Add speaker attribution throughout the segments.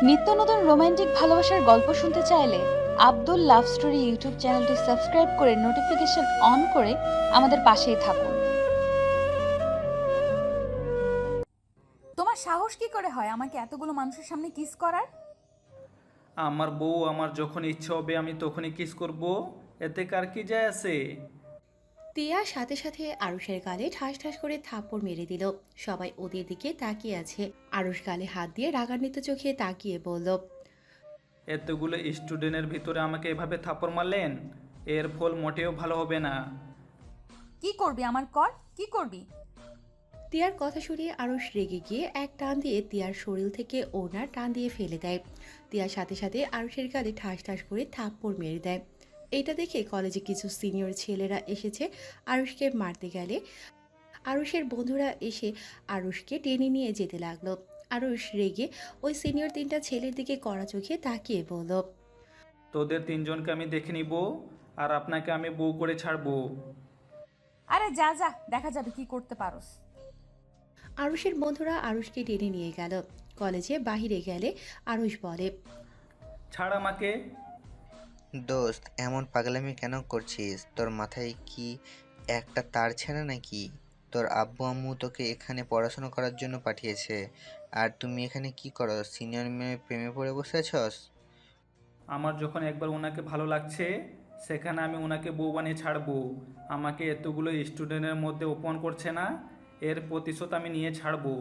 Speaker 1: নিত্য নতুন রোমান্টিক ভালোবাসার গল্প শুনতে চাইলে আব্দুল লাভ স্টোরি ইউটিউব চ্যানেলটি সাবস্ক্রাইব করে নোটিফিকেশন অন করে আমাদের পাশেই থাকুন।
Speaker 2: তোমার সাহস কি করে হয় আমাকে এতগুলো মানুষের সামনে কিস করার?
Speaker 3: আমার বউ আমার যখন ইচ্ছে হবে আমি তখনই কিস করব, এতে কার কি যায় আছে?
Speaker 4: তিয়া সাথে সাথে আরুষের গালে ঠাস ঠাস করে থাপ্পড় মেরে দিল। সবাই ওদের দিকে তাকিয়ে আছে। আরুষ গালে হাত দিয়ে রাগান্বিত চোখে তাকিয়ে বলল,
Speaker 3: এতগুলো স্টুডেন্টের ভিতরে আমাকে এভাবে থাপ্পড় মারলেন, এর ফল মোটেও ভালো হবে না।
Speaker 2: কি করবি আমার কর, কি করবি?
Speaker 4: তিয়ার কথা শুনে আরুষ রেগে গিয়ে এক টান দিয়ে তিয়ার শরীর থেকে ওড়না টান দিয়ে ফেলে দেয়। তিয়ার সাথে সাথে আরুষের গালে ঠাস ঠাস করে থাপ্পড় মেরে দেয়। এটা দেখে কলেজে কিছু সিনিয়র ছেলেরা এসেছে আরুষকে মারতে গেলে আরুষের বন্ধুরা এসে আরুষকে টেনে নিয়ে যেতে লাগলো। আরুষ রেগে ওই সিনিয়র তিনটা ছেলের দিকে কড়া চোখে তাকিয়ে বলল,
Speaker 3: তোদের তিনজনকে আমি দেখে নিব, আর আপনাকে আমি বউ করে ছাড়বো।
Speaker 2: আরে যা যা, দেখা যাবে কি করতে পারোস।
Speaker 4: আরুষের বন্ধুরা আরুষকে টেনে নিয়ে গেল। কলেজে বাহিরে গেলে আরুষ বলে,
Speaker 3: ছাড় আমাকে।
Speaker 5: দোস্ত, এমন পাগলামি কেন করছিস? তোর মাথায় কি একটা তার ছেঁড়া নাকি? তোর আব্বু আম্মু তোকে এখানে পড়াশোনা করার জন্য পাঠিয়েছে, আর তুমি এখানে কি করো? সিনিয়র মেয়ে প্রেমে পড়ে বসে আছস?
Speaker 3: আমার যখন একবার ওনাকে ভালো লাগছে, সেখানে আমি ওনাকে বউ বানিয়ে ছাড়বো। আমাকে এতগুলো স্টুডেন্টের মধ্যে অপমান করছে না, এর প্রতিশোধ আমি নিয়ে ছাড়বো।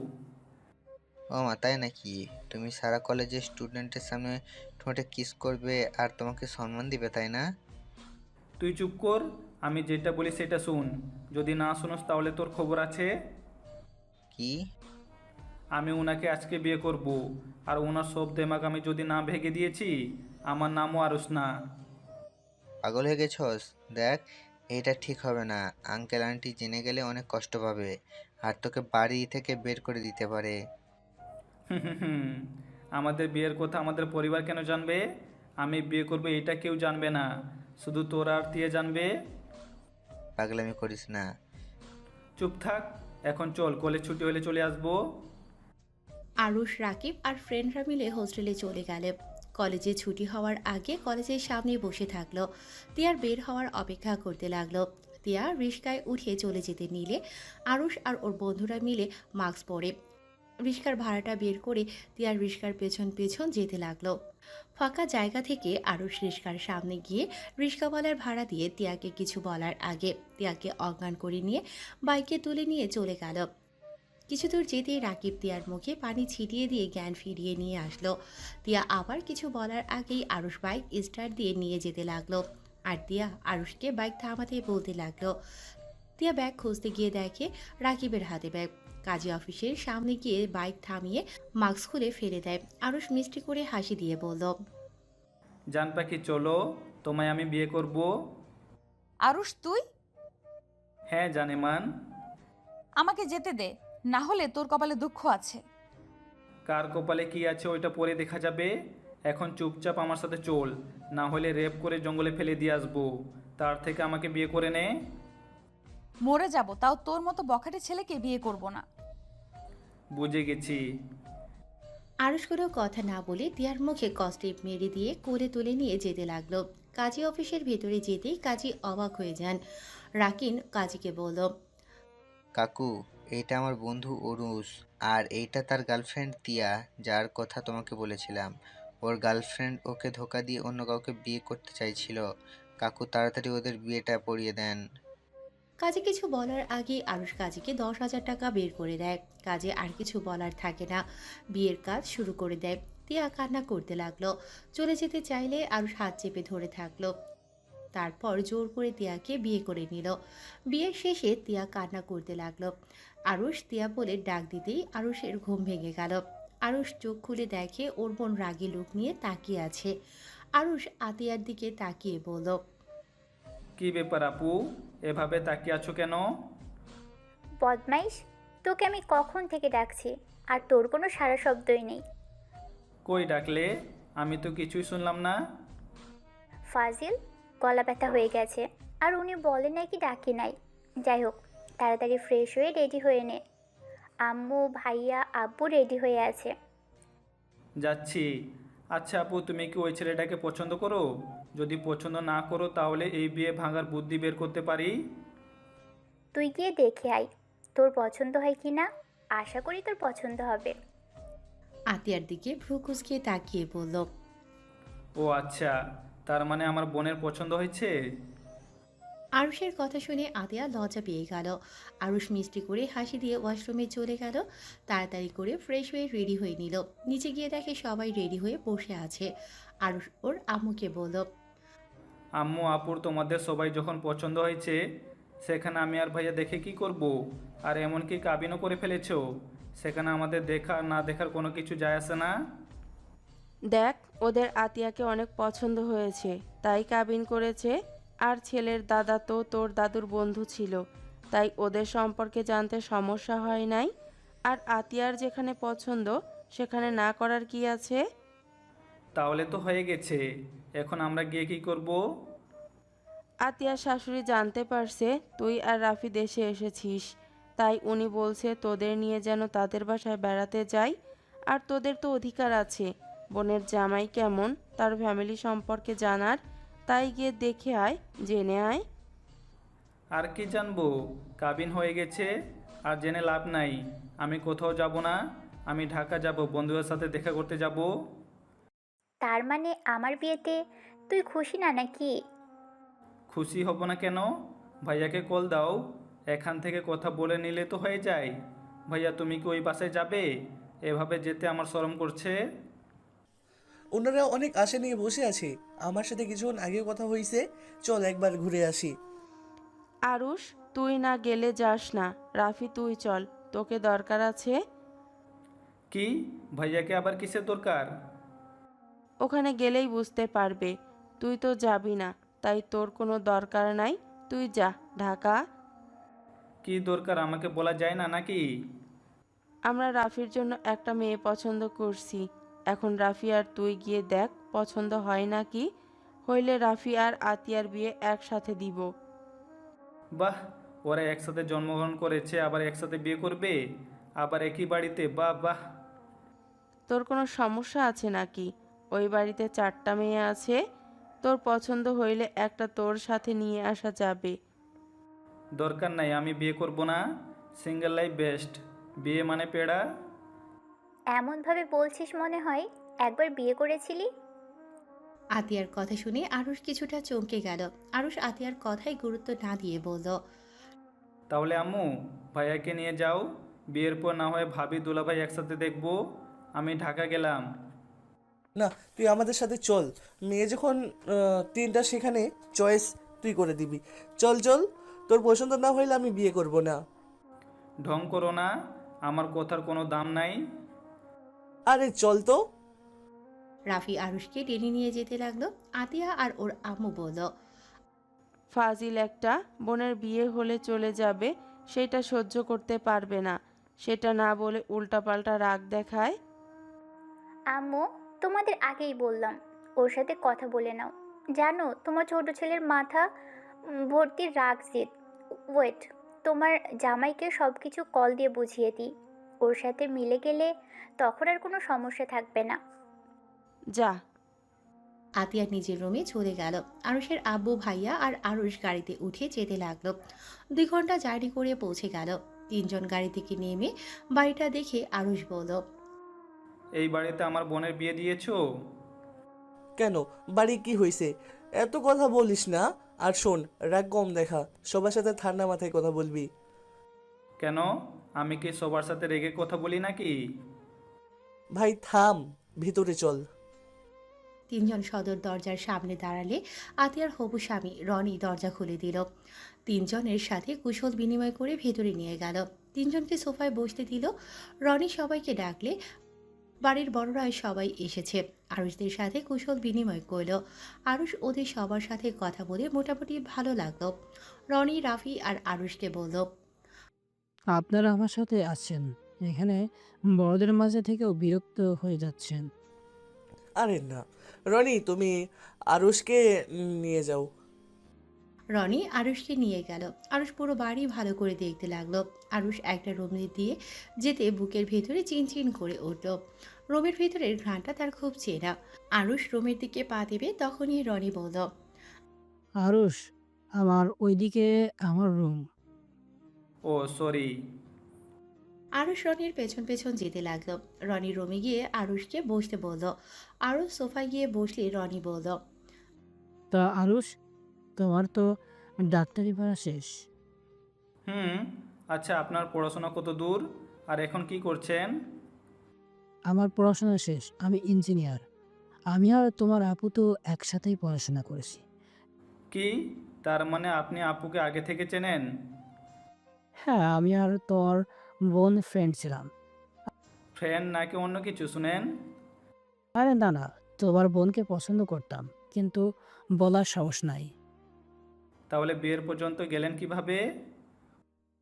Speaker 5: ও মা, তাই নাকি? তুমি সারা কলেজের স্টুডেন্টের সামনে ঠোঁটে কিস করবে আর তোমাকে সম্মান দিবে, তাই না?
Speaker 3: তুই চুপ কর, আমি যেটা বলি সেটা শুন। যদি না শুনোস তাহলে তোর খবর আছে।
Speaker 5: কি?
Speaker 3: আমি ওনাকে আজকে বিয়ে করব, আর ওনার সব দেমাগ আমি যদি না ভেঙে দিয়েছি, আমার নামও আরুষ না।
Speaker 5: পাগল হয়ে গেছস? দেখ, এটা ঠিক হবে না। আঙ্কেল আন্টি জেনে গেলে অনেক কষ্ট পাবে, আর তোকে বাড়ি থেকে বের করে দিতে পারে।
Speaker 3: হুম, আমাদের বিয়ের কথা আমাদের পরিবার কেন জানবে? আমি বিয়ে করব এটা কেউ জানবে না, শুধু তোরা আর তিয়া জানবে।
Speaker 5: পাগলামি করিস না।
Speaker 3: চুপ থাক, এখন চল, কলেজ ছুটি হলে চলে আসবো।
Speaker 4: আরুষ, রাকিব আর ফ্রেন্ডরা মিলে হোস্টেলে চলে গেলে। কলেজে ছুটি হওয়ার আগে কলেজের সামনে বসে থাকলো। তিয়ার বের হওয়ার অপেক্ষা করতে লাগলো। তিয়া রিস্কায় উঠে চলে যেতে নিলে আরুষ আর ওর বন্ধুরা মিলে মাস্ক পরে রিস্কার ভাড়াটা বের করে তিয়ার রিস্কার পেছন পেছন যেতে লাগলো। ফাঁকা জায়গা থেকে আরুষ রিস্কার সামনে গিয়ে রিস্কাওয়ালার ভাড়া দিয়ে তিয়াকে কিছু বলার আগে তিয়াকে অজ্ঞান করে নিয়ে বাইকে তুলে নিয়ে চলে গেল। কিছু দূর যেতেই রাকিব তিয়ার মুখে পানি ছিটিয়ে দিয়ে জ্ঞান ফিরিয়ে নিয়ে আসলো। তিয়া আবার কিছু বলার আগেই আরুষ বাইক স্টার্ট দিয়ে নিয়ে যেতে লাগলো। আর তিয়া আরুষকে বাইক থামাতে বলতে লাগলো। তিয়া ব্যাগ খুঁজতে গিয়ে দেখে রাকিবের হাতে ব্যাগ। কাজী অফিসের সামনে গিয়ে বাইক থামিয়ে মাস্ক খুলে ফেলে দেয়। আরুষ মিষ্টি করে হাসি দিয়ে বলল,
Speaker 3: জান পাখি চলো, তোমায় আমি বিয়ে করব।
Speaker 2: আরুষ তুই?
Speaker 3: হ্যাঁ জানেমান।
Speaker 2: আমাকে যেতে দে, না হলে তোর কপালে দুঃখ আছে।
Speaker 3: কার কপালে কি আছে ওইটা পরে দেখা যাবে। এখন চুপচাপ আমার সাথে চল, না হলে রেপ করে জঙ্গলে ফেলে দিয়ে আসবো। তার থেকে আমাকে বিয়ে করে নে।
Speaker 2: মরে যাব, তাও তোর মতো বখাটে ছেলেকে বিয়ে করব না।
Speaker 3: বুঝে গেছি।
Speaker 4: আরুষ কোনো কথা না বলে তিয়ার মুখে কস্টেপ মেরে দিয়ে কোলে তুলে নিয়ে যেতে লাগলো। কাজী অফিসের ভেতরে যেতেই কাজী অবাক হয়ে যান। রাকিন কাজীকে বলল,
Speaker 5: কাকু, এইটা আমার বন্ধু অরুষ, আর এইটা তার গার্লফ্রেন্ড তিয়া, যার কথা তোমাকে বলেছিলাম। ওর গার্লফ্রেন্ড ওকে ধোকা দিয়ে অন্য কাউকে বিয়ে করতে চাইছিল। কাকু, তাড়াতাড়ি ওদের বিয়েটা পড়িয়ে দেন।
Speaker 4: কাজে কিছু বলার আগেই আরুষ কাজীকে 10,000 টাকা বের করে দেয়। কাজে আর কিছু বলার থাকে না, বিয়ের কাজ শুরু করে দেয়। তিয়া কান্না করতে লাগলো। চলে যেতে চাইলে আরুষ হাত চেপে ধরে থাকলো। তারপর জোর করে তিয়াকে বিয়ে করে নিল। বিয়ের শেষে তিয়া কান্না করতে লাগলো। আরুষ তিয়া বলে ডাক দিতেই আরুষের ঘুম ভেঙে গেল। আরুষ চোখ খুলে দেখে ওর বোন রাগী লোক নিয়ে তাকিয়ে আছে। আরুষ আতিয়ার দিকে তাকিয়ে বলল,
Speaker 3: কি ব্যাপার আপু, এভাবে তাকিয়ে আছো কেন?
Speaker 6: বদমাইশ, তোকে আমি কখন থেকে ডাকছি, আর তোর কোনো সাড়া শব্দই নেই।
Speaker 3: কই ডাকলে? আমি তো কিছুই শুনলাম না।
Speaker 6: ফাজিল, গলা ব্যথা হয়ে গেছে, আর উনি বলে নাকি ডাকি নাই। যাই হোক, তাড়াতাড়ি ফ্রেশ হয়ে রেডি হয়ে নে। আম্মু, ভাইয়া, আব্বু রেডি হয়ে আছে।
Speaker 3: যাচ্ছি। আচ্ছা আপু, তুমি কি ওই ছেলেটাকে পছন্দ করো? যদি পছন্দ না করো তাহলে এই বিয়ে ভাঙার বুদ্ধি বের করতে পারি।
Speaker 6: তুই গিয়ে দেখে আয় তোর পছন্দ হয় কি না। আশা করি তোর পছন্দ হবে।
Speaker 4: আতিয়ার দিকে ভ্রু কুঁচকিয়ে তাকিয়ে বলল।
Speaker 3: ও আচ্ছা, তার মানে আমার বোনের পছন্দ হয়েছে।
Speaker 4: আরুষের কথা শুনে আতিয়া লজ্জা পেয়ে গেল। আরুষ মিষ্টি করে হাসি দিয়ে ওয়াশরুমে চলে গেল। তাড়াতাড়ি করে ফ্রেশ হয়ে রেডি হয়ে নিল। নিচে গিয়ে দেখে সবাই রেডি হয়ে বসে আছে। আরুষ ওর আম্মুকে বলল।
Speaker 3: আম্মু আপুর তোমাদের সবাই যখন পছন্দ হয়েছে, সেখানে আমি আর ভাইয়া দেখে কি করব? আর এমনকি কাবিনও করে ফেলেছো, সেখানে আমাদের দেখা আর না দেখার কোনো কিছু যায় আসে না।
Speaker 7: দেখ, ওদের আতিয়াকে অনেক পছন্দ হয়েছে, তাই কাবিন করেছে। আর ছেলের দাদা তো তোর দাদুর বন্ধু ছিল, তাই ওদের সম্পর্কে জানতে সমস্যা হয় নাই। আর আতিয়ার যেখানে পছন্দ সেখানে না করার কি আছে?
Speaker 3: তাহলে তো হয়ে গেছে, এখন আমরা গিয়ে কি করব?
Speaker 7: আতিয়ার শাশুড়ি জানতে পারছে তুই আর রাফি দেশে এসেছিস, তাই উনি বলছে তোদের নিয়ে যেন তাদের বাসায় বেড়াতে যাই। আর তোদের তো অধিকার আছে বোনের জামাই কেমন তার ফ্যামিলি সম্পর্কে জানার, তাই গিয়ে দেখে আয়, জেনে আয়।
Speaker 3: আর কি জানবো? কাবিন হয়ে গেছে, আর জেনে লাভ নাই। আমি কোথাও যাব না, আমি ঢাকা যাব, বন্ধুদের সাথে দেখা করতে যাব।
Speaker 6: তার মানে আমার বিয়েতে তুই খুশি না নাকি?
Speaker 3: খুশি হব না কেন? ভাইয়াকে কল দাও, এখান থেকে কথা বলে নিলে তো হয়ে যায়। ভাইয়া তুমি কি ওই বাসায় যাবে? এভাবে যেতে আমার শরম করছে।
Speaker 8: ওনারা অনেক আশা নিয়ে বসে আছে। আমার সাথে কিছুক্ষণ আগেও কথা হয়েছে। চল একবার ঘুরে আসি।
Speaker 7: আরুষ, তুই না গেলে যাস না। রাফি তুই চল, তোকে দরকার আছে।
Speaker 3: কি? ভাইয়াকে আবার কিসের দরকার?
Speaker 7: ওখানে গেলেই বুঝতে পারবে। তুই তো যাবি না, তাই তোর কোনো দরকার নাই। তুই যা ঢাকা।
Speaker 3: কি দরকার আমাকে বলা যায় না নাকি?
Speaker 7: আমরা রাফির জন্য একটা মেয়ে পছন্দ করছি। এখন রাফি আর তুই গিয়ে দেখ পছন্দ হয় নাকি। হইলে রাফি আর আতিয়ার বিয়ে একসাথে দিব।
Speaker 3: বাহ, ওরা একসাথে জন্মগ্রহণ করেছে আবার একসাথে বিয়ে করবে, আবার একই বাড়িতে, বাহ বাহ।
Speaker 7: তোর কোনো সমস্যা আছে নাকি? ওই বাড়িতে 4টা মেয়ে আছে, তোর পছন্দ হইলে একটা তোর সাথে নিয়ে আসা যাবে।
Speaker 3: দরকার নাই, আমি বিয়ে করব না। Single life best. বিয়ে মানে পেড়া।
Speaker 6: এমনভাবে বলছিস মনে হয় একবার বিয়ে করেছিলি।
Speaker 4: আতিয়ার কথা শুনে আরুষ কিছুটা চমকে গেল। আরুষ আতিয়ার কথায় গুরুত্ব না দিয়ে বলল।
Speaker 3: তাহলে আম্মু, ভাইয়াকে নিয়ে যাও, বিয়ের পর না হয় ভাবি দুলাভাই একসাথে দেখবো। আমি ঢাকা গেলাম।
Speaker 8: না, তুই আমাদের সাথে চল। মেয়ে যখন তিনটা সেখানে চয়েস তুই করে দিবি। চল চল, তোর পছন্দ না হইলে আমি বিয়ে করব না।
Speaker 3: ঢং করো না, আমার কথার কোনো দাম নাই।
Speaker 8: আরে চল তো।
Speaker 4: রাফি আরুষকে টেনে নিয়ে যেতে লাগলো। আতিয়া আর ওর আম্মু বলল।
Speaker 7: ফাজিল একটা, বোনের বিয়ে হলে চলে যাবে, সেটা সহ্য করতে পারবে না। সেটা না বলে উল্টাপাল্টা রাগ দেখায়।
Speaker 6: আম্মু, তোমাদের আগেই বললাম ওর সাথে কথা বলে নাও। জানো তোমার ছোট ছেলের মাথা ভর্তি রাগ জিদ। ওয়েট, তোমার জামাইকে সব কিছু কল দিয়ে বুঝিয়ে দিই। ওর সাথে মিলে গেলে তখন আর কোনো সমস্যা থাকবে না।
Speaker 7: যা।
Speaker 4: আতিয়া নিজের রুমে চলে গেল। আরুষের আব্বু ভাইয়া আর আরুষ গাড়িতে উঠে যেতে লাগলো। 2 ঘন্টা জার্নি করে পৌঁছে গেল। 3জন গাড়ি থেকে নেমে বাড়িটা দেখে আরুষ বলল।
Speaker 3: এই বাড়িতে আমার বোনের বিয়ে দিয়েছো?
Speaker 8: কেন, বাড়ি কি হয়েছে? এত কথা বলিস না। আর শোন, রাগ কম দেখা, সবার সাথে ঠান্ডা মাথায় কথা বলবি।
Speaker 3: কেন, আমি কি সবার সাথে রেগে কথা বলি নাকি?
Speaker 8: ভাই থাম, ভিতরে চল।
Speaker 4: 3জন সদর দরজার সামনে দাঁড়ালে আতিয়ার হবু স্বামী রনি দরজা খুলে দিল। 3জনের সাথে কুশল বিনিময় করে ভেতরে নিয়ে গেল। 3জনকে সোফায় বসতে দিল। রনি সবাইকে ডাকলে বাড়ির বড়রা সবাই এসেছে। আরুষদের সাথে কুশল বিনিময় করল। আরুষ ওদের সবার সাথে কথা বলে মোটামুটি ভালো লাগলো। রনি রাফি আর আরুষকে বলল।
Speaker 9: আপনারা আমার সাথে আছেন, এখানে বড়দের মাঝে থেকেও বিরক্ত হয়ে যাচ্ছেন।
Speaker 8: আরে না, রনি তুমি আরুষকে নিয়ে যাও।
Speaker 4: রনি আরুষকে নিয়ে গেল। আরুষ পুরো বাড়ি ভালো করে দেখতে লাগলো। আরুষ একটা রুম দিয়ে যেতে বুকের ভেতরে চিনচিন করে উঠল। রুমের ভেতরের ঘ্রাণটা তার খুব চেনা। আরুষ রুমের দিকে পা দেবে তখনই রনি বলল,
Speaker 9: আরুষ, আমার ওইদিকে আমার রুম।
Speaker 3: ও সরি।
Speaker 4: আরুষ রনির পেছন পেছন যেতে লাগলো। রনি রুমে গিয়ে আরুষকে বসতে বলল। আরুষ সোফায় গিয়ে বসলে রনি বলল,
Speaker 9: তা আরুষ, তোমার তো ডাক্তারি পড়া শেষ।
Speaker 3: হুম। আচ্ছা, আপনার পড়াশোনা কত দূর আর এখন কি করছেন?
Speaker 9: আমার পড়াশোনা শেষ, আমি ইঞ্জিনিয়ার। আমি আর তোমার আপু তো একসাথেই পড়াশোনা করেছি।
Speaker 3: কি, তার মানে আপনি আপুকে আগে থেকে চেনেন?
Speaker 9: হ্যাঁ, আমি আর তোমার বোন ফ্রেন্ড ছিলাম।
Speaker 3: ফ্রেন্ড নাকি অন্য কিছু শুনেন?
Speaker 9: আরে না না, তোমার বোনকে পছন্দ করতাম, কিন্তু বলার সাহস নাই।
Speaker 3: তাহলে বিয়ের পর্যন্ত গেলেন কিভাবে?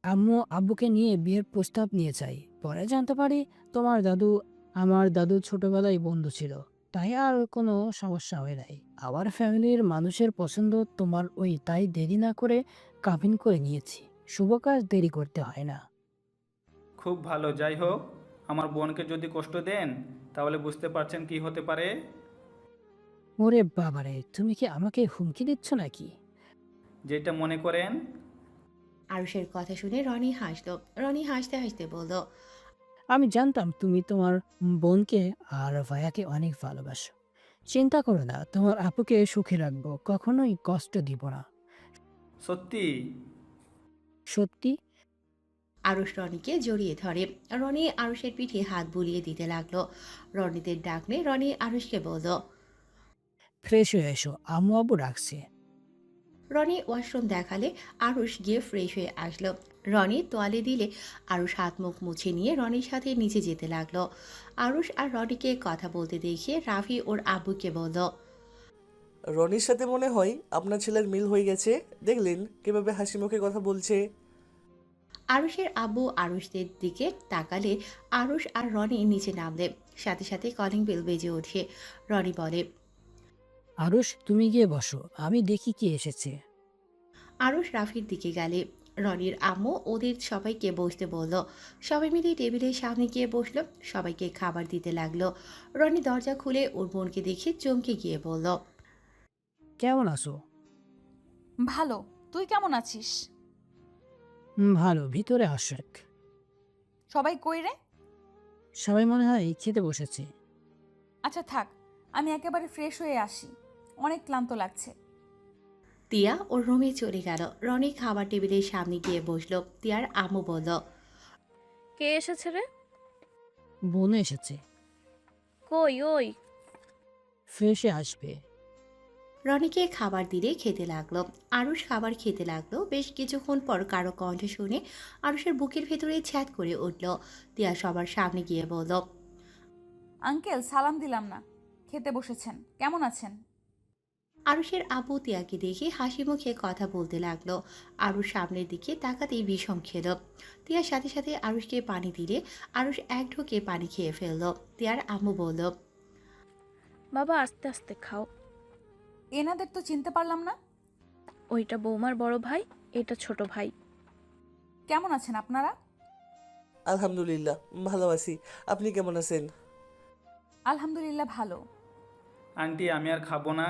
Speaker 9: আম্মু আব্বুকে নিয়ে বিয়ের প্রস্তাব নিয়ে যাই, পরে জানতে পারি তোমার দাদু আমার দাদু ছোটবেলায় বন্ধু ছিল, তাই আর কোনো সমস্যা হয় নাই। আমার ফ্যামিলির মানুষের পছন্দ তোমার ওই, তাই দেরি না করে কাবিন করে নিয়েছি। শুভ কাজ দেরি করতে হয় না।
Speaker 3: খুব ভালো। যাই হোক, আমার বোনকে যদি কষ্ট দেন তাহলে বুঝতে পারছেন কি হতে পারে।
Speaker 9: ওরে বাবারে, তুমি কি আমাকে হুমকি দিচ্ছ নাকি?
Speaker 3: যেটা মনে করেন।
Speaker 4: আরুষের কথা শুনে রনি হাসল। রনি হাসতে হাসতে বলল,
Speaker 9: আমি জানতাম তুমি তোমার বোনকে আর ভাইয়াকে অনেক ভালোবাসো। চিন্তা করো না, তোমার আপুকে সুখে রাখবো, কখনোই কষ্ট দিব না।
Speaker 3: সত্যি?
Speaker 9: সত্যি।
Speaker 4: আরুষ রনিকে জড়িয়ে ধরে। রনি আরুষের পিঠে হাত বুলিয়ে দিতে লাগলো। রনিদের ডাকলে রনি আরুষকে বলল।
Speaker 9: ফ্রেশ হয়ে এসো, আম্মু আব্বু রাখছে।
Speaker 4: রনি ওয়াশরুম দেখালে আরুষ গিয়ে ফ্রেশ হয়ে আসলো। রনি তোয়ালে দিলে আরুষ হাত মুখ মুছে নিয়ে রনির সাথে নিচে যেতে লাগলো। আরুষ আর রনিকে কথা বলতে দেখে রাফি ওর আব্বুকে বলল,
Speaker 8: রনির সাথে মনে হয় আপনার ছেলের মিল হয়ে গেছে। দেখলেন কিভাবে হাসি মুখে কথা বলছে।
Speaker 4: আরুষের আব্বু আরুষদের দিকে তাকালে আরুষ আর রনি নিচে নামলে। সাথে সাথে কলিং বেল বেজে ওঠে। রনি বলে,
Speaker 9: আরুষ, তুমি গিয়ে বসো, আমি দেখি কি এসেছে।
Speaker 4: আরুষ রাফির দিকে গেলে রনির আম্মু ওদের সবাইকে বসতে বলল। সবাই মিলে টেবিলের সামনে গিয়ে বসলো। সবাইকে খাবার দিতে লাগলো। রনি দরজা খুলে ওর বোনকে দেখে চমকে গিয়ে বলল,
Speaker 9: কেমন আছো?
Speaker 2: ভালো, তুই কেমন আছিস?
Speaker 9: ভালো, ভিতরে আসেক।
Speaker 2: সবাই কই রে?
Speaker 9: সবাই মনে হয় খেতে বসেছে।
Speaker 2: আচ্ছা থাক, আমি একেবারে ফ্রেশ হয়ে আসি, অনেক ক্লান্ত লাগছে।
Speaker 4: তিয়া ওর রুমে চলে গেল। রনি খাবার টেবিলের সামনে গিয়ে বসলো। তিয়ার আম্মু বলল,
Speaker 10: কে এসেছে রে?
Speaker 9: বোন এসেছে।
Speaker 10: কই ওই?
Speaker 9: ফ্রেশে আসবে।
Speaker 4: রনিকে খাবার দিলে খেতে লাগলো। আরুষ খাবার খেতে লাগলো। বেশ কিছুক্ষণ পর কারো কণ্ঠ শুনে আরুষের বুকের ভেতরে ছ্যাদ করে উঠল। তিয়া সবার সামনে গিয়ে বলল,
Speaker 2: আঙ্কেল, সালাম দিলাম না, খেতে বসেছেন, কেমন আছেন?
Speaker 4: আরুষের আব্বু তিয়াকে দেখে হাসি মুখে কথা বলতে লাগলো। আরুষ সামনের দিকে তাকাতেই বিষম খেল। তিয়ার সাথে সাথে আরুষকে পানি দিলে আরুষ এক ঢোকে পানি খেয়ে ফেলল। তিয়ার আম্মু বলল,
Speaker 10: বাবা আস্তে আস্তে খাও।
Speaker 2: এনাদের তো চিনতে পারলাম না।
Speaker 10: ওইটা বৌমার বড় ভাই, এটা ছোট ভাই।
Speaker 2: কেমন আছেন আপনারা?
Speaker 8: আলহামদুলিল্লাহ ভালো আছি। আপনি কেমন আছেন?
Speaker 2: আলহামদুলিল্লাহ ভালো।
Speaker 3: আন্টি, আমি আর খাবো না।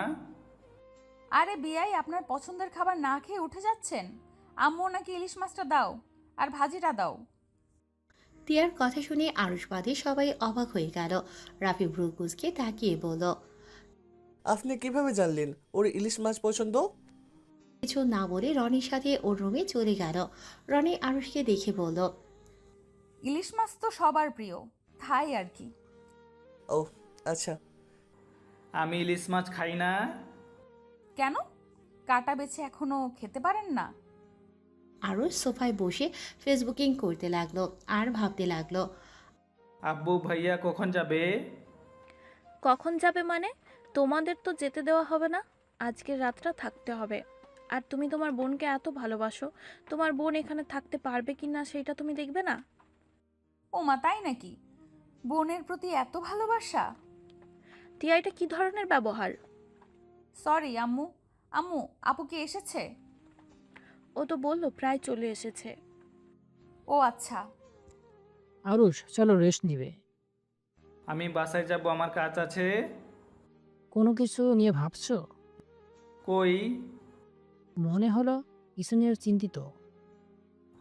Speaker 2: আরে বিয়াই, আপনার পছন্দের খাবার না খেয়ে উঠে যাচ্ছেন? আম্মু নাকি ইলিশ মাছটা দাও আর ভাজিটা দাও।
Speaker 4: তিয়ার কথা শুনে আরুষ বাদে সবাই অবাক হয়ে গেল। রাফি ভ্রুকুচকে তাকিয়ে বলল,
Speaker 8: আপনি কিভাবে জানলেন ওর ইলিশ মাছ পছন্দ?
Speaker 4: কিছু না বলে রনির সাথে ওর রুমে চলে গেল। রনি আরুষকে দেখে বলল,
Speaker 2: ইলিশ মাছ তো সবার প্রিয়, তাই আর কি।
Speaker 8: ও আচ্ছা।
Speaker 3: আমি ইলিশ মাছ খাই না।
Speaker 2: কেন? কাটা বেছে এখনো খেতে পারেন না?
Speaker 4: আরুষ সোফায় বসে ফেসবুকিং করতে লাগলো আর ভাবতে লাগলো।
Speaker 3: আব্বু ভাইয়া কখন যাবে?
Speaker 10: কখন যাবে মানে? তোমাদের তো যেতে দেওয়া হবে না, আজকের রাতটা থাকতে হবে। আর তুমি তোমার বোনকে এত ভালোবাসো, তোমার বোন এখানে থাকতে পারবে কি না সেটা তুমি দেখবে না?
Speaker 2: ও মা, তাই নাকি? বোনের প্রতি এত ভালোবাসা?
Speaker 10: টিয়া, এটা কি ধরনের ব্যবহার?
Speaker 2: সরি আম্মু। আম্মু, আপু কি এসেছে?
Speaker 10: ও তো বললো প্রায় চলে এসেছে।
Speaker 2: ও আচ্ছা।
Speaker 9: আরুষ চলো রেস্ট নিবে।
Speaker 3: আমি বাসায় যাব, আমার কাজ আছে।
Speaker 9: কোনো কিছু নিয়ে ভাবছো?
Speaker 3: কই?
Speaker 9: মনে হলো কিছু নিয়ে চিন্তিত।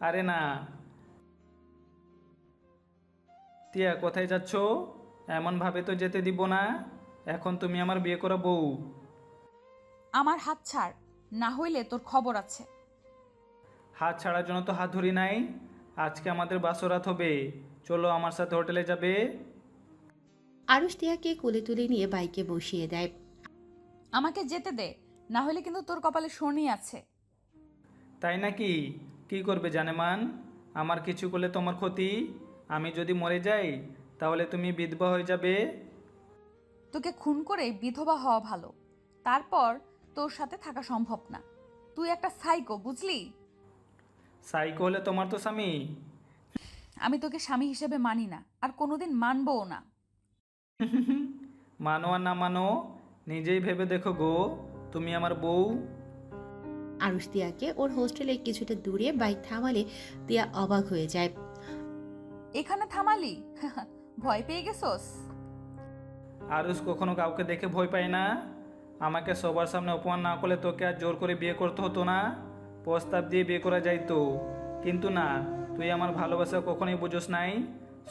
Speaker 3: আরে না। টিয়া, কোথায় যাচ্ছ? এমনভাবে তো যেতে দিব না। এখন তুমি আমার বিয়ে করা বউ।
Speaker 2: আমার হাত ছাড়, না হইলে তোর খবর আছে।
Speaker 3: হাত ছাড়ার জন্য তো হাত ধরি নাই। আজকে আমাদের বাসরাত হবে, চলো আমার সাথে হোটেলে যাবে।
Speaker 4: আরুষ টিয়াকে কোলে তুলে নিয়ে বাইকে বসিয়ে দেয়।
Speaker 2: আমাকে যেতে দে, না হলে কিন্তু তোর কপালে শনি আছে।
Speaker 3: তাই নাকি? কি করবে জানেমান? আমার কিছু করলে তোমার ক্ষতি। আমি যদি মরে যাই তাহলে তুমি বিধবা হয়ে যাবে।
Speaker 2: তোকে খুন করে বিধবা হওয়া ভালো, তারপর তোর সাথে থাকা সম্ভব না। তুই একটা সাইকো, বুঝলি?
Speaker 3: সাইকো হলে তোমার তো স্বামী।
Speaker 2: আমি তোকে স্বামী হিসেবে মানি না, আর কোনোদিন মানবও না।
Speaker 3: মানো আর না মানো, নিজেই ভেবে দেখো গো, তুমি আমার বউ।
Speaker 4: আরুষ তিয়াকে ওর হোস্টেলে কিছুটা দূরে বাইক থামালে তিয়া অবাক হয়ে যায়।
Speaker 2: এখানে থামালি? ভয় পেয়ে গেছোস?
Speaker 3: আরুষ কখনো কাউকে দেখে ভয় পায় না। আমাকে সবার সামনে অপমান না করলে তোকে আর জোর করে বিয়ে করতে হতো না, প্রস্তাব দিয়ে বিয়ে করা যাইতো। কিন্তু না, তুই আমার ভালোবাসা কখনোই বুঝোস নাই।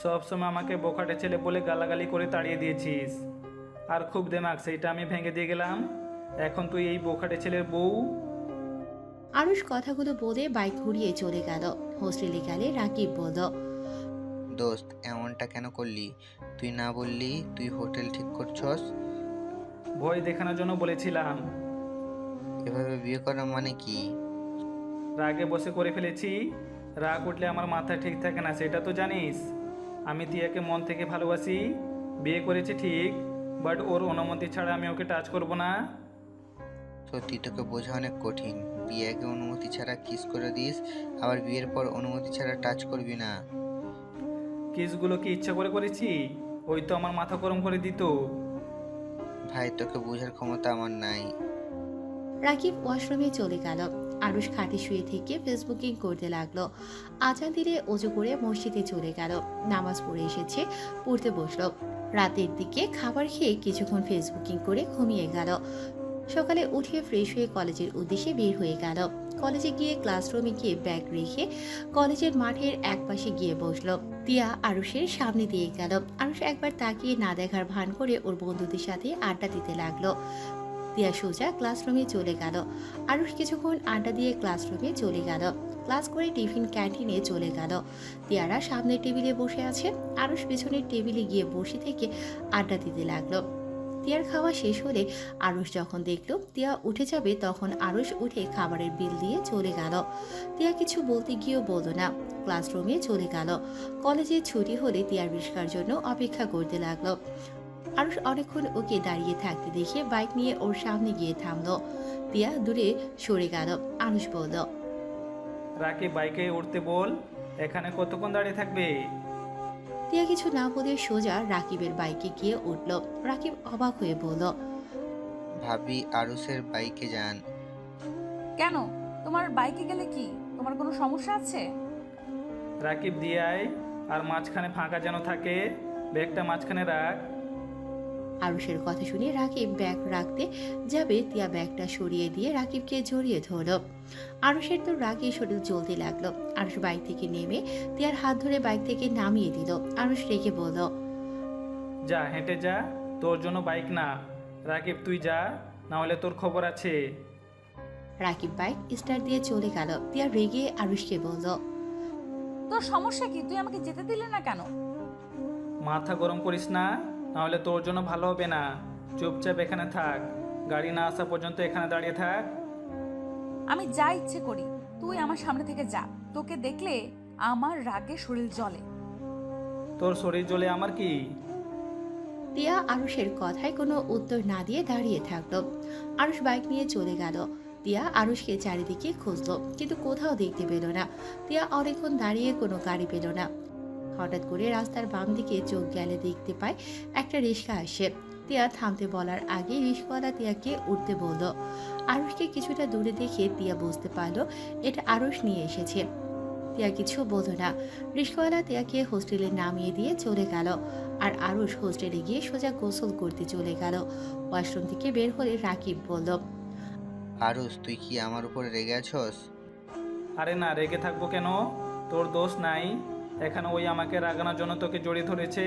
Speaker 3: সবসময় আমাকে বোকাটে ছেলে বলে গালাগালি করে তাড়িয়ে দিয়েছিস। আর খুব দেমাক, সেইটা আমি ভেঙে দিয়ে গেলাম। এখন তুই এই বোকাটে ছেলের বউ।
Speaker 4: আরুষ কথাগুলো বলে বাইক ঘুরিয়ে চলে গেল। হোস্টেলে গেলে রাকিব বলল,
Speaker 5: দোস্ত এমনটা কেন করলি? তুই না বললি তুই হোটেল ঠিক করছস?
Speaker 3: ভয় দেখানোর জন্য বলেছিলাম।
Speaker 5: এভাবে বিয়ে করা মানে কি?
Speaker 3: রাগে বসে করে ফেলেছি। রাগ উঠলে আমার মাথা ঠিক থাকে না, সেটা তো জানিস। আমি তিয়াকে মন থেকে ভালোবাসি। বিয়ে করেছি ঠিক, বাট ওর অনুমতি ছাড়া আমি ওকে টাচ করব না।
Speaker 5: সত্যি তোকে বোঝা অনেক কঠিন। বিয়ে আগে অনুমতি ছাড়া কিস করে দিস, আবার বিয়ের পর অনুমতি ছাড়া টাচ করবি না।
Speaker 3: কিসগুলো কি ইচ্ছা করে করেছি? ওই তো আমার মাথা গরম করে দিত।
Speaker 5: ভাই তোকে বোঝার ক্ষমতা আমার নাই।
Speaker 4: রাকিব ওয়াশরুমে চলে গেল। আরুষ খাটে শুয়ে থেকে ফেসবুকিং করতে লাগলো। আজান দিলে অজু করে মসজিদে চলে গেল। নামাজ পড়ে এসেছে, পড়তে বসলো। রাতের দিকে খাবার খেয়ে কিছুক্ষণ ফেসবুকিং করে ঘুমিয়ে গেল। সকালে উঠে ফ্রেশ হয়ে কলেজের উদ্দেশ্যে বের হয়ে গেল। কলেজে গিয়ে ক্লাসরুমে গিয়ে ব্যাগ রেখে কলেজের মাঠের একপাশে গিয়ে বসলো। তিয়া আরুষের সামনে দিয়ে গেল। আরুষ একবার তাকিয়ে না দেখার ভান করে ওর বন্ধুদের সাথে আড্ডা দিতে লাগলো। তিয়া সোজা ক্লাসরুমে চলে গেল। আরুষ কিছুক্ষণ আড্ডা দিয়ে ক্লাসরুমে চলে গেল। ক্লাস করে টিফিন ক্যান্টিনে চলে গেল। তিয়ারা সামনের টেবিলে বসে আছে। আরুষ পেছনের টেবিলে গিয়ে বসে থেকে আড্ডা দিতে লাগলো। তিয়ার খাওয়া শেষ হলে আরুষ যখন দেখলো তিয়া উঠে যাবে, তখন আরুষ উঠে খাবারের বিল দিয়ে চলে গেল। তিয়া কিছু বলতে গিয়েও বলল না, ক্লাসরুমে চলে গেল। কলেজে ছুটি হলে তিয়ার রিস্কার জন্য অপেক্ষা করতে লাগলো। আরুষ অনেকক্ষণ ওকে দাঁড়িয়ে থাকতে দেখে বাইক নিয়ে ওর সামনে গিয়ে থামলো। তিয়া দূরে সরে গেল। আরুষ বলল,
Speaker 3: রাকে বাইকে উঠতে বল, এখানে কতক্ষণ দাঁড়িয়ে থাকবে?
Speaker 4: তিয়া কিছু না বলে সোজা রাকিবের বাইকে গিয়ে উঠল। রাকিব অবাক হয়ে বলল,
Speaker 5: ভাবি আরুষের বাইকে যান।
Speaker 2: কেন? তোমার বাইকে গেলে কি তোমার কোনো সমস্যা আছে?
Speaker 3: রাকিব দিয়ে আয়, আর মাঝখানে ফাঁকা যেন থাকে। ব্যাগটা মাঝখানে রাখ।
Speaker 4: আরুষের কথা শুনে রাকিব ব্যাগ রাখতে যাবে, তিয়া ব্যাগটা সরিয়ে দিয়ে রাকিবকে জড়িয়ে ধরল। আরুষের তো রাগে শরীর জ্বলতে লাগলো। আরুষ বাইক থেকে নেমে তিয়ার হাত ধরে বাইক থেকে নামিয়ে দিল। আরুষ রেগে বলল,
Speaker 3: যা, হেঁটে যা, তোর জন্য বাইক না। রাকিব তুই যা, না হলে তোর খবর আছে।
Speaker 4: রাকিব বাইক স্টার্ট দিয়ে চলে গেল। তিয়া রেগে আরুষকে বলল,
Speaker 2: তোর সমস্যা কি? তুই আমাকে যেতে দিলে না কেন?
Speaker 3: মাথা গরম করিস না, না হলে তোর জন্য ভালো হবে না। চুপচাপ এখানে থাক, গাড়ি না আসা পর্যন্ত এখানে দাঁড়িয়ে থাক।
Speaker 2: আমি যা ইচ্ছে করি, তুই আমার সামনে থেকে যা। তোকে দেখলে আমার রাগে শরীর জ্বলে।
Speaker 3: তোর শরীর জ্বলে আমার কি?
Speaker 4: তিয়া আরুষের কথায় কোনো উত্তর না দিয়ে দাঁড়িয়ে থাকলো। আরুষ বাইক নিয়ে চলে গেল। তিয়া আরুষকে চারিদিকে খুঁজলো, কিন্তু কোথাও দেখতে পেল না। তিয়া অনেকক্ষণ দাঁড়িয়ে কোনো গাড়ি পেল না। হঠাৎ করে রাস্তার বাম দিকে চোখ গেলে দেখতে পায় একটা রিক্সা আসে। তিয়া থামতে বলার আগে রিস্কওয়ালা তিয়াকে উঠতে বলল। আরুষকে কিছুটা দূরে দেখে তিয়া বুঝতে পারল এটা আরুষ নিয়ে এসেছে। তিয়া কিছু বলল না। রিস্কওয়ালা তিয়াকে হোস্টেলে নামিয়ে দিয়ে চলে গেল, আর আরুষ হোস্টেলে গিয়ে সোজা গোসল করতে চলে গেল। ওয়াশরুম থেকে বের হলে রাকিব বলল,
Speaker 5: আরুষ, তুই কি আমার উপরে রেগে আছস?
Speaker 3: আরে না, রেগে থাকবো কেন? তোর দোষ নাই। এখানে ওই আমাকে রাগানোর জন্য তোকে জড়িয়ে ধরেছে।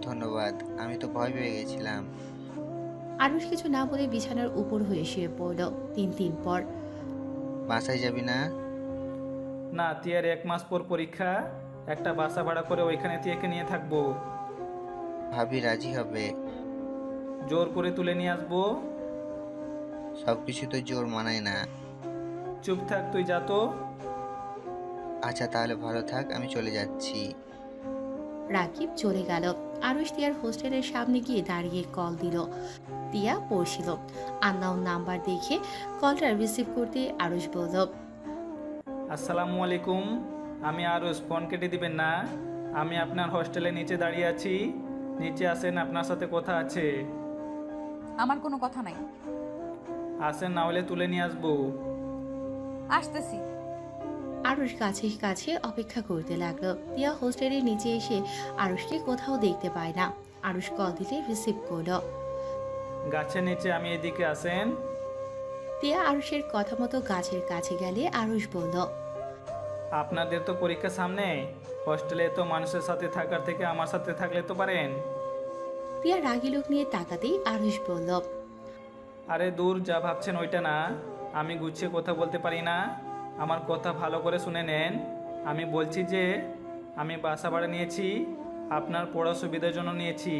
Speaker 5: ধন্যবাদ, আমি তো ভয় পেয়ে গেছিলাম।
Speaker 4: আরুষ কিছু না বলে বিছানার উপর হয়ে শুয়ে পড়ল। 3 দিন পর।
Speaker 5: বাসায় যাবি না?
Speaker 3: না, তিয়ার 1 মাস পর পরীক্ষা। একটা বাসা ভাড়া করে ওইখানে তিয়াকে নিয়ে থাকবো।
Speaker 5: ভাবি রাজি হবে?
Speaker 3: জোর করে তুলে নিয়ে আসবো।
Speaker 5: সব কিছু তো জোর মানায় না।
Speaker 3: চুপ থাক, তুই যা তো।
Speaker 5: আচ্ছা তাহলে ভালো থাক, আমি চলে যাচ্ছি।
Speaker 4: রাকিব চলে গেল। আরুষ তিয়ার হোস্টেলের সামনে গিয়ে দাঁড়িয়ে কল দিল। তিয়া পড়ছিল। আননোন নাম্বার দেখে কলটা রিসিভ করতে আরুষ বলল,
Speaker 3: আসসালামু আলাইকুম। আমি আরুষ, ফোন কেটে দিবেন না। আমি আপনার হোস্টেলে নিচে দাঁড়িয়ে আছি। নিচে আসেন, আপনার সাথে কথা আছে।
Speaker 2: আমার কোনো কথা নাই।
Speaker 3: আসেন, না হলে তুলে নিয়ে আসবো।
Speaker 2: আসতেছি।
Speaker 4: আরুষ কাছে কাছে অপেক্ষা করতে লাগলো। তিয়া হোস্টেলের নিচে এসে আরুষকে কোথাও দেখতে পায় না। আরুষ কল দিলে রিসিভ করলো।
Speaker 3: গাছের নিচে, আমি এদিকে, আসেন।
Speaker 4: তিয়া আরুষের কথা মতো গাছের কাছে গেলে আরুষ বলল,
Speaker 3: আপনাদের তো পরীক্ষা সামনে। হোস্টেলে তো মানুষের সাথে থাকার থেকে আমার সাথে থাকলে তো পারেন।
Speaker 4: তিয়া রাগী লোক নিয়ে তাকাতেই আরুষ বলল,
Speaker 3: আরে দূর, যা ভাবছেন ওইটা না। আমি গুছিয়ে কথা বলতে পারি না। আমার কথা ভালো করে শুনে নেন। আমি বলছি যে আমি বাসা ভাড়া নিয়েছি, আপনার পড়ার সুবিধার জন্য নিয়েছি।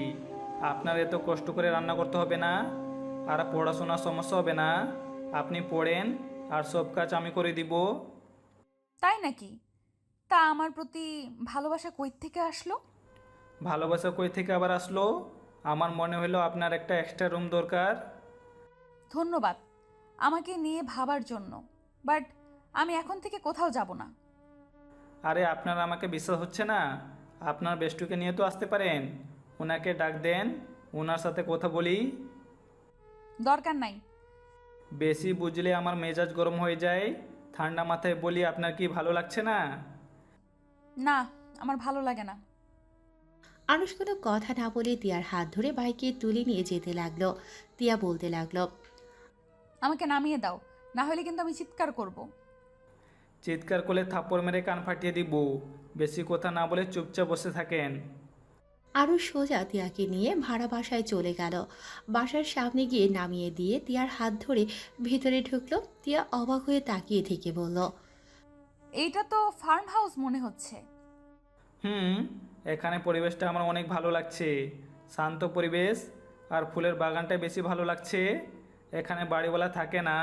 Speaker 3: আপনার এত কষ্ট করে রান্না করতে হবে না, আর পড়াশোনার সমস্যা হবে না। আপনি পড়েন, আর সব কাজ আমি করে দিব।
Speaker 2: তাই নাকি? তা আমার প্রতি ভালোবাসা কই থেকে আসলো?
Speaker 3: ভালোবাসা কই থেকে আবার আসলো? আমার মনে হলো আপনার একটা এক্সট্রা রুম দরকার।
Speaker 2: ধন্যবাদ আমাকে নিয়ে ভাবার জন্য, বাট আমি এখন থেকে কোথাও যাব না।
Speaker 3: আরে আপনার আমাকে বিশ্বাস হচ্ছে না? আপনার বেস্টুকে নিয়ে তো আসতে পারেন। ওনাকে ডাক দেন, ওনার সাথে কথা বলি।
Speaker 2: দরকার নাই।
Speaker 3: বেশি বুঝলে আমার মেজাজ গরম হয়ে যায়। ঠান্ডা মাথায় বলি, আপনার কি ভালো লাগছে না?
Speaker 2: না, আমার ভালো লাগে না।
Speaker 4: আরুষ কোনো কথা না বলে তিয়ার হাত ধরে বাইকে তুলে নিয়ে যেতে লাগলো। তিয়া বলতে লাগলো,
Speaker 2: আমাকে নামিয়ে দাও, না হলে কিন্তু আমি চিৎকার করব।
Speaker 3: চিৎকার করলে থাপ্পড় মেরে কান ফাটিয়ে দিব। বেশি কথা না বলে চুপচাপ বসে থাকেন।
Speaker 4: আরুষ সোজা তিয়াকে নিয়ে ভাড়া বাসায় চলে গেল। বাসার সামনে গিয়ে নামিয়ে দিয়ে তিয়ার হাত ধরে ভেতরে ঢুকলো। তিয়া অবাক হয়ে তাকিয়ে থেকে বলল,
Speaker 2: এইটা তো ফার্ম হাউস মনে হচ্ছে।
Speaker 3: এখানে পরিবেশটা আমার অনেক ভালো লাগছে। শান্ত পরিবেশ, আর ফুলের বাগানটা বেশি ভালো লাগছে। এখানে বাড়িওয়ালা থাকে না।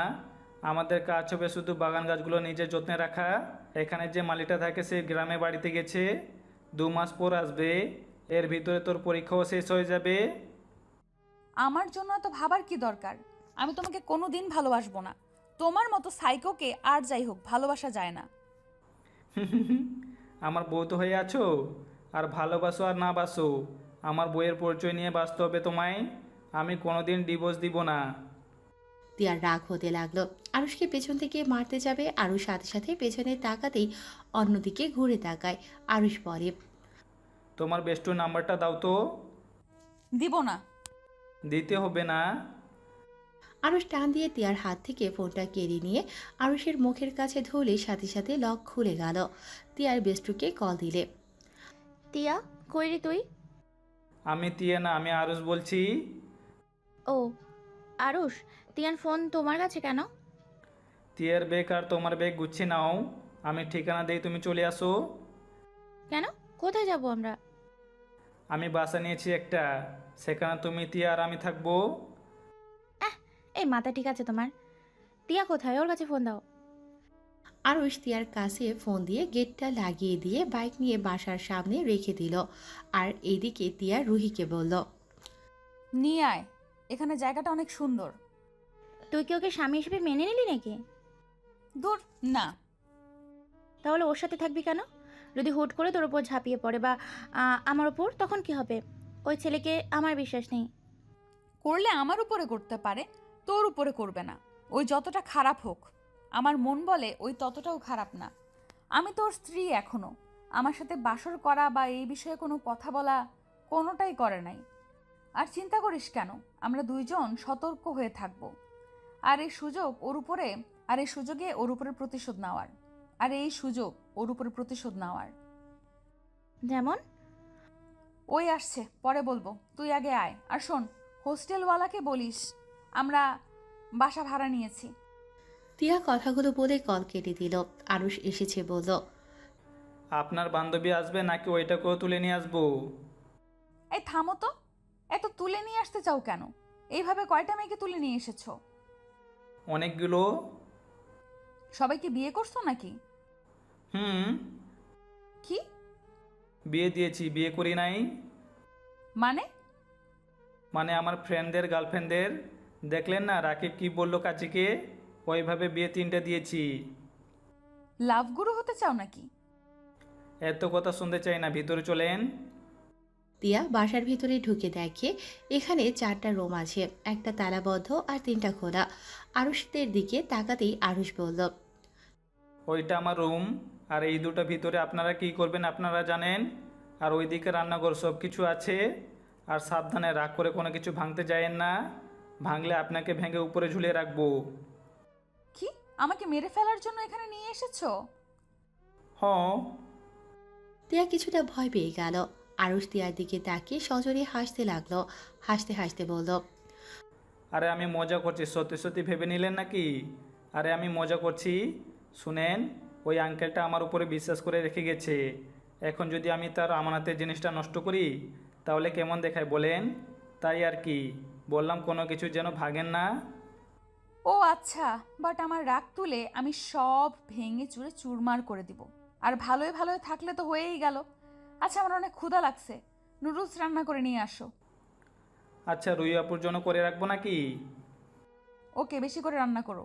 Speaker 3: আমাদের কাজ হবে শুধু বাগান গাছগুলো নিজের যত্নে রাখা। এখানে যে মালিটা থাকে সে গ্রামে বাড়িতে গেছে, 2 মাস পর আসবে। এর ভিতরে তোর পরীক্ষাও শেষ হয়ে যাবে।
Speaker 2: আমার জন্য তো ভাবার কি দরকার? আমি তোমাকে কোনো দিন ভালোবাসবো না। তোমার মতো সাইকোকে আর যাই হোক ভালোবাসা যায় না।
Speaker 3: আমার বউ তো হয়ে আছো, আর ভালোবাসো আর না বাসো, আমার বইয়ের পরিচয় নিয়ে বাঁচতে হবে তোমায়। আমি কোনোদিন ডিভোর্স দিব না।
Speaker 4: তিয়ার রাগ হতে লাগলো। আরুষকে পেছন থেকে মারতে যাবে, আরুষ সাথে সাথে পেছনে তাকাতেই অন্যদিকে ঘুরে তাকায়। আরুষ বলে,
Speaker 3: তোমার বেস্টুর নাম্বারটা দাও তো।
Speaker 2: দিব না।
Speaker 3: দিতে হবে না।
Speaker 4: আরুষ টান দিয়ে তিয়ার হাত থেকে ফোনটা কেড়ে নিয়ে আরুষের মুখের কাছে ধরলে সাথে সাথে লক খুলে গেল। তিয়ার বেস্টুকে কল দিলে,
Speaker 10: তিয়া, কই রে তুই?
Speaker 3: আমি তিয়া না, আমি আরুষ বলছি।
Speaker 10: ও আরুষ, তিয়ার ফোন তোমার কাছে কেন?
Speaker 3: তিয়ার ব্যাগ আর তোমার ব্যাগ গুছিয়ে নাও। আমি ঠিকানা দেই, তুমি চলে আসো।
Speaker 10: কেন? কোথায় যাব আমরা?
Speaker 3: আমি বাসা নিয়েছি একটা, সেখানে তুমি, তিয়া আর আমি থাকবো।
Speaker 10: এই মাথা ঠিক আছে তোমার? তিয়া কোথায়? ওর কাছে ফোন দাও।
Speaker 4: আরুষ তিয়ার কাছে ফোন দিয়ে গেটটা লাগিয়ে দিয়ে বাইক নিয়ে বাসার সামনে রেখে দিল। আর এইদিকে তিয়া রুহিকে বলল,
Speaker 2: নিয়ে আয়, এখানে জায়গাটা অনেক সুন্দর।
Speaker 10: তুই কি ওকে স্বামী হিসেবে মেনে নিলি নাকি?
Speaker 2: দূর না।
Speaker 10: তাহলে ওর সাথে থাকবি কেন? যদি হুট করে তোর উপর ঝাঁপিয়ে পড়ে বা আমার ওপর, তখন কি হবে?
Speaker 11: ওই ছেলেকে আমার বিশ্বাস নেই।
Speaker 2: করলে আমার উপরে করতে পারে, তোর উপরে করবে না। ওই যতটা খারাপ হোক, আমার মন বলে ওই ততটাও খারাপ না। আমি তোর স্ত্রী এখনো। আমার সাথে বাসর করা বা এই বিষয়ে কোনো কথা বলা কোনোটাই করে নাই। আর চিন্তা করিস কেন, আমরা দুইজন সতর্ক হয়ে থাকব। আর এই সুযোগে ওর উপরে প্রতিশোধ নেওয়ার।
Speaker 11: যেমন?
Speaker 2: ওই আসছে, পরে বলবো, তুই আগে আয়। আর শোন, হোস্টেলওয়ালাকে বলিস আমরা বাসা ভাড়া নিয়েছি।
Speaker 4: তিয়া কথাগুলো বলে কল কেটে দিল। আরুষ এসেছে বলল,
Speaker 3: আপনার বান্ধবী আসবে নাকি ওইটাকেও তুলে নিয়ে আসবো?
Speaker 2: এই থামো তো, এত তুলে নিয়ে আসতে চাও কেন? এইভাবে কয়টা মেয়েকে তুলে নিয়ে এসেছো?
Speaker 3: অনেকগুলো।
Speaker 2: সবাইকে বিয়ে করছো নাকি?
Speaker 3: হুম,
Speaker 2: কি
Speaker 3: বিয়ে দিয়েছি, বিয়ে করি নাই।
Speaker 2: মানে?
Speaker 3: মানে আমার ফ্রেন্ডদের গার্লফ্রেন্ডদের। দেখলেন না রাকিব কি বললো কাচিকে? ওইভাবে বিয়ে 3টে দিয়েছি।
Speaker 2: লাভ গুরু হতে চাও নাকি?
Speaker 3: এত কথা শুনতে চাই না, ভিতরে চলেন।
Speaker 4: তিয়া বাসার ভিতরে ঢুকে দেখে এখানে 4টা রুম আছে, একটা তালাবদ্ধ আর 3টা খোলা। আরুষদের দিকে তাকাতেই আরুষ বলল,
Speaker 3: ওইটা আমার রুম, আর এই দুটো ভিতরে আপনারা কি করবেন আপনারা জানেন। আর ওইদিকে রান্নাঘর সব কিছু আছে। আর সাবধানে রাগ করে কোনো কিছু ভাঙতে যায়েন না, ভাঙলে আপনাকে ভেঙে উপরে ঝুলিয়ে রাখবো।
Speaker 2: কি, আমাকে মেরে ফেলার জন্য এখানে নিয়ে এসেছো?
Speaker 3: হ্যাঁ।
Speaker 4: তিয়া কিছুটা ভয় পেয়ে গেল। আরুষ তিয়ার দিকে তাকিয়ে সজোরে হাসতে লাগলো। হাসতে হাসতে বলল,
Speaker 3: আরে আমি মজা করছি, সত্যি সত্যি ভেবে নিলেন নাকি? আরে আমি মজা করছি। শুনেন, ওই আঙ্কেলটা আমার উপরে বিশ্বাস করে রেখে গেছে। এখন যদি আমি তার আমানতের জিনিসটা নষ্ট করি তাহলে কেমন দেখায় বলেন? তাই আর কি বললাম, কোনো কিছু যেন ভাগেন না।
Speaker 2: ও আচ্ছা, বাট আমার রাগ তুলে আমি সব ভেঙে চুরে চুরমার করে দিব। আর ভালোই ভালোই থাকলে তো হয়েই গেল। আচ্ছা, আমার অনেক ক্ষুধা লাগছে, নুডলস রান্না করে নিয়ে আসো।
Speaker 3: আচ্ছা, রুই আপুর জন্য করে রাখবো নাকি?
Speaker 2: ওকে, বেশি করে রান্না করো।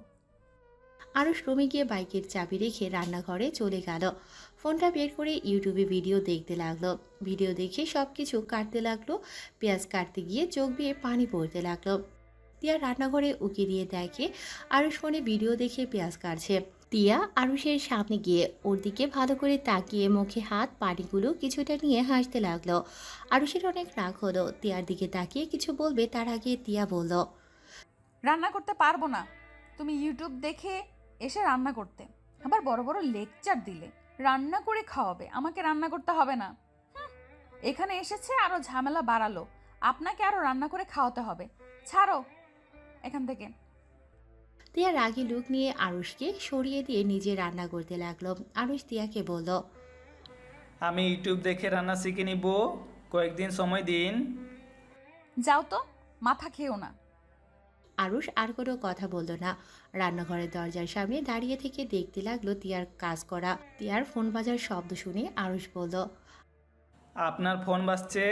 Speaker 4: আরুষ রুমে গিয়ে বাইকের চাবি রেখে রান্নাঘরে চলে গেল। ফোনটা বের করে ইউটিউবে ভিডিও দেখতে লাগলো। ভিডিও দেখে সব কিছু কাটতে লাগলো। পেঁয়াজ কাটতে গিয়ে চোখ বেয়ে পানি পড়তে লাগলো। তিয়া রান্নাঘরে উকি দিয়ে দেখে আরুষ ফোনে ভিডিও দেখে পেঁয়াজ কাটছে। তিয়া আরুষের সামনে গিয়ে ওর দিকে ভালো করে তাকিয়ে মুখে হাত পানিগুলো কিছুটা নিয়ে হাসতে লাগলো। আরুষের অনেক রাগ হলো। তিয়ার দিকে তাকিয়ে কিছু বলবে তার আগে তিয়া বলল,
Speaker 2: রান্না করতে পারবো না। তুমি ইউটিউব দেখে এসে রান্না করতে, আবার বড় বড় লেকচার দিলে রান্না করে খাওয়াবে, আমাকে রান্না করতে হবে না। এখানে এসেছে আরো ঝামেলা বাড়ালো, আপনাকে আরো রান্না করে খাওয়াতে হবে। ছাড়ো এখান থেকে।
Speaker 4: তিয়া রাগী লুক নিয়ে আরুষকে সরিয়ে দিয়ে নিজে রান্না করতে লাগলো। আরুষ তিয়াকে বলল,
Speaker 3: আমি ইউটিউব দেখে রান্না শিখে নিব, কয়েকদিন সময় দিন।
Speaker 2: যাও তো, মাথা খেও না।
Speaker 4: আরুষ আর কোনো কথা বলল না। রান্নাঘরের দরজার সামনে দাঁড়িয়ে থেকে দেখতে লাগলো তিয়ার কাজ করা। তিয়ার ফোন বাজার শব্দ শুনে আরুষ বলল,
Speaker 3: আপনার ফোন বাজছে।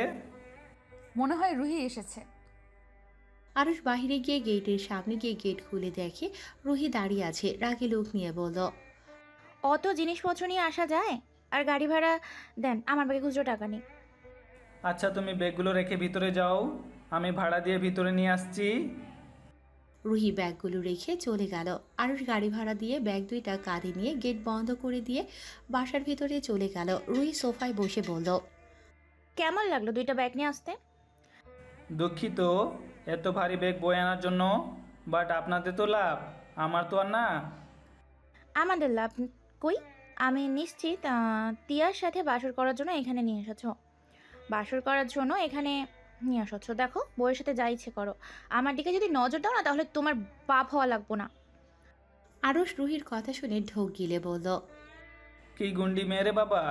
Speaker 2: মনে হয় রুহি এসেছে।
Speaker 4: আরুষ বাহিরে গিয়ে গেটের সামনে গিয়ে গেট খুলে দেখে রুহি দাঁড়িয়ে আছে। রাগে লোক নিয়ে বলল,
Speaker 11: অত জিনিসপত্র নিয়ে আসা যায়? আর গাড়ি ভাড়া দেন, আমার ব্যাগে খুচরো টাকা নেই।
Speaker 3: আচ্ছা, তুমি ব্যাগগুলো রেখে ভিতরে যাও, আমি ভাড়া দিয়ে ভিতরে নিয়ে আসছি।
Speaker 4: রুহি ব্যাগগুলো রেখে চলে গেল। আরুষ গাড়ি ভাড়া দিয়ে ব্যাগ 2টা কাঁধে নিয়ে গেট বন্ধ করে দিয়ে বাসার ভিতরে চলে গেল। রুহি সোফায় বসে বলল,
Speaker 11: কেমন লাগলো 2টা ব্যাগ নিয়ে আসতে?
Speaker 3: দুঃখিত এত ভারী ব্যাগ বয়ে আনার জন্য, বাট আপনাদের তো লাভ, আমার তো আর না।
Speaker 11: আমাদের লাভ কই? আমি নিশ্চিত তিয়ার সাথে বাসর করার জন্য এখানে নিয়ে এসেছো। বাসর করার জন্য এখানে নিয়ে এসেছো। দেখো, বউয়ের সাথে যা ইচ্ছে করো, আমার দিকে যদি নজর দাও না তাহলে তোমার বাপ হওয়া লাগবো না।
Speaker 4: আরুষ রুহির কথা শুনে ঢোক গিলে বলল,
Speaker 3: কি গুন্ডি মেরে বাবা।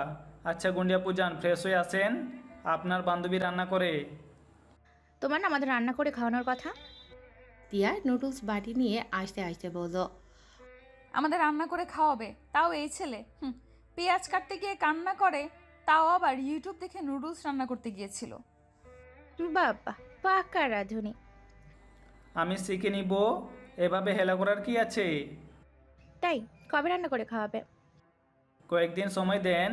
Speaker 3: আচ্ছা গুন্ডি আপু যান, ফ্রেশ হয়ে আসেন, আপনার বান্ধবী রান্না করে।
Speaker 11: তোমার না আমাদের রান্না করে খাওয়ানোর কথা।
Speaker 4: তিয়া নুডলস বাটি নিয়ে আসতে আসতে বলল,
Speaker 2: আমাদের রান্না করে খাওয়াবে, তাও এই ছেলে। পেঁয়াজ কাটতে গিয়ে কান্না করে, তাও আবার ইউটিউব দেখে নুডলস রান্না করতে গিয়েছিল।
Speaker 11: বাবা, পাকা রাঁধুনি।
Speaker 3: আমি শিখে নিব, এভাবে হেলা করার কি আছে?
Speaker 11: তাই কবে রান্না করে খাওয়াবে?
Speaker 3: কয়েকদিন সময় দেন।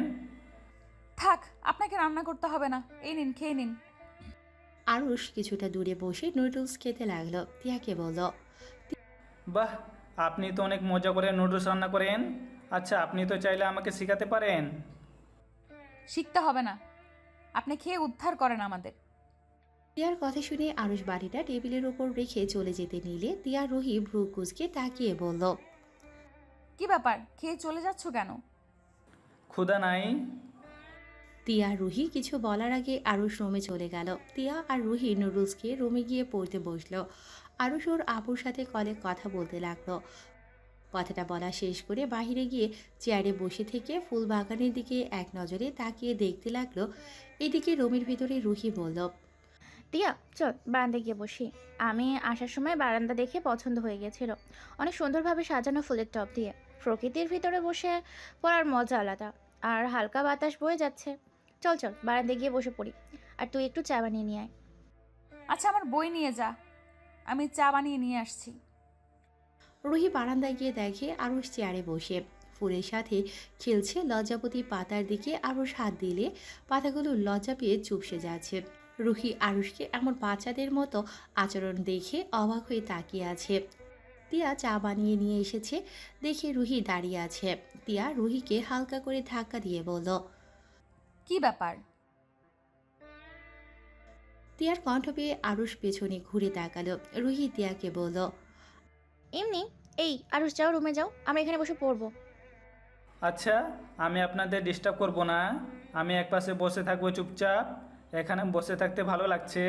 Speaker 2: থাক, আপনাকে রান্না করতে হবে না, এই নিন, খেয়ে নিন।
Speaker 4: আরুষ কিছুটা দূরে বসে নুডলস খেতে লাগলো। তিয়াকে বলল,
Speaker 3: বাহ, আপনি তো অনেক মজা করে নুডলস রান্না করেন। আচ্ছা, আপনি তো চাইলে আমাকে শেখাতে পারেন।
Speaker 2: শিখতে হবে না, আপনি খেয়ে উদ্ধার করেন আমাদের।
Speaker 4: তিয়ার কথা শুনে আরুষ বাড়িটা টেবিলের ওপর রেখে চলে যেতে নিলে তিয়া রুহি ভ্রু কুঁচকে তাকিয়ে বলল,
Speaker 2: কি ব্যাপার, খেয়ে চলে যাচ্ছ কেন?
Speaker 3: ক্ষুধা নাই?
Speaker 4: তিয়া রুহি কিছু বলার আগে আরুষ রুমে চলে গেল। তিয়া আর রুহি নুডলস খেয়ে রুমে গিয়ে পড়তে বসলো। আরুষ ওর আপুর সাথে কলে কথা বলতে লাগলো। কথাটা বলা শেষ করে বাইরে গিয়ে চেয়ারে বসে থেকে ফুল বাগানের দিকে এক নজরে তাকিয়ে দেখতে লাগলো। এদিকে রুমের ভিতরে রুহি বলল,
Speaker 11: টিয়া চল বারান্দায় গিয়ে বসি। আমি আসার সময় বারান্দা দেখে পছন্দ হয়ে গেছিল। অনেক সুন্দরভাবে সাজানো ফুলের টব দিয়ে প্রকৃতির ভিতরে বসে পড়ার মজা আলাদা, আর হালকা বাতাস বয়ে যাচ্ছে। চল চল বারান্দায় গিয়ে বসে পড়ি, আর তুই একটু চা বানিয়ে নিয়ে আয়।
Speaker 2: আচ্ছা, আমার বই নিয়ে যা, আমি চা বানিয়ে নিয়ে আসছি।
Speaker 4: রুহি বারান্দায় গিয়ে দেখে আরুষ চেয়ারে বসে ফুলের সাথে খেলছে। লজ্জাপতি পাতার দিকে আরুষ হাত দিলে পাতাগুলো লজ্জা পেয়ে চুপসে যাচ্ছে। রুহি আরুষকে এমন বাচ্চাদের মতো আচরণ দেখে অবাক হয়ে তাকিয়ে আছে। তিয়া চা বানিয়ে নিয়ে এসেছে দেখে রুহি দাঁড়িয়ে আছে। তিয়া রুহিকে হালকা করে ধাক্কা দিয়ে বলল,
Speaker 2: কি ব্যাপার?
Speaker 4: তিয়ার কণ্ঠ পেয়ে আরুষ পেছনে ঘুরে তাকালো। রুহি তিয়াকে বলল,
Speaker 11: এমনি। এই আরুষ যাও, রুমে যাও, আমরা এখানে বসে পড়বো।
Speaker 3: আচ্ছা, আমি আপনাদের ডিস্টার্ব করব না। আমি একপাশে বসে থাকবো চুপচাপ। এখানে বসে থাকতে ভালো লাগছে।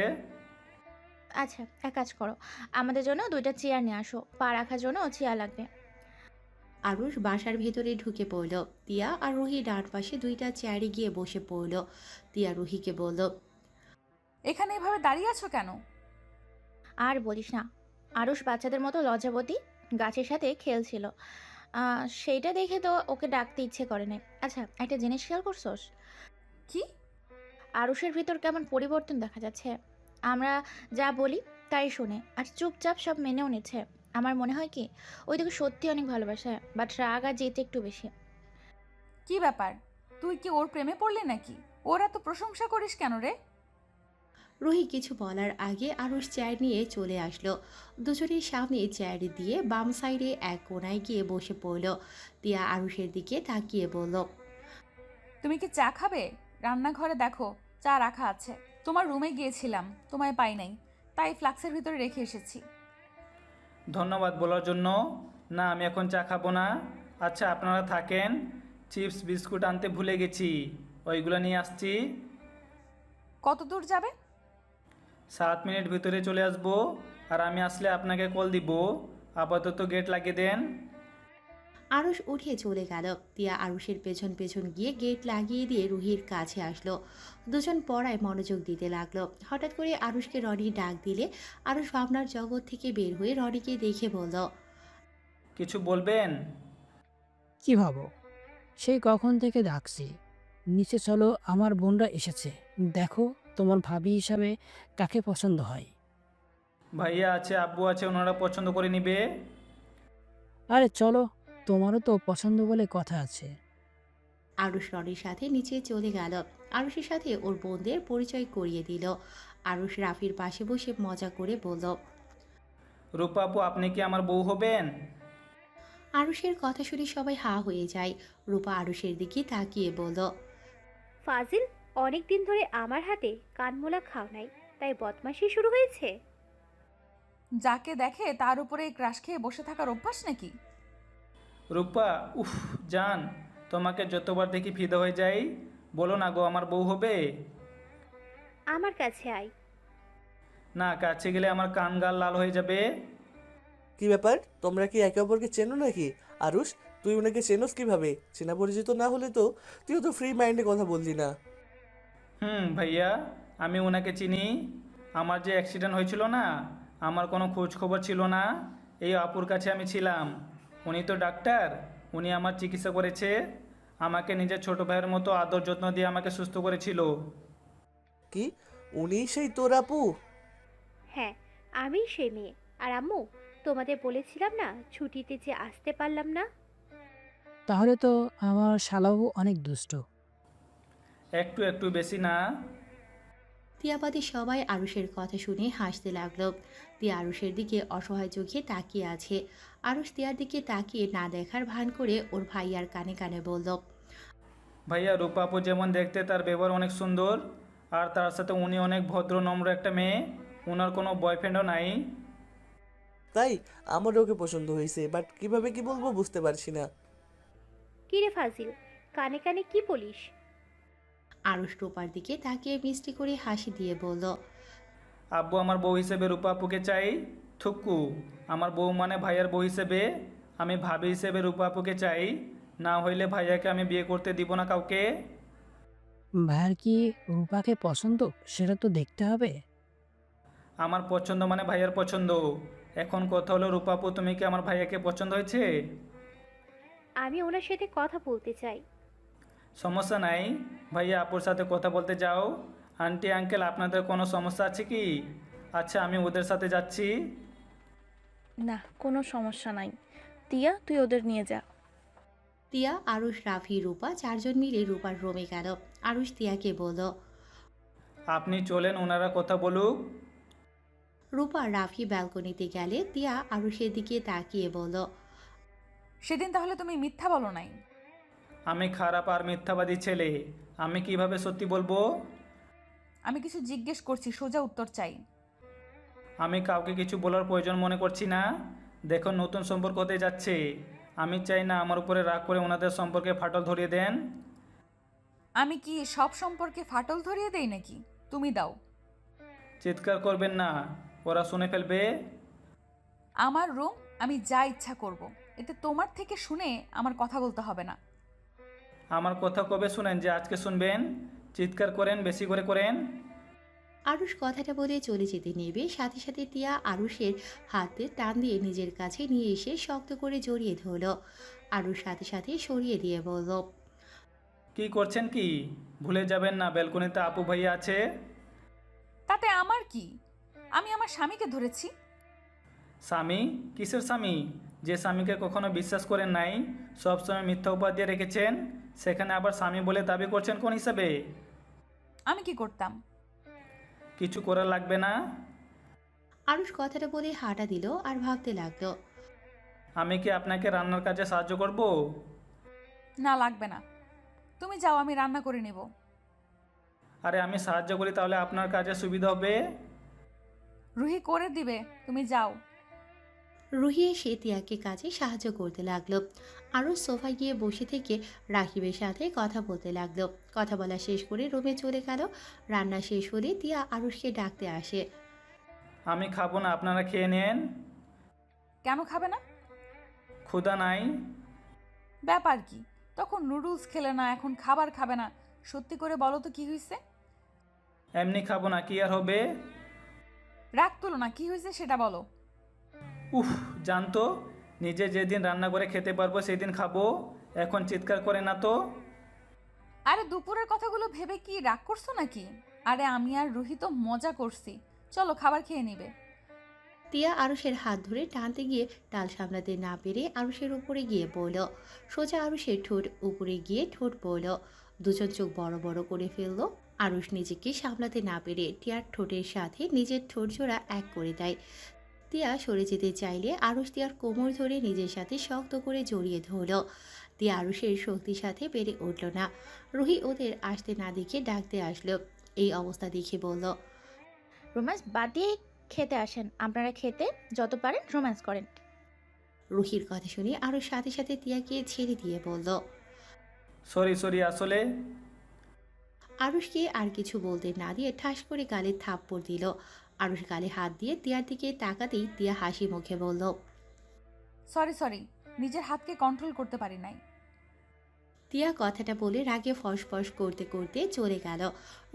Speaker 11: আচ্ছা এক কাজ করো, আমাদের জন্য 2টা চেয়ার নিয়ে আসো, পা রাখার জন্য চেয়ার লাগবে।
Speaker 4: আরুষ বাসার ভেতরে ঢুকে পড়ল। তিয়া আর রুহি ডান পাশে 2টা চেয়ারে গিয়ে বসে পড়ল। তিয়া রুহিকে বলল,
Speaker 2: এখানে এভাবে দাঁড়িয়ে আছো কেন?
Speaker 11: আর বলিস না, আরুষ বাচ্চাদের মতো লজ্জাবতী গাছের সাথে খেলছিল। সেইটা দেখে তো ওকে ডাকতে ইচ্ছে করে নাই। আচ্ছা একটা জিনিস খেয়াল করছোস?
Speaker 2: কি?
Speaker 11: আরুষের ভিতর কেমন পরিবর্তন দেখা যাচ্ছে। আমরা যা বলি তাই শোনে, আর চুপচাপ সব মেনেও নিচ্ছে। আমার মনে হয় কি ওই তোকে সত্যি অনেক ভালোবাসে, বাট রাগ আর যেতে একটু বেশি।
Speaker 2: কি ব্যাপার, তুই কি ওর প্রেমে পড়লি নাকি? ওর এত প্রশংসা করিস কেন রে?
Speaker 4: রুহি কিছু বলার আগে আরুষ চেয়ার নিয়ে চলে আসলো। দুজনের সামনে চেয়ার দিয়ে বাম সাইডে এক কোনায় গিয়ে বসে পড়ল। তিয়া আরুষের দিকে তাকিয়ে বলল,
Speaker 2: তুমি কি চা খাবে? রান্নাঘরে দেখো চা রাখা আছে। তোমার রুমে গিয়েছিলাম, তোমায় পাই নাই, তাই ফ্লাক্সের ভিতরে রেখে এসেছি।
Speaker 3: ধন্যবাদ বলার জন্য। না, আমি এখন চা খাবো না। আচ্ছা, আপনারা থাকেন, চিপস বিস্কুট আনতে ভুলে গেছি, ওইগুলো নিয়ে আসছি।
Speaker 2: কত দূর যাবে?
Speaker 3: 7 মিনিট ভিতরে চলে আসবো, আর আমি আসলে আপনাকে কল দিব। আপাতত গেট লাগিয়ে দেন।
Speaker 4: আরুষ উঠে চলে গেল। তিয়া আরুষের পেছন পেছন গিয়ে গেট লাগিয়ে দিয়ে রুহির কাছে আসলো। দুজন পড়ায় মনোযোগ দিতে লাগলো। হঠাৎ করে আরুষকে রনি ডাক দিলে আরুষ ভাবনার জগৎ থেকে বের হয়ে রনিকে দেখে বলল,
Speaker 3: কিছু বলবেন?
Speaker 9: কি ভাবো? সেই কখন থেকে ডাকছি, নিচে চলো, আমার বোনরা এসেছে। দেখো তোমার ভাবি হিসাবে কাকে পছন্দ হয়।
Speaker 3: ভাইয়া আছে, আব্বু আছে, ওনারা পছন্দ করে নিবে।
Speaker 9: আরে চলো, তোমারও তো পছন্দ বলে কথা আছে।
Speaker 4: আরুষ রনির সাথে নিচে চলে গেল। আরুষের সাথে ওর বোনদের পরিচয় করিয়ে দিল। আরুষ রাফির পাশে বসে মজা করে বলল,
Speaker 3: রূপা আপু, আপনি কি আমার বউ হবেন?
Speaker 4: আরুষের কথা শুনে সবাই হা হয়ে যায়। রূপা আরুষের দিকে তাকিয়ে বলল,
Speaker 12: ফাজিল, অনেক দিন ধরে আমার হাতে কানমোলা খাও নাই, তাই বদমাশি শুরু হয়েছে?
Speaker 2: যাকে দেখে তার উপরে ক্রাশ খেয়ে বসে থাকার অভ্যাস নাকি?
Speaker 3: রূপা, উফ জান, তোমাকে যতবার দেখি ফিদা হয়ে যাই। বলো না গো, আমার বউ হবে?
Speaker 12: আমার কাছে আয়।
Speaker 3: না, কাছে গেলে আমার কান গাল লাল হয়ে যাবে।
Speaker 8: কি ব্যাপার, তোমরা কি একে অপরকে চেনো নাকি? আরুষ, তুই ওনাকে চেনোস কিভাবে? চেনা পরিচিত না হলে তো তুইও তো ফ্রি মাইন্ডে কথা বললি না।
Speaker 3: ভাইয়া, আমি ওনাকে চিনি। আমার যে অ্যাক্সিডেন্ট হয়েছিল না, আমার কোনো খোঁজ খবর ছিল না। এই আপুর কাছে আমি ছিলাম। উনি তো ডাক্তার, উনি আমার চিকিৎসা করেছে। আমাকে নিজের ছোট ভাইয়ের মতো আদর যত্ন দিয়ে আমাকে সুস্থ করেছিল।
Speaker 8: কি, উনি সেই তোর আপু?
Speaker 12: হ্যাঁ, আমি সে মেয়ে। আর আম্মু, তোমাদের বলেছিলাম না ছুটিতে যে আসতে পারলাম না?
Speaker 9: তাহলে তো আমার শালাবু অনেক দুষ্ট।
Speaker 3: একটু একটু, বেশি না।
Speaker 4: তিয়াবাদী সবাই আরুষের কথা শুনে হাসতে লাগলো। তিয়া আরুষের দিকে অসহায় চোখে তাকিয়ে আছে। আরুষ তিয়ার দিকে তাকিয়ে না দেখার ভান করে ওর ভাইয়ার কানে কানে বলল,
Speaker 3: ভাইয়া রূপা আপু যেমন দেখতে তার ব্যবহার অনেক সুন্দর, আর তার সাথে উনি অনেক ভদ্র নম্র একটা মেয়ে, ওনার কোনো বয়ফ্রেন্ডও নাই।
Speaker 8: তাই আমারও ওকে পছন্দ হয়েছে, বাট কিভাবে কি বলবো বুঝতে পারছি না।
Speaker 12: কিরে ফাজিল, কানে কানে কি বলিস?
Speaker 4: আরুষ রূপার দিকে তাকিয়ে মিষ্টি করে হাসি দিয়ে বলল,
Speaker 3: আব্বু আমার বউ হিসেবে রূপা আপুকে চাই। থুক্কু, আমার বউ মানে ভাইয়ার বউ হিসেবে, আমি ভাবি হিসেবে রূপা আপুকে চাই। না হইলে ভাইয়াকে আমি বিয়ে করতে দিব না কাউকে।
Speaker 9: ভাইয়ার কি রূপাকে পছন্দ সেটা তো দেখতে হবে।
Speaker 3: আমার পছন্দ মানে ভাইয়ার পছন্দ। এখন কথা হলো রূপা আপু, তুমি কি আমার ভাইয়াকে পছন্দ হয়েছে?
Speaker 12: আমি ওনার সাথে কথা বলতে চাই।
Speaker 3: সমস্যা নাই, ভাইয়া আপুর সাথে কথা বলতে যাও। আন্টি আঙ্কেল আপনাদের কোনো সমস্যা আছে কি? আচ্ছা আমি ওদের সাথে যাচ্ছি।
Speaker 10: না, কোনো সমস্যা নাই। তিয়া, তুই ওদের নিয়ে যা।
Speaker 4: তিয়া, আরুষ, রাফি, রূপা চারজন মিলে রূপার রুমে গেল। আরুষ তিয়াকে বলল,
Speaker 3: আপনি চলেন, ওনারা কথা বলুক।
Speaker 4: রূপা রাফি ব্যালকনিতে গেলে তিয়া আরুষের দিকে তাকিয়ে বলল,
Speaker 2: সেদিন তাহলে তুমি মিথ্যা বলো নাই?
Speaker 3: আমি খারাপ আর মিথ্যাবাদী ছেলে, আমি কিভাবে সত্যি বলবো?
Speaker 2: আমি কিছু জিজ্ঞেস করছি, সোজা উত্তর চাই।
Speaker 3: আমি কাউকে কিছু বলার প্রয়োজন মনে করছি না। দেখুন নতুন সম্পর্ক হতে যাচ্ছে, আমি চাই না আমার উপরে রাগ করে ওনাদের সম্পর্কে ফাটল ধরিয়ে দেন।
Speaker 2: আমি কি সব সম্পর্কে ফাটল ধরিয়ে দেই নাকি? তুমি দাও।
Speaker 3: চিৎকার করবেন না, ওরা শুনে ফেলবে।
Speaker 2: আমার রুম, আমি যা ইচ্ছা করব। এতে তোমার থেকে শুনে আমার কথা বলতে হবে না।
Speaker 3: আমার কথা কবে শুনেন যে আজকে শুনবেন? চিৎকার করেন, বেশি করে করেন।
Speaker 4: আরুষ কথাটা বলে চলে যেতে নেবে, সাথে সাথে তিয়া আরুষের হাতে টান দিয়ে নিজের কাছে নিয়ে এসে শক্ত করে জড়িয়ে ধরল। আরুষ সাথে সাথে সরিয়ে দিয়ে বলল,
Speaker 3: কি করছেন কি? ভুলে যাবেন না ব্যালকনিতে আপু ভাইয়া আছে।
Speaker 2: তাতে আমার কি? আমি আমার স্বামীকে ধরেছি।
Speaker 3: স্বামী? কিসের স্বামী? যে স্বামীকে কখনো বিশ্বাস করেন নাই, সবসময় মিথ্যা উপহার দিয়ে রেখেছেন, সেখানে আবার স্বামী বলে দাবি করছেন কোন হিসাবে?
Speaker 2: আমি কি করতাম?
Speaker 3: কিছু করা লাগবে না।
Speaker 4: আরুষ কথাটা বলে হাঁটা দিল আর ভাবতে লাগলো।
Speaker 3: আমি কি আপনাকে রান্নার কাজে সাহায্য করব?
Speaker 2: না, লাগবে না। তুমি যাও, আমি রান্না করে নেব।
Speaker 3: আরে আমি সাহায্য করি তাহলে আপনার কাজে সুবিধা হবে।
Speaker 2: রুহি করে দিবে, তুমি যাও।
Speaker 4: রুহি এসে তিয়াকে কাজে সাহায্য করতে লাগলো। আরুষ সোফায় গিয়ে বসে থেকে রাকিবের সাথে কথা বলতে লাগলো। কথা বলা শেষ করে রুমে চলে গেল। রান্না শেষ হলে তিয়া আরুষকে ডাকতে আসে।
Speaker 3: আমি খাবো না, আপনারা খেয়ে নেন।
Speaker 2: কেন খাবে না?
Speaker 3: ক্ষুধা নাই।
Speaker 2: ব্যাপার কি? তখন নুডলস খেলে না, এখন খাবার খাবে না। সত্যি করে বলো তো কি হয়েছে?
Speaker 3: এমনি খাবো না, কি আর হবে?
Speaker 2: রাগ তুলো না, কি হয়েছে সেটা বলো।
Speaker 3: উফ, জানতো নিজে যেদিন রান্না করে খেতে পারবো সেদিন খাবো, এখন চিৎকার করে না তো।
Speaker 2: আরে দুপুরের কথাগুলো ভেবে কি রাগ করছো নাকি? আরে আমি আর রুহি তো মজা করছি। চলো খাবার খেয়ে নিবে।
Speaker 4: তিয়া আরুষের হাত ধরে টানতে গিয়ে টাল সামলাতে না পেরে আরুষের উপরে গিয়ে পড়ল। সোজা আরুষের ঠোঁট উপরে গিয়ে ঠোঁট পড়ল। দুজন চোখ বড় বড় করে ফেলল। আরুষ নিজেকে সামলাতে না পেরে টিয়ার ঠোঁটের সাথে নিজের ঠোঁট জোড়া এক করে দেয়। তিয়া সরে যেতে চাইলে আরুষ তিয়ার কোমর ধরে নিজের সাথে শক্ত করে জড়িয়ে ধরল। তিয়া আরুষের শক্তির সাথে পেরে উঠল না। রুহি ওদের আসতে না দেখে ডাকতে আসলো। এই অবস্থা দেখে বলল,
Speaker 11: রোম্যান্স বাদ দিয়ে খেতে আসেন। আপনারা খেতে যত পারেন রোম্যান্স করেন।
Speaker 4: রুহির কথা শুনে আরুষ সাথে সাথে তিয়াকে ছেড়ে দিয়ে বলল।
Speaker 3: সরি আসলে।
Speaker 4: আরুষকে আর কিছু বলতে না দিয়ে ঠাস করে গালে থাপ্পড় দিল। আরুষ গালে হাত দিয়ে তিয়ার দিকে তাকাতেই তিয়া হাসি মুখে বলল,
Speaker 2: সরি, নিজের হাতকে কন্ট্রোল করতে পারি নাই।
Speaker 4: তিয়া কথাটা বলে রাগে ফসফস করতে করতে চলে গেল।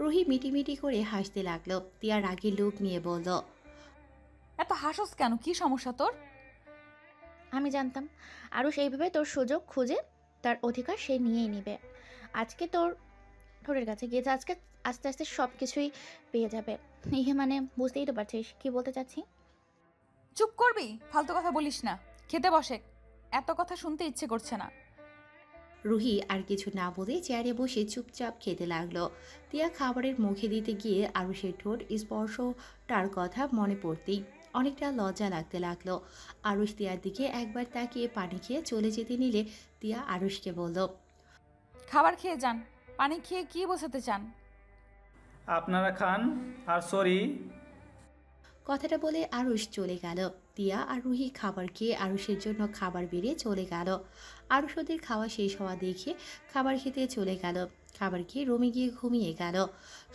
Speaker 4: রুহি মিটিমিটি করে হাসতে লাগলো। তিয়া রাগে লোক নিয়ে বলল,
Speaker 2: এত হাসস কেন? কি সমস্যা তোর?
Speaker 11: আমি জানতাম আরুষ এইভাবে তোর সুযোগ খুঁজে তার অধিকার সে নিয়েই নেবে। আজকে তোর ঠোঁটের কাছে গিয়েছে, আজকে আস্তে আস্তে সব কিছুই পেয়ে যাবে। ইহে মানে বুঝতেই তো পারছিস কি বলতে চাচ্ছি।
Speaker 2: চুপ করবি? ফালতু কথা বলিস না। খেতে বসে। এত কথা শুনতে ইচ্ছে করছে না।
Speaker 4: রুহি আর কিছু না বলে চেয়ারে বসে চুপচাপ খেতে লাগলো। তিয়া খাবারের মুখে দিতে গিয়ে আরুষের ঠোঁট স্পর্শটার কথা মনে পড়তেই অনেকটা লজ্জা লাগতে লাগলো। আরুষ তিয়ার দিকে একবার তাকিয়ে পানি খেয়ে চলে যেতে নিলে তিয়া আরুষকে বলল,
Speaker 2: খাবার খেয়ে যান, পানি খেয়ে কি বোঝাতে চান?
Speaker 3: আপনারা খান। আর সরি।
Speaker 4: কথাটা বলে আরুষ চলে গেল। তিয়া আর রুহি খাবার খেয়ে আরুষের জন্য খাবার বেড়ে চলে গেল। আরুষ ওদের খাওয়া শেষ হওয়া দেখে খাবার খেতে চলে গেল। খাবার খেয়ে রুমে গিয়ে ঘুমিয়ে গেল।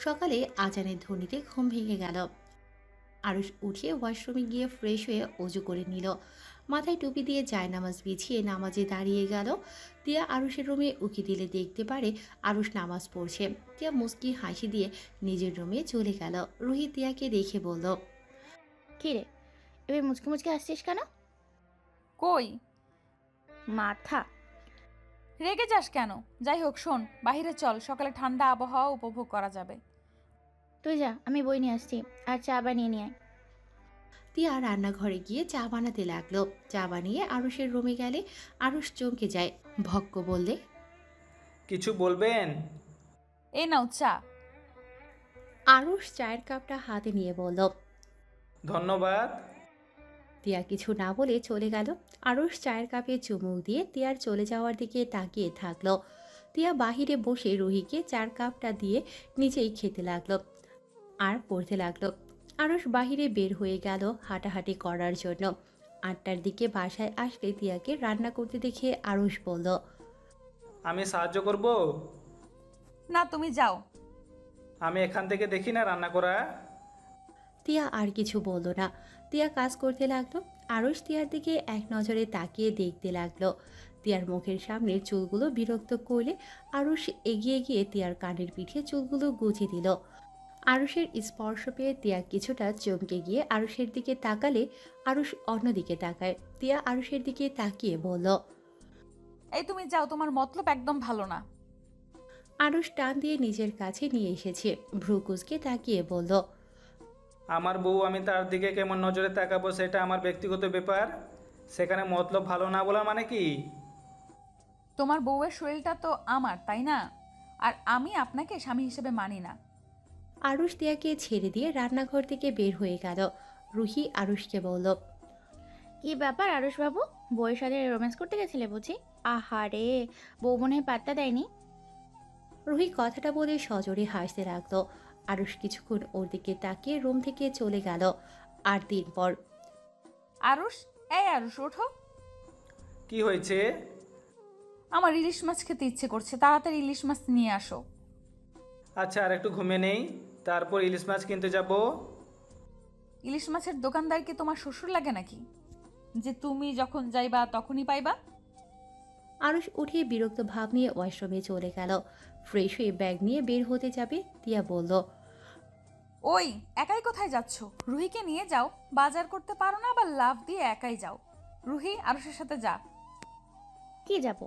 Speaker 4: সকালে আজানের ধ্বনিতে ঘুম ভেঙে গেল। আরুষ উঠে ওয়াশরুমে গিয়ে ফ্রেশ হয়ে অজু করে নিল। মাথায় টুপি দিয়ে জায়নামাজ বিছিয়ে নামাজে দাঁড়িয়ে গেল। তিয়া আরুষের রুমে উকি দিলে দেখতে পারে আরুষ নামাজ পড়ছে। তিয়া মুস্কি হাসি দিয়ে নিজের রুমে চলে গেল। রুহি তিয়াকে দেখে বলল,
Speaker 11: কী রে, এবার মুচকি মুচকি আসছিস কেন?
Speaker 2: কই?
Speaker 11: মাথা।
Speaker 2: রেগে যাস কেন? যাই হোক শোন, বাইরে চল, সকালে ঠান্ডা আবহাওয়া উপভোগ করা যাবে।
Speaker 11: তুই যা, আমি বই নিয়ে আসছি, আর চা বানিয়ে নিয়ে আয়।
Speaker 4: তিয়া রান্নাঘরে গিয়ে চা বানাতে লাগলো। চা বানিয়ে আরুষের রুমে গেলে আরুষ চমকে যায়। ভক্ক বললে,
Speaker 3: কিছু বলবেন?
Speaker 2: এই নাও চা।
Speaker 4: আরুষ চায়ের কাপটা হাতে নিয়ে বলল,
Speaker 3: ধন্যবাদ।
Speaker 4: তিয়া কিছু না বলে চলে গেল। আরুষ চায়ের কাপে চুমুক দিয়ে তিয়ার চলে যাওয়ার দিকে তাকিয়ে থাকলো। তিয়া বাহিরে বসে রুহিকে চার কাপটা দিয়ে নিজেই খেতে লাগলো আর পড়তে লাগলো। আরুষ বাহিরে বের হয়ে গেল হাঁটাহাঁটি করার জন্য। 8টার দিকে বাসায় আসলে তিয়াকে রান্না করতে দেখে আরুষ বলল,
Speaker 3: আমি সাহায্য করব?
Speaker 2: না, তুমি যাও।
Speaker 3: আমি এখান থেকে দেখি না রান্না করা।
Speaker 4: তিয়া আর কিছু বলল না। তিয়া কাজ করতে লাগলো। আরুষ তিয়ার দিকে এক নজরে তাকিয়ে দেখতে লাগলো। তিয়ার মুখের সামনের চুলগুলো বিরক্ত করলে আরুষ এগিয়ে গিয়ে তিয়ার কানের পিঠে চুলগুলো গুঁজে দিল। আরুষের স্পর্শ পেয়ে তিয়া কিছুটা চমকে গিয়ে আরুষের দিকে তাকালে আরুষ অন্যদিকে তাকায়। তিয়া আরুষের দিকে তাকিয়ে বলল,
Speaker 2: এই তুমি যাও, তোমার মতলব একদম ভালো না।
Speaker 4: আরুষ টান দিয়ে নিজের কাছে নিয়ে এসেছে। ভ্রু কুঁচকে তাকিয়ে বলল,
Speaker 3: আমার বউ, আমি তার দিকে কেমন নজরে তাকাবো সেটা আমার ব্যক্তিগত ব্যাপার। সেখানে মতলব ভালো না বলা মানে কি?
Speaker 2: তোমার বউয়ের শরীরটা তো আমার, তাই না? আর আমি আপনাকে স্বামী হিসেবে মানি না।
Speaker 4: আরুষ তিয়াকে ছেড়ে দিয়ে রান্নাঘর থেকে বের হয়ে গেল। রুহি আরুষকে বলল,
Speaker 11: কি ব্যাপার আরুষ বাবু, বউয়ের সাথে রোম্যান্স করতে গেছিলে বুঝি? আহারে, বউ মনে হয় পাত্তা দেয়নি।
Speaker 4: রুহি কথাটা বলে সজোরে হাসতে লাগলো। আরুষ কিছুক্ষণ ওর দিকে তাকিয়ে রুম থেকে চলে গেল। 8 দিন পর।
Speaker 2: আরুষ, এই আরুষ, ওঠো।
Speaker 3: কি হয়েছে?
Speaker 2: আমার ইলিশ মাছ খেতে ইচ্ছে করছে, তাড়াতাড়ি ইলিশ মাছ নিয়ে আসো।
Speaker 3: আচ্ছা, আর একটু ঘুমিয়ে নেই, তারপর ইলিশ মাছ কিনতে যাব।
Speaker 2: ইলিশ মাছের দোকানদার কি তোমার শ্বশুর লাগে নাকি, যে তুমি যখন যাইবা তখনই পাইবা?
Speaker 4: আরুষ উঠে বিরক্ত ভাব নিয়ে ওয়াশরুমে চলে গেল। ফ্রেশ হয়ে ব্যাগ নিয়ে বের হতে যাবে, তিয়া বলল,
Speaker 2: ওই, একাই কোথায় যাচ্ছ? রুহিকে নিয়ে যাও, বাজার করতে পারো না, আবার লাভ দিয়ে একাই যাও। রুহি, আরুষের সাথে যা।
Speaker 11: কি যাব,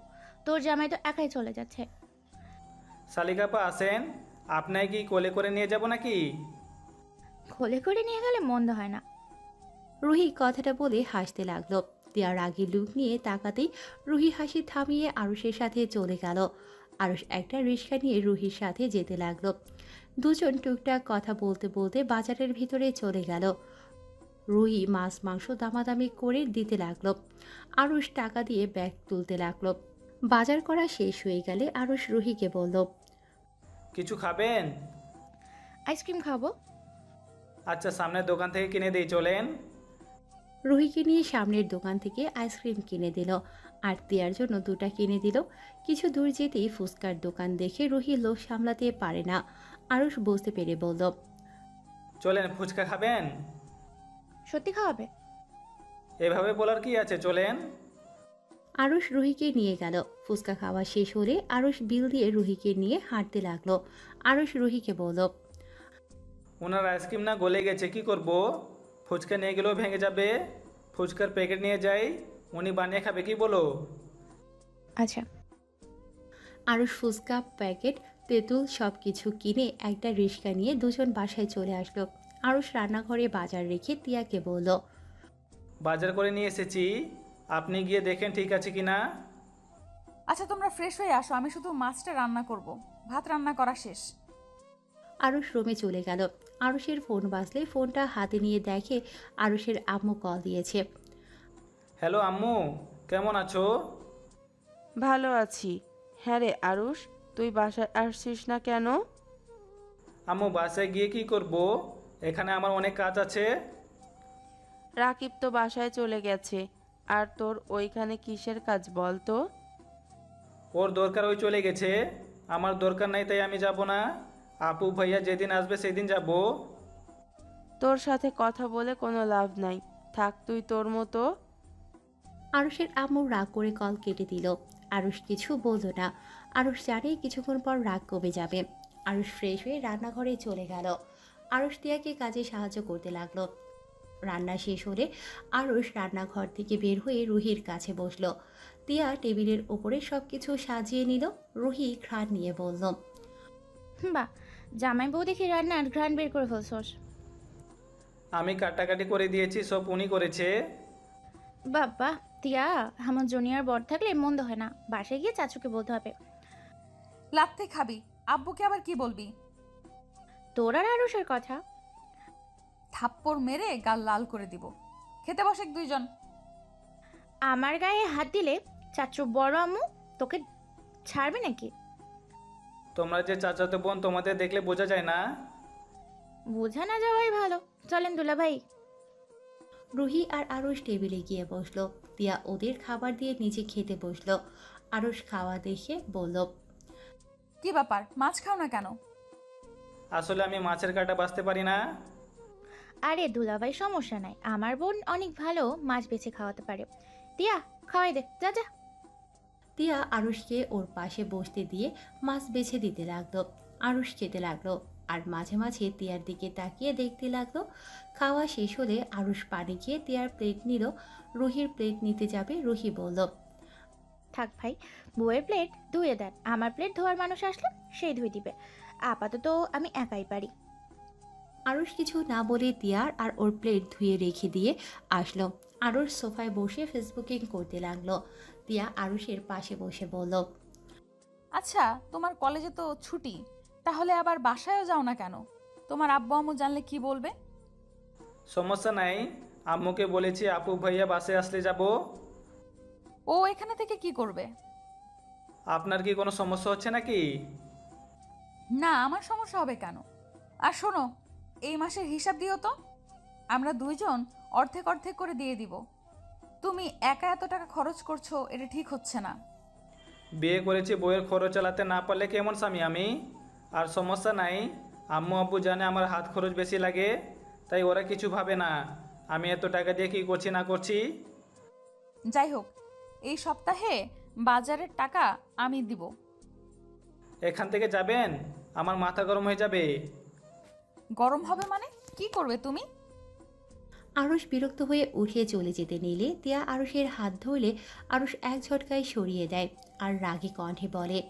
Speaker 11: তোর জামাই তো একাই চলে যাচ্ছে।
Speaker 3: শালিকাপা আসেন, আপনাকে কি কোলে করে নিয়ে যাব নাকি?
Speaker 11: খোলে করে নিয়ে গেলে মন্দ হয় না।
Speaker 4: রুহি কথাটা বলে হাসতে লাগলো। তিয়ার আগে লুক নিয়ে তাকাতেই রুহি হাসি থামিয়ে আরুষের সাথে চলে গেল। আরুষ একটা রিক্সা নিয়ে রুহির সাথে যেতে লাগলো। দুজন টুকটাক কথা বলতে বলতে বাজারের ভিতরে চলে গেল। রুহি মাছ মাংস দামাদামি করে দিতে লাগলো। আরুষ টাকা দিয়ে ব্যাগ তুলতে লাগলো। বাজার করা শেষ হয়ে গেলে আরুষ রুহিকে বলল,
Speaker 3: কিছু খাবেন?
Speaker 11: আইসক্রিম খাবো।
Speaker 3: আচ্ছা, সামনের দোকান থেকে কিনে দিই, চলেন।
Speaker 4: রুহিকে নিয়ে সামনের দোকান থেকে আইসক্রিম কিনে দিল আর তিয়ার জন্য 2টা কিনে দিল। কিছু দূর যেতেই ফুচকার দোকান দেখে রুহি লোভ সামলাতে পারে না। আরুষ বুঝতে পেরে বলল,
Speaker 3: চলেন, ফুচকা খাবেন?
Speaker 11: সত্যি খাওয়াবে?
Speaker 3: এভাবে বলার কি আছে, চলেন।
Speaker 4: আরুষ রুহিকে নিয়ে গেল। ফুচকা খাওয়া শেষ হলে আরুষ বিল দিয়ে রুহিকে নিয়ে হাঁটতে লাগলো। আরুষ রুহিকে বলল,
Speaker 3: ওনার আইসক্রিম না গলে গেছে, কি করব? ফুচকা নিয়ে গেলেও ভেঙে যাবে। ফুচকার প্যাকেট নিয়ে যাই, উনি বানিয়ে খাবে, কি বলো?
Speaker 11: আচ্ছা।
Speaker 4: আরুষ ফুচকা প্যাকেট তেঁতুল সব কিছু কিনে একটা রিক্সা নিয়ে দুজন বাসায় চলে আসলো। আরুষ রান্নাঘরে বাজার রেখে তিয়াকে বলল,
Speaker 3: বাজার করে নিয়ে এসেছি, আপনি গিয়ে দেখেন ঠিক আছে কি না।
Speaker 2: আচ্ছা তোমরা ফ্রেশ হয়ে আসো, আমি শুধু মাছটা রান্না করব। ভাত রান্না করা শেষ।
Speaker 4: আরুষ রুমে চলে গেল। আরুষের ফোন বাজলে ফোনটা হাতে নিয়ে দেখে আরুষের আম্মু কল দিয়েছে।
Speaker 3: হ্যালো আম্মু, কেমন আছো?
Speaker 7: ভালো আছি। হ্যাঁ রে আরুষ, তুই বাসায় আসছিস না কেন?
Speaker 3: আম্মু বাসায় গিয়ে কি করব? এখানে আমার অনেক কাজ আছে।
Speaker 7: রাকিব তো বাসায় চলে গেছে, আর তোর ওইখানে কিসের কাজ বল তো?
Speaker 3: ওর দরকার ওই চলে গেছে, আমার দরকার নাই তাই আমি যাব না। আপু ভাইয়া যেদিন আসবে সেদিন যাব।
Speaker 7: তোর সাথে কথা বলে কোনো লাভ নাই, থাক তুই তোর মতো।
Speaker 4: আরুষের আম্মু রাগ করে কল কেটে দিল। আরুষ কিছু বলল না। আরুষ জানে কিছুক্ষণ পর রাগ কমে যাবে। আরুষ ফ্রেশ হয়ে রান্নাঘরে চলে গেল। আরুষ তিয়াকে কাজে সাহায্য করতে লাগলো। রান্না শেষ হলে আরুষ রান্নাঘর থেকে বের হয়ে রুহির কাছে বসলো। তিয়া টেবিলের ওপরে সব কিছু সাজিয়ে নিল। রুহি ঘ্রাণ নিয়ে বলল,
Speaker 11: বাহ, জামাই বউ দেখি রান্নার ঘ্রাণ বের করে ফেলছস।
Speaker 3: আমি কাটাকাটি করে দিয়েছি, সব উনি করেছে।
Speaker 11: বাবা তিয়া, আমার জুনিয়র বর থাকলে মন্দ হয় না, বাসায় গিয়ে চাচুকে বলতে হবে।
Speaker 2: লাত্তে খাবি, আব্বুকে আবার কি বলবি?
Speaker 11: তোর আর আরুষের কথা।
Speaker 2: থাপ্পড় মেরে গাল লাল করে দিব। খেতে বসে দুইজন।
Speaker 11: আমার গায়ে হাত দিলে চাচু বড় আম্মু তোকে ছাড়বে নাকি?
Speaker 3: তোমরা যে চাচাতো বোন, তোমাদের দেখলে বোঝা যায় না?
Speaker 11: বোঝা না যাওয়াই ভালো। চলেন দুলা ভাই।
Speaker 4: রুহি আর আরুষ টেবিলে গিয়ে বসলো। তিয়া ওদের খাবার দিয়ে নিজে খেতে বসলো। আরুষ খাওয়া দেখে বলল,
Speaker 2: কি ব্যাপার, মাছ খাও না কেন?
Speaker 3: আসলে আমি মাছের কাঁটা বাছতে পারি না।
Speaker 11: আরে দুলাভাই সমস্যা নাই, আমার বোন অনেক ভালো মাছ বেছে খাওয়াতে পারে। তিয়া খাওয়াই দে, যা যা।
Speaker 4: তিয়া আরুষকে ওর পাশে বসতে দিয়ে মাছ বেছে দিতে লাগলো। আরুষ খেতে লাগলো আর মাঝে মাঝে তিয়ার দিকে তাকিয়ে দেখতে লাগলো। খাওয়া শেষ হলে আরুষ পানি খেয়ে তিয়ার প্লেট নিল। রুহির প্লেট নিতে যাবে। রুহি বলল,
Speaker 11: থাক ভাই, বউয়ের প্লেট ধুয়ে দেন, আমার প্লেট ধোয়ার মানুষ আসলে সেই ধুয়ে দিবে। আপাতত আমি একাই পারি।
Speaker 4: আরুষ কিছু না বলে তিয়ার আর ওর প্লেট ধুয়ে রেখে দিয়ে আসলো। আরুষ সোফায় বসে ফেসবুকিং করতে লাগলো। তিয়া আরুষের পাশে বসে বলল,
Speaker 2: আচ্ছা তোমার কলেজে তো ছুটি, তাহলে আবার বাসায়ও যাও না কেন? তোমার আব্বু আম্মু জানলে কি বলবে?
Speaker 3: সমস্যা নাই, আম্মুকে বলেছি আপু ভাইয়া বাসে আসলে যাব।
Speaker 2: ও এখানে থেকে কি করবে?
Speaker 3: আপনার কি কোনো সমস্যা হচ্ছে নাকি?
Speaker 2: না, আমার সমস্যা হবে কেন? আর শোনো, এই মাসের হিসাব দিও তো। আমরা দুইজন অর্ধেক অর্ধেক করে দিয়ে দিব। তুমি একা এত টাকা খরচ করছো, এটা ঠিক হচ্ছে না।
Speaker 3: বিয়ে করেছি, বইয়ের খরচ চালাতে না পারলে কেমন স্বামী আমি? আর সমস্যা নাই, আম্মু আব্বু জানে আমার হাত খরচ বেশি লাগে, তাই ওরা কিছু ভাবে না আমি এত টাকা দিয়ে কী করছি না করছি।
Speaker 2: যাই হোক, এই সপ্তাহে বাজারের টাকা আমি দিব।
Speaker 3: এখান থেকে যাবেন, আমার মাথা গরম হয়ে যাবে।
Speaker 2: গরম হবে মানে? কি করবে তুমি?
Speaker 4: আরুষ বিরক্ত হয়ে উঠে চলে যেতে নিলে তিয়া আরুষের হাত ধরলে আরুষ এক ঝটকায় সরিয়ে দেয় আর রাগী কণ্ঠে বলে,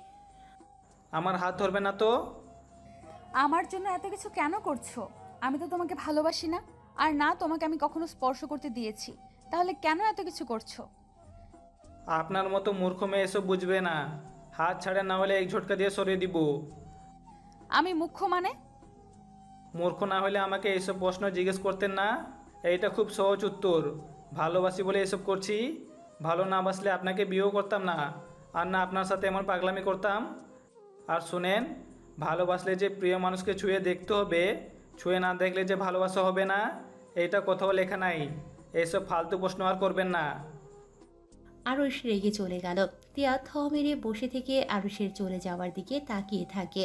Speaker 3: আমার হাত ধরবে না তো?
Speaker 2: আমার জন্য এত কিছু কেন করছো? আমি তো তোমাকে ভালোবাসি না, আর না তোমাকে আমি কখনো স্পর্শ করতে দিয়েছি। তাহলে কেন এত কিছু করছো?
Speaker 3: আপনার মতো মূর্খ মেয়ে এসব বুঝবে না। হাত ছাড়ে, না হলে এক ঝটকা দিয়ে সরিয়ে দিব।
Speaker 2: আমি মুখ্য মানে?
Speaker 3: মূর্খ না হলে আমাকে এইসব প্রশ্ন জিজ্ঞেস করতেন না। এইটা খুব সহজ উত্তর, ভালোবাসি বলে এসব করছি। ভালো না বাসলে আপনাকে বিয়েও করতাম না, আর না আপনার সাথে এমন পাগলামি করতাম। আর শুনেন, ভালোবাসলে যে প্রিয় মানুষকে ছুঁয়ে দেখতে হবে, ছুঁয়ে না দেখলে যে ভালোবাসা হবে না, এইটা কোথাও লেখা নাই। এইসব ফালতু প্রশ্ন আর করবেন না।
Speaker 4: আরুষ রেগে চলে গেল। তিয়া থ মেরে বসে থেকে আরুষের চলে যাওয়ার দিকে তাকিয়ে থাকে।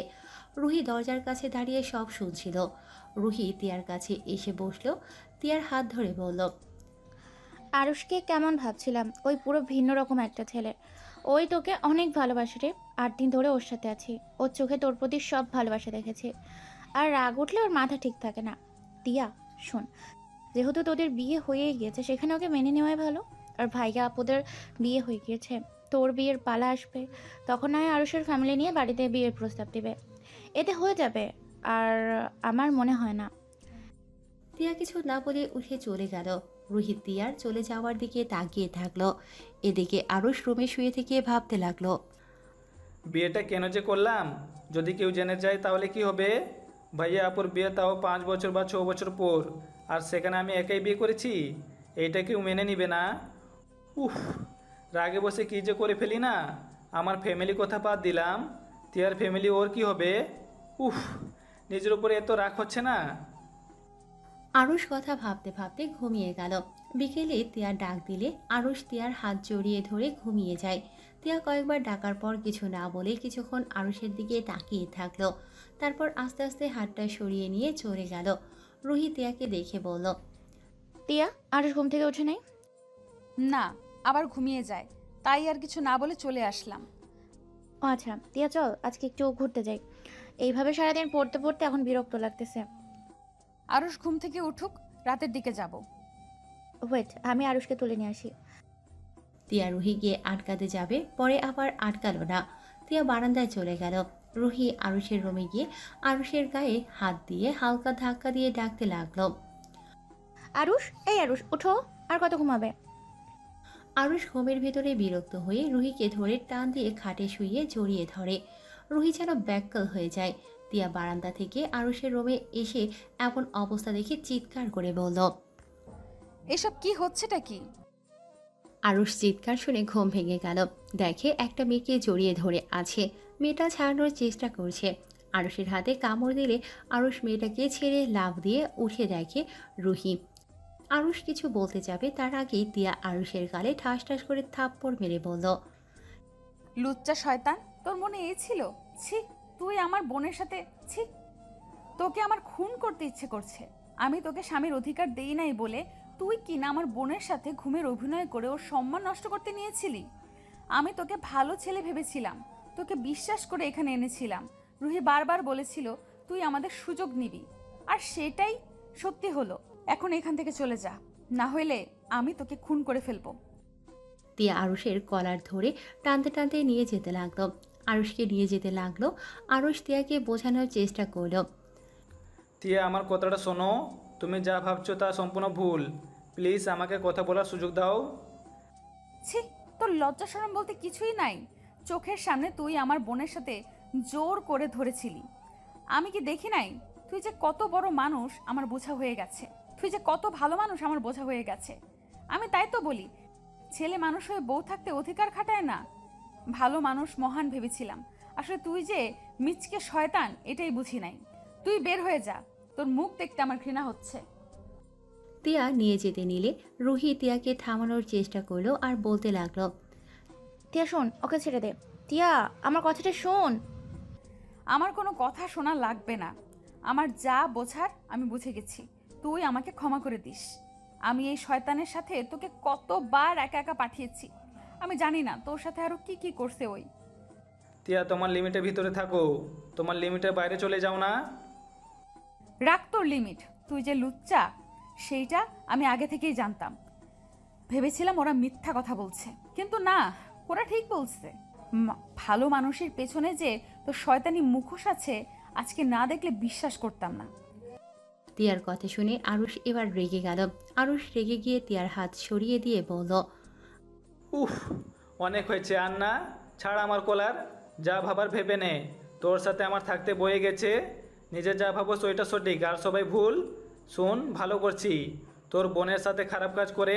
Speaker 4: রুহি দরজার কাছে দাঁড়িয়ে সব শুনছিল। রুহি তিয়ার কাছে এসে বসলো। তিয়ার হাত ধরে বলল,
Speaker 11: আরুষকে কেমন ভাবছিলাম, ওই পুরো ভিন্ন রকম একটা ছেলে। ওই তোকে অনেক ভালোবাসে রে, 8 দিন ধরে ওর সাথে আছি, ওর চোখে তোর প্রতি সব ভালোবাসা দেখেছি। আর রাগ উঠলে ওর মাথা ঠিক থাকে না। তিয়া শোন, যেহেতু তোদের বিয়ে হয়েই গিয়েছে, সেখানে ওকে মেনে নেওয়াই ভালো। আর ভাইয়া আপুদের বিয়ে হয়ে গিয়েছে, তোর বিয়ের পালা আসবে, তখন নয় আরুষের ফ্যামিলি নিয়ে বাড়িতে বিয়ের প্রস্তাব দিবে, এতে হয়ে যাবে। আর আমার মনে হয় না।
Speaker 4: তিয়া কিছু না বলে উঠে চলে গেল। রুহি তিয়ার চলে যাওয়ার দিকে তাকিয়ে থাকলো। এদিকে আরুষ রুমে শুয়ে থেকে ভাবতে লাগলো।
Speaker 3: বিয়েটা কেন যে করলাম? যদি কেউ জেনে যায় তাহলে কি হবে? ভাইয়া আপুর বিয়ে তাও 5 বছর বা 6 বছর পর, আর সেখানে আমি একাই বিয়ে করেছি। এইটা কেউ মেনে নিবে না? উফ, রাগে বসে কী যে করে ফেলি না। আমার ফ্যামিলি কথা বাদ দিলাম, তিয়ার ফ্যামিলি, ওর কি হবে? উফ, নিজের উপরে এত রাগ হচ্ছে না।
Speaker 4: আরুষ কথা ভাবতে ভাবতে ঘুমিয়ে গেল। বিকেলে তিয়া ডাক দিলে আরুষ তিয়ার হাত জড়িয়ে ধরে ঘুমিয়ে যায়। তিয়া কয়েকবার ডাকার পর কিছু না বলে কিছুক্ষণ আরুষের দিকে তাকিয়ে থাকলো। তারপর আস্তে আস্তে হাতটা সরিয়ে নিয়ে চলে গেল। রুহি তিয়াকে দেখে বলল,
Speaker 11: টিয়া, আরুষ ঘুম থেকে ওঠে নাই?
Speaker 2: না, আবার ঘুমিয়ে যায়, তাই আর কিছু না বলে চলে আসলাম।
Speaker 11: ও আচ্ছা, টিয়া চল আজকে একটু ঘুরতে যাই। এইভাবে সারাদিন পড়তে পড়তে এখন বিরক্ত লাগতেছে।
Speaker 2: আরুষ ঘুম থেকে উঠুক, রাতের দিকে যাব।
Speaker 11: ওয়েট, আমি আরুষকে তুলে নিয়ে আসি।
Speaker 4: তিয়া রুহি গিয়ে আটকাতে যাবে, পরে আবার আটকালো না। তিয়া বারান্দায় চলে গেল। রুহি আরুষের রুমে গিয়ে আরুষের গায়ে হাত দিয়ে হালকা ধাক্কা দিয়ে ডাকতে লাগলো।
Speaker 11: আরুষ, এই আরুষ ওঠো, আর কত ঘুমাবে?
Speaker 4: আরুষ ঘুমের ভেতরে বিরক্ত হয়ে রুহিকে ধরে টান দিয়ে খাটে শুইয়ে জড়িয়ে ধরে। রুহি যেন ব্যাকল হয়ে যায়। তিয়া বারান্দা থেকে আরুষের রুমে এসে এমন অবস্থা দেখে চিৎকার করে বলল।
Speaker 2: এসব কি হচ্ছেটা কি?
Speaker 4: আরুষ চিৎকার শুনে ঘুম ভেঙে গেল। দেখে একটা মেয়েকে জড়িয়ে ধরে আছে, মেয়েটা ছাড়ানোর চেষ্টা করছে। আরুষের হাতে কামড় দিলে আরুষ মেয়েটাকে ছেড়ে লাফ দিয়ে উঠে দেখে রুহি। আরুষ কিছু বলতে যাবে তার আগেই তিয়া আরুষের গালে ঠাস ঠাস করে থাপ্পড় মেরে বলল,
Speaker 2: লুচ্চা শয়তান, তোর মনে এই ছিল? ছি, তুই আমার বোনের সাথে, ছি, তোকে আমার খুন করতে ইচ্ছে করছে। আমি তোকে স্বামীর অধিকার দেই নাই বলে তুই কিনা আমার বোনের সাথে ঘুমের অভিনয় করে ওর সম্মান নষ্ট করতে নিয়েছিলি। আমি তোকে ভালো ছেলে ভেবেছিলাম, তোকে বিশ্বাস করে এখানে এনেছিলাম। রুহি বারবার বলেছিল তুই আমাদের সুযোগ নিবি, আর সেটাই সত্যি হলো। এখন এখান থেকে চলে যা, না হলে আমি তোকে খুন করে ফেলবো।
Speaker 4: তিয়া আরুষের কলার ধরে টানতে টানতে নিয়ে যেতে লাগলো। আরুষকে নিয়ে যেতে লাগলো। আরুষ তিয়াকে বোঝানোর চেষ্টা করলো।
Speaker 3: তিয়া, আমার কথাটা শোনো, তুমি যা ভাবছো তা সম্পূর্ণ ভুল। প্লিজ আমাকে কথা বলার সুযোগ দাও।
Speaker 2: ছি, তোর লজ্জা শরম বলতে কিছুই নাই। চোখের সামনে তুই আমার বোনের সাথে জোর করে ধরেছিলি। আমি কি দেখি নাই? তুই যে কত বড় মানুষ আমার বোঝা হয়ে গেছে, তুই যে কত ভালো মানুষ আমার বোঝা হয়ে গেছে। আমি তাই তো বলি, ছেলে মানুষ হয়ে বউ থাকতে অধিকার খাটায় না। ভালো মানুষ মহান ভেবেছিলাম, আসলে তুই যে মিচকে শয়তান এটাই বুঝি নাই। তুই বের হয়ে যা, তোর মুখ দেখতে আমার ঘৃণা হচ্ছে।
Speaker 4: তিয়া নিয়ে যেতে নিলে রুহি তিয়াকে থামানোর চেষ্টা করলো আর বলতে লাগলো,
Speaker 11: টিয়া শোন, ওকে ছেড়ে দে। টিয়া, আমার কথাটা শোন।
Speaker 2: আমার কোনো কথা শোনা লাগবে না। আমার যা বোঝার আমি বুঝে গেছি। তুই আমাকে ক্ষমা করে দিস। আমি এই শয়তানের সাথে তোকে কতবার একা একা পাঠিয়েছি। আমি জানি না তোর সাথে আরো কি কি করছে ওই।
Speaker 3: তিয়া, তোমার লিমিটের ভিতরে থাকো, তোমার লিমিটের বাইরে চলে যাও না।
Speaker 2: রাখ তোর লিমিট। তুই যে লুচ্চা সেইটা আমি আগে থেকেই জানতাম। ভেবেছিলাম ওরা মিথ্যা কথা বলছে, কিন্তু না, ওরা ঠিক বলছে। ভালো মানুষের পেছনে যে তোর শয়তানি মুখোশ আছে, আজকে না দেখলে বিশ্বাস করতাম না।
Speaker 4: তিয়ার কথা শুনে আরুষ এবার রেগে গেল। আরুষ রেগে গিয়ে তিয়ার হাত সরিয়ে দিয়ে বলল,
Speaker 3: উফ, অনেক হয়েছে। আর না, ছাড় আমার কলার। যা ভাবার ভেবে নে, তোর সাথে আমার থাকতে বয়ে গেছে। নিজে যা ভাবো ওইটা সঠিক, আর সবাই ভুল। শোন, ভালো করছি, তোর বোনের সাথে খারাপ কাজ করে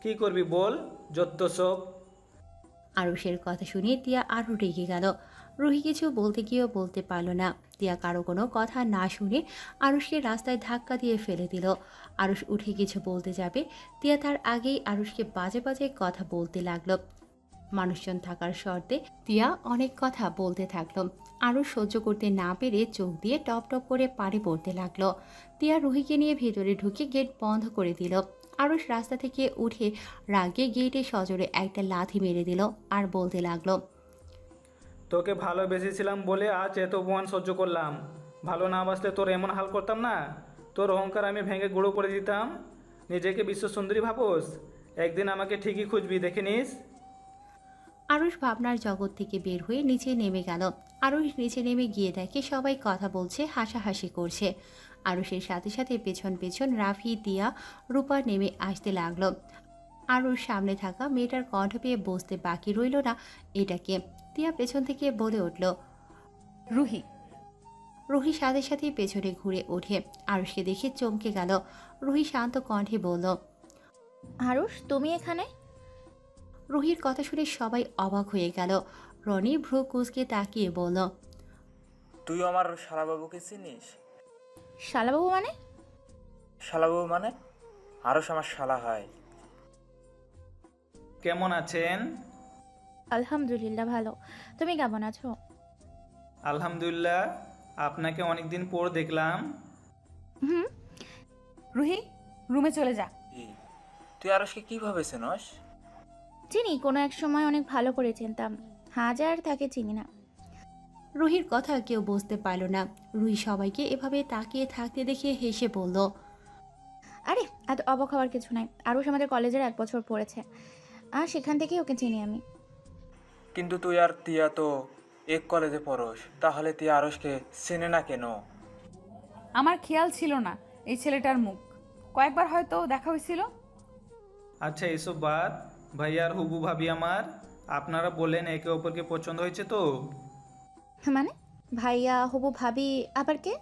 Speaker 3: কি করবি বল? যত সব।
Speaker 4: আরুষের কথা শুনে তিয়া আরও রেগে গেল। রুহি কিছু বলতে গিয়েও বলতে পারল না। তিয়া কারো কোনো কথা না শুনে আরুষকে রাস্তায় ধাক্কা দিয়ে ফেলে দিল। আরুষ উঠে কিছু বলতে যাবে, তিয়া তার আগেই আরুষকে বাজে বাজে কথা বলতে লাগলো। মানুষজন থাকার শর্তে তিয়া অনেক কথা বলতে থাকলো। আরুষ সহ্য করতে না পেরে চোখ দিয়ে টপ টপ করে পাড়ে পড়তে লাগলো। তিয়া রুহিকে নিয়ে ভেতরে ঢুকে গেট বন্ধ করে দিল। আরুষ রাস্তা থেকে উঠে রাগে গেটে সজোরে একটা লাথি মেরে দিল আর বলতে লাগলো,
Speaker 3: তোকে ভালোবেসেছিলাম বলে আজ এত অপমান সহ্য করলাম। ভালো না বাসলে তোর এমন হাল করতাম না। তোর অহংকার আমি ভেঙে গুঁড়ো করে দিতাম। নিজেকে বিশ্ব সুন্দরী ভাবোস? একদিন আমাকে ঠিকই খুঁজবি, দেখে নিস।
Speaker 4: আরুষ ভাবনার জগৎ থেকে বের হয়ে নিচে নেমে গেল। আরুষ নিচে নেমে গিয়ে দেখে সবাই কথা বলছে, হাসাহাসি করছে। আরুষের সাথে সাথে পেছন পেছন রাফি, তিয়া, রূপা নেমে আসতে লাগলো। আরুর সামনে থাকা মেয়েটার কণ্ঠ পেয়ে বসতে বাকি রইল না এটাকে। তিয়া পেছন থেকে বলে উঠল,
Speaker 2: রুহি।
Speaker 4: রুহি সাথে সাথে পেছনে ঘুরে ওঠে। আরুষকে দেখে চমকে গেল। রুহি শান্ত কণ্ঠে বলল,
Speaker 11: আরুষ তুমি এখানে?
Speaker 4: রুহির কথা শুনে সবাই অবাক হয়ে গেল। রনি ভ্রু কুঁচকে তাকিয়ে বলল,
Speaker 13: তুই আমার শালাবাবুকে চিনিস?
Speaker 11: শালাবাবু মানে?
Speaker 13: শালাবাবু মানে আরস আমার শালা হয়।
Speaker 3: কেমন আছেন?
Speaker 11: আলহামদুলিল্লাহ ভালো। তুমি কেমন আছো?
Speaker 3: আলহামদুলিল্লাহ, আপনাকে অনেকদিন পর দেখলাম।
Speaker 11: হুম।
Speaker 2: রুহি, রুমে চলে যা।
Speaker 13: তুই আরসকে কিভাবে চেনস?
Speaker 11: চিনি, কোনো এক সময় অনেক ভালো করে চিনতাম, হাজার তাকে চিনি না।
Speaker 4: রুহির কথা কেউ বুঝতে পারল না। রুহি সবাইকে এভাবে তাকিয়ে থাকতে দেখে হেসে বলল,
Speaker 11: আরে এত অবাক হওয়ার কিছু নাই, আরুষ আমাদের কলেজের 1 বছর পড়েছে, আর সেখান থেকেই ওকে চিনি আমি।
Speaker 13: কিন্তু তুই আর তিয়া তো এক কলেজে পড়স, তাহলে তিয়া আরসকে চেনে না কেন?
Speaker 2: আমার খেয়াল ছিল না এই ছেলেটার মুখ, কয়েকবার হয়তো দেখা হয়েছিল।
Speaker 3: আচ্ছা এসব বাদ, ভাইয়ার হুবু ভাবি আমার, আপনারা বললেন একে অপরকে পছন্দ হয়েছে তো?
Speaker 11: মানে ভাইয়া, হবু ভাবি আবার কে?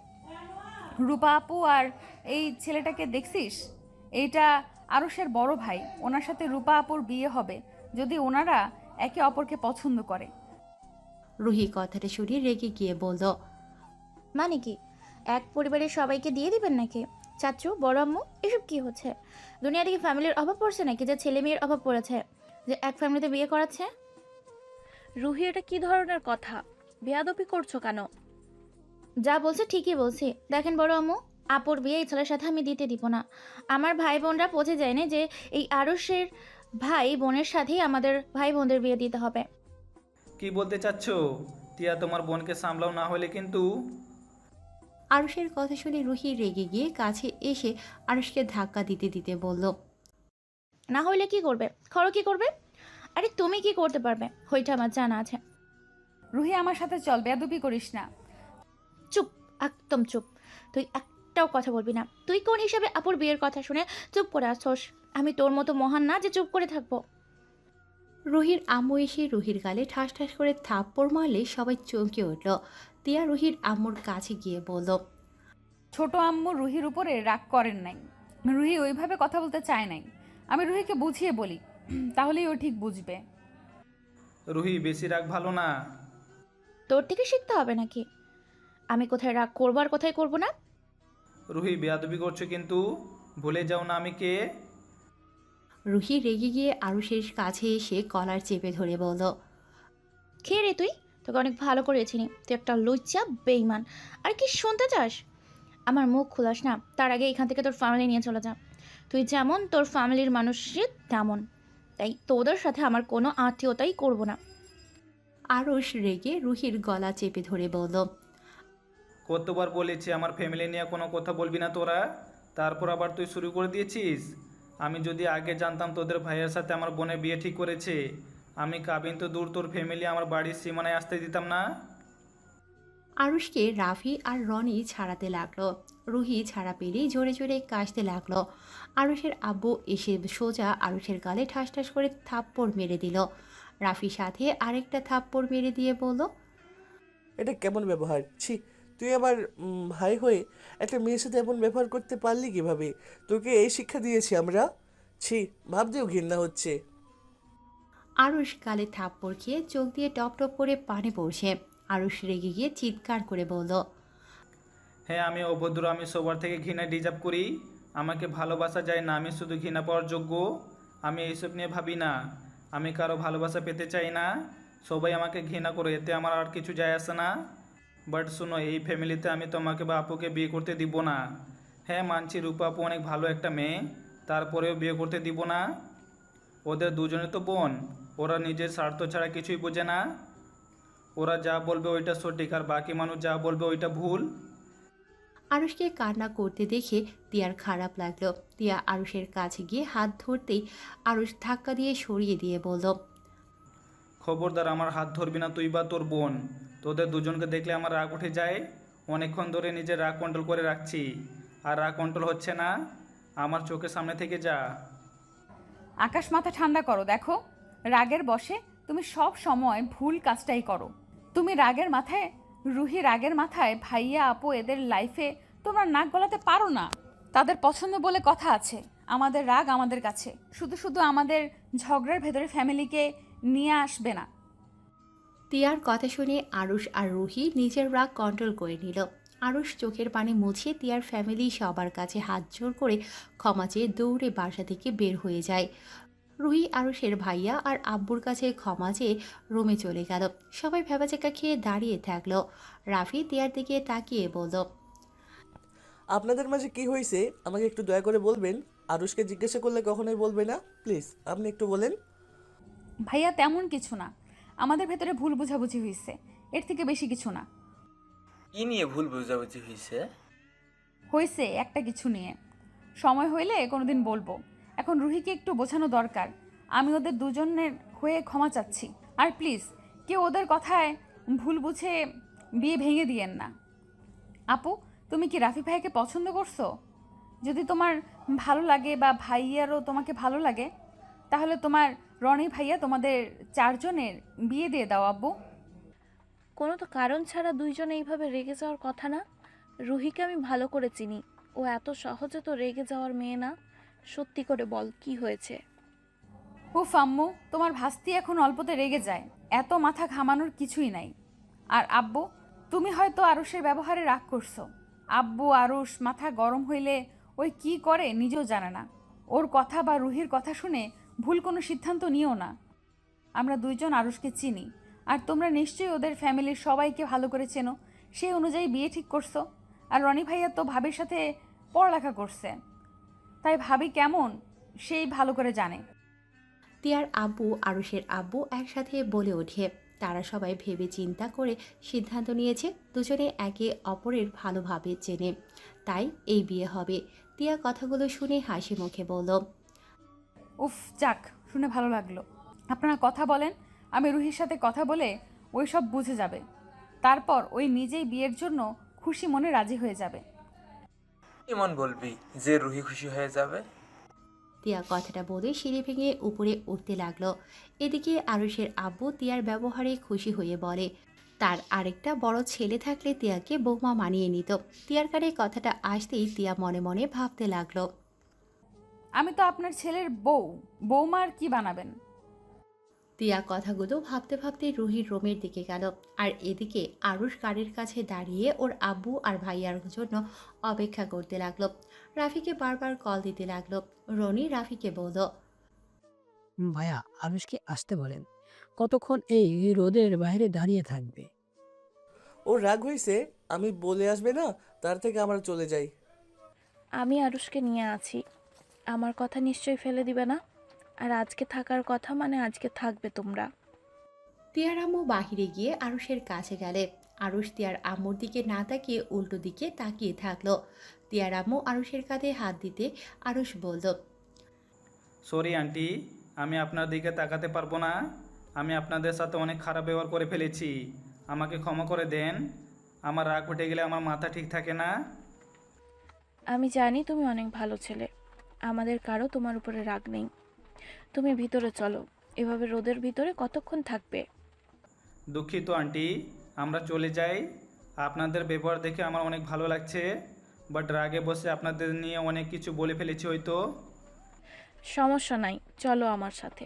Speaker 2: রূপা আপু আর এই ছেলেটাকে দেখছিস? এইটা আরুষের বড় ভাই, ওনার সাথে রূপা আপুর বিয়ে হবে যদি ওনারা একে অপরকে পছন্দ করে।
Speaker 4: রুহি কথাটা শুনে রেগে গিয়ে বলল,
Speaker 11: মানে কি, এক পরিবারের সবাইকে দিয়ে দিবেন নাকি? চাচু, বড় আম্মু, এসব কি হচ্ছে? দুনিয়া থেকে ফ্যামিলির অভাব পড়ছে নাকি যে ছেলে মেয়ের অভাব পড়েছে যে এক ফ্যামিলিতে বিয়ে করাচ্ছে?
Speaker 10: রুহি, এটা কি ধরনের কথা? বেয়াদবি করছো কেন?
Speaker 11: যা বলছে ঠিকই বলছি। দেখেন বড় আম্মু, আপুর বিয়ে এই ছেলের সাথে আমি দিতে দিব না। আমার ভাই বোনরা পচে যায় না যে এই আরুষের ভাই বোনের সাথেই আমাদের ভাই বোনদের বিয়ে দিতে হবে।
Speaker 3: কি বলতে চাচ্ছ? তিয়া তোমার বোনকে সামলাও, না হলে কিন্তু।
Speaker 4: আরুষের কথা শুনে রুহি রেগে গিয়ে কাছে এসে আরুষকে ধাক্কা দিতে দিতে বলল,
Speaker 11: না হইলে কি করবে? খরো কি করবে? আরে তুমি কি করতে পারবে ওইটা আমার জানা আছে।
Speaker 2: রুহি, আমার সাথে চল, বেয়াদবি করিস না।
Speaker 11: চুপ, একদম চুপ। তুই একটাও কথা বলবি না। তুই কোন হিসাবে আপুর বিয়ের কথা শুনে চুপ করে আসছস? আমি তোর মতো মহান না যে চুপ করে থাকবো।
Speaker 4: রুহির আম্মু এসে রুহির গালে ঠাস ঠাস করে থাপ্পড় মারলে সবাই চমকে উঠল। তিয়া রুহির আম্মুর কাছে গিয়ে বলল,
Speaker 2: ছোট আম্মু রুহির উপরে রাগ করেন নাই, রুহি ওইভাবে কথা বলতে চায় নাই। আমি রুহিকে বুঝিয়ে বলি, তাহলেই ও ঠিক বুঝবে।
Speaker 3: রুহি, বেশি রাগ ভালো না।
Speaker 11: তোর থেকে শিখতে হবে নাকি? আমি কোথায় রাগ করবো আর কোথায় করবো না?
Speaker 3: রুহি, বেয়াদবি করছো কিন্তু, ভুলে যাও না আমি কে।
Speaker 4: রুহি রেগে গিয়ে আরুষের কাছে এসে কলার চেপে ধরে বলল,
Speaker 11: খেয়ে রে তুই, তোকে অনেক ভালো করে চিনি। তুই একটা লুচ্চা বেইমান। আর কি শুনতে চাস? আমার মুখ খোলাস না, তার আগে এখান থেকে তোর ফ্যামিলি নিয়ে চলে যা। তুই যেমন তোর ফ্যামিলির মানুষের তেমন, তাই তোদের সাথে আমার কোনো আত্মীয়তাই করব না।
Speaker 4: আরুষ রেগে রুহির গলা চেপে ধরে বলল,
Speaker 3: কতবার বলেছি আমার ফ্যামিলি নিয়ে কোনো কথা বলবি না তোরা, তারপর আবার তুই শুরু করে দিয়েছিস। আমি যদি আগে জানতাম তোদের ভাইয়ের সাথে আমার বোনের বিয়ে ঠিক করেছে, আমি কাবিন তো দূর, তোর ফ্যামিলি আমার বাড়ির সীমানায় আসতে দিতাম না।
Speaker 4: আরুষকে রাফি আর রনি ছাড়াতে লাগলো। রুহি ছাড়া পেলেই জোরে জোরে কাশতে লাগলো। আরুষের আব্বু এসে সোজা আরুষের গালে ঠাস ঠাস করে থাপ্পড় মেরে দিল। রাফি সাথে আরেকটা থাপ্পড় মেরে দিয়ে বলল,
Speaker 8: এটা কেমন ব্যবহার? ছি, তুই আমার ভাই হয়ে একটা মেয়ের সাথে এমন ব্যবহার করতে পারলি কিভাবে? তোকে এই শিক্ষা দিয়েছি আমরা? ছি, ভাবতেও ঘৃণা হচ্ছে।
Speaker 4: আরুষ গালে থাপ্পড় খেয়ে চোখ দিয়ে টপ টপ করে পানি পড়ছে। আরুষ রেগে গিয়ে চিৎকার করে বলল,
Speaker 3: হ্যাঁ, আমি অভদ্র, আমি সবার থেকে ঘৃণা ডিজার্ভ করি। আমাকে ভালোবাসা যায় না, আমি শুধু ঘৃণা পাওয়ার যোগ্য। আমি এইসব নিয়ে ভাবি না, আমি কারো ভালোবাসা পেতে চাই না। সবাই আমাকে ঘৃণা করে, এতে আমার আর কিছু যায় আসে না। বাট শোনো, এই ফ্যামিলিতে আমি তোমাকে বা আপুকে বিয়ে করতে দিব না। হ্যাঁ মানছি, রূপা আপু অনেক ভালো একটা মেয়ে, তারপরেও বিয়ে করতে দিব না। ওদের দুজনে তো বোন, ওরা নিজের স্বার্থ ছাড়া কিছুই বোঝে না। ওরা যা বলবে ওইটা সঠিক, আর বাকি মানুষ যা বলবে ওইটা ভুল।
Speaker 4: আরুষকে কান্না করতে দেখে তিয়ার খারাপ লাগলো। তিয়া আরুষের কাছে গিয়ে হাত ধরতেই আরুষ ধাক্কা দিয়ে সরিয়ে দিয়ে বলল,
Speaker 3: খবরদার আমার হাত ধরবি না তুই বা তোর বোন। তোদের দুজনকে দেখলে আমার রাগ উঠে যায়। অনেকক্ষণ ধরে নিজের রাগ কন্ট্রোল করে রাখছি, আর রাগ কন্ট্রোল হচ্ছে না। আমার চোখের সামনে থেকে যা।
Speaker 2: আকাশ মাথা ঠান্ডা করো, দেখো রাগের বশে তুমি সব সময় ভুল কাজটাই করো। তুমি রাগের মাথায় রুহি রাগের মাথায় ভাইয়া আপু এদের লাইফে তোমরা নাক গলাতে পারো না। তাদের পছন্দ বলে কথা আছে। আমাদের রাগ আমাদের কাছে, শুধু শুধু আমাদের ঝগড়ার ভেতরে ফ্যামিলিকে নিয়ে আসবে না।
Speaker 4: তিয়ার কথা শুনে আরুষ আর রুহি নিজের রাগ কন্ট্রোল করে নিল। আরুষ চোখের পানি মুছে তিয়ার ফ্যামিলি সবার কাছে হাত জোড় করে ক্ষমা চেয়ে দৌড়ে বাসা থেকে বের হয়ে যায়। রুহি আরুষের ভাইয়া আর আব্বুর কাছে ক্ষমা চেয়ে রুমে চলে গেল। সবাই ভেবাচাকা খেয়ে দাঁড়িয়ে থাকলো। রাফি তিয়ার দিকে তাকিয়ে বলল,
Speaker 8: আপনাদের মাঝে কি হয়েছে আমাকে একটু দয়া করে বলবেন? আরুষকে জিজ্ঞাসা করলে কখনোই বলবে না, প্লিজ আপনি একটু বলেন।
Speaker 2: ভাইয়া তেমন কিছু না, আমাদের ভেতরে ভুল বোঝাবুঝি হয়েছে, এর থেকে বেশি কিছু না।
Speaker 13: কি নিয়ে ভুল বোঝাবুঝি
Speaker 2: হয়েছে একটা কিছু নিয়ে, সময় হইলে কোনোদিন বলবো। এখন রুহিকে একটু বোঝানো দরকার। আমি ওদের দুজনের হয়ে ক্ষমা চাচ্ছি, আর প্লিজ কেউ ওদের কথায় ভুল বুঝে বিয়ে ভেঙে দিয়েন না। আপু, তুমি কি রাফি ভাইকে পছন্দ করছো? যদি তোমার ভালো লাগে বা ভাইয়ারও তোমাকে ভালো লাগে, তাহলে তোমার রনি ভাইয়া তোমাদের চারজনের বিয়ে দিয়ে দাও আব্বু।
Speaker 10: কোনো তো কারণ ছাড়া দুইজনে এইভাবে রেগে যাওয়ার কথা না। রুহিকে আমি ভালো করে চিনি, ও এত সহজে তো রেগে যাওয়ার মেয়ে না। সত্যি করে বল, কি হয়েছে?
Speaker 2: উফ আম্মু, তোমার ভাস্তি এখন অল্পতে রেগে যায়, এত মাথা ঘামানোর কিছুই নাই। আর আব্বু, তুমি হয়তো আরুষের ব্যবহারে রাগ করছো। আব্বু আরুষ মাথা গরম হইলে ওই কি করে নিজেও জানে না। ওর কথা বা রুহির কথা শুনে ভুল কোনো সিদ্ধান্ত নিও না। আমরা দুইজন আরুষকে চিনি, আর তোমরা নিশ্চয়ই ওদের ফ্যামিলির সবাইকে ভালো করে চেনো। সেই অনুযায়ী বিয়ে ঠিক করছো। আর রনি ভাইয়া তো ভাবির সাথে পড়ালেখা করছে, তাই ভাবি কেমন সেই ভালো করে জানে।
Speaker 4: তিয়ার আব্বু আরুষের আব্বু একসাথে বলে ওঠে, তারা সবাই ভেবে চিন্তা করে সিদ্ধান্ত নিয়েছে দুজনে একে অপরের ভালোভাবে চেনে, তাই এই বিয়ে হবে। তিয়া কথাগুলো শুনে হাসি মুখে বলল,
Speaker 2: উফ যাক, শুনে ভালো লাগলো। আপনারা কথা বলেন, আমি রুহির সাথে কথা বলে ওই সব বুঝে যাবে। তারপর ওই নিজেই বিয়ের জন্য খুশি মনে রাজি হয়ে যাবে।
Speaker 13: এমন বলবি যে রুহি খুশি হয়ে যাবে?
Speaker 4: তিয়া কথাটা বলে সিঁড়ি ভেঙে উপরে উঠতে লাগলো। এদিকে আরুষের আব্বু তিয়ার ব্যবহারে খুশি হয়ে বলে, তার আরেকটা বড় ছেলে থাকলে তিয়াকে বৌমা মানিয়ে নিত। তিয়ার কানে কথাটা আসতেই তিয়া মনে মনে ভাবতে লাগলো,
Speaker 2: আমি তো আপনার ছেলের বউ, বৌমার কি বানাবেন?
Speaker 4: তিয়া কথাগুলো ভাবতে ভাবতে রুহির রুমের দিকে গেল। আর এদিকে আরুষ গাড়ির কাছে দাঁড়িয়ে ওর আব্বু আর ভাইয়ার জন্য অপেক্ষা করতে লাগলো। রাফিকে বারবার কল দিতে লাগলো। রনি রাফিকে বলল,
Speaker 9: ভাইয়া আরুষকে আসতে বলেন, কতক্ষণ এই রোদের বাইরে দাঁড়িয়ে থাকবে?
Speaker 8: ওর রাগ হয়েছে, আমি বলে আসবে না, তার থেকে আমরা চলে যাই।
Speaker 10: আমি আরুষকে নিয়ে আছি, আমার কথা নিশ্চয়ই ফেলে দিবে না। আর আজকে থাকার কথা মানে আজকে থাকবে তোমরা।
Speaker 4: তিয়ার আম্মু বাহিরে গিয়ে আরুষের কাছে গেলে। আরুষ তিয়ার আম্মুর দিকে না তাকিয়ে উল্টো দিকে তাকিয়ে থাকলো। তিয়ার আম্মু আরুষের কাঁধে হাত দিতে আরুষ বলল,
Speaker 3: সরি আন্টি, আমি আপনার দিকে তাকাতে পারবো না। আমি আপনাদের সাথে অনেক খারাপ ব্যবহার করে ফেলেছি, আমাকে ক্ষমা করে দেন। আমার রাগ উঠে গেলে আমার মাথা ঠিক থাকে না।
Speaker 10: আমি জানি তুমি অনেক ভালো ছেলে, আমাদের কারো তোমার উপরে রাগ নেই। তুমি ভিতরে চলো, এভাবে রোদের ভিতরে কতক্ষণ থাকবে?
Speaker 3: দুঃখিত আন্টি, আমরা চলে যাই। আপনাদের ব্যবহার দেখে আমার অনেক ভালো লাগছে, বাট রাগে বসে আপনাদের নিয়ে অনেক কিছু বলে ফেলেছি হয়তো।
Speaker 10: সমস্যা নাই, চলো আমার সাথে।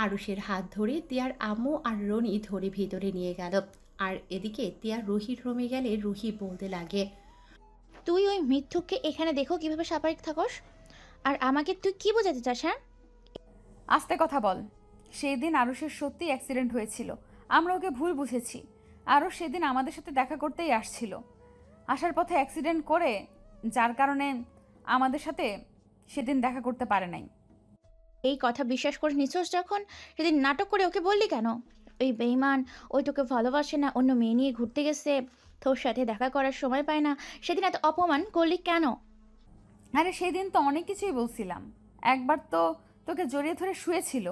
Speaker 4: আরুষের হাত ধরে তিয়ার আম্মু আর রনি ধরে ভিতরে নিয়ে গেল। আর এদিকে তিয়ার রুহির রুমে গেলে রুহি বলতে লাগে,
Speaker 11: তুই ওই মিথ্যুককে এখানে দেখো কিভাবে স্বাভাবিক থাকস, আর আমাকে তুই কি বোঝাতে চাস? হ্যাঁ,
Speaker 2: আস্তে কথা বল। সেই দিন আরুষের সত্যি অ্যাক্সিডেন্ট হয়েছিল, আমরা ওকে ভুল বুঝেছি। আরুষ সেদিন আমাদের সাথে দেখা করতেই আসছিল, আসার পথে অ্যাক্সিডেন্ট করে, যার কারণে আমাদের সাথে সেদিন দেখা করতে পারে নাই।
Speaker 11: এই কথা বিশ্বাস করে নিছস যখন, সেদিন নাটক করে ওকে বললি কেন? ওই বেইমান, ওই তোকে ভালোবাসে না, অন্য মেয়ে নিয়ে ঘুরতে গেছে, তোর সাথে দেখা করার সময় পায় না, সেদিন এত অপমান করলি কেন?
Speaker 2: আরে সেদিন তো অনেক কিছুই বলছিলাম। একবার তো তোকে জড়িয়ে ধরে শুয়েছিল,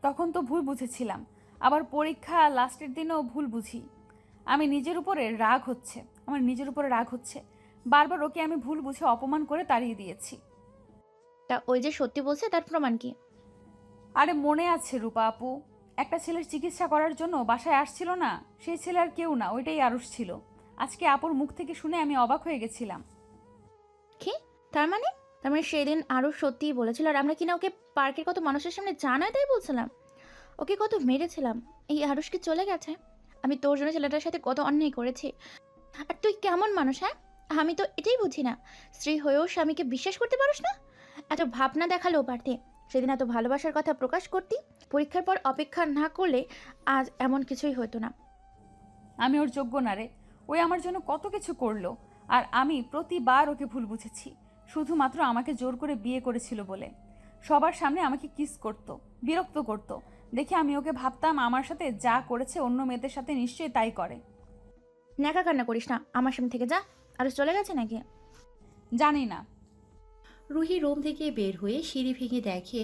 Speaker 2: তখন তো ভুল বুঝেছিলাম। আবার পরীক্ষা লাস্টের দিনও ভুল বুঝি। আমি নিজের উপরে রাগ হচ্ছে, আমার নিজের উপরে রাগ হচ্ছে। বারবার ওকে আমি ভুল বুঝে অপমান করে তাড়িয়ে দিয়েছি।
Speaker 11: তা ওই যে সত্যি বলছে তার প্রমাণ কি?
Speaker 2: আরে মনে আছে রূপা আপু, একটা ছেলের চিকিৎসা করার জন্য বাসায় আসছিল না? সেই ছেলে আর কেউ না, ওইটাই আরুষ ছিল। আজকে আপুর মুখ থেকে শুনে আমি অবাক হয়ে গেছিলাম।
Speaker 11: কি? তার মানে সেদিন আরও সত্যিই বলেছিল, আর আমরা কিনা ওকে পার্কের কত মানুষের সামনে জানায় তাই বলছিলাম? ওকে কত মেরেছিলাম। এই আরুষ কি চলে গেছে? আমি তোর জন্য ছেলেটার সাথে কত অন্যায় করেছি। আর তুই কেমন মানুষ, হ্যাঁ? আমি তো এটাই বুঝি না, স্ত্রী হয়েও স্বামীকে বিশ্বাস করতে পারিস না। এত ভাবনা দেখালেও পারতে, সেদিন এত ভালোবাসার কথা প্রকাশ করতি। পরীক্ষার পর অপেক্ষা না করলে আজ এমন কিছুই হতো না।
Speaker 2: আমি ওর যোগ্য না রে। ওই আমার জন্য কত কিছু করলো, আর আমি প্রতিবার ওকে ভুল বুঝেছি, শুধুমাত্র আমাকে জোর করে বিয়ে করেছিল বলে। সবার সামনে আমাকে কিস করতো, বিরক্ত করতো। দেখে আমি ওকে ভাবতাম আমার সাথে যা করেছে অন্য মেয়েদের সাথে নিশ্চয়ই তাই করে।
Speaker 11: ন্যাকা কান্না করিস না, আমার সামনে থেকে যা। আর চলে গেছে নাকি?
Speaker 2: জানি না।
Speaker 4: রুহি রুম থেকে বের হয়ে সিঁড়ি ভেঙে দেখে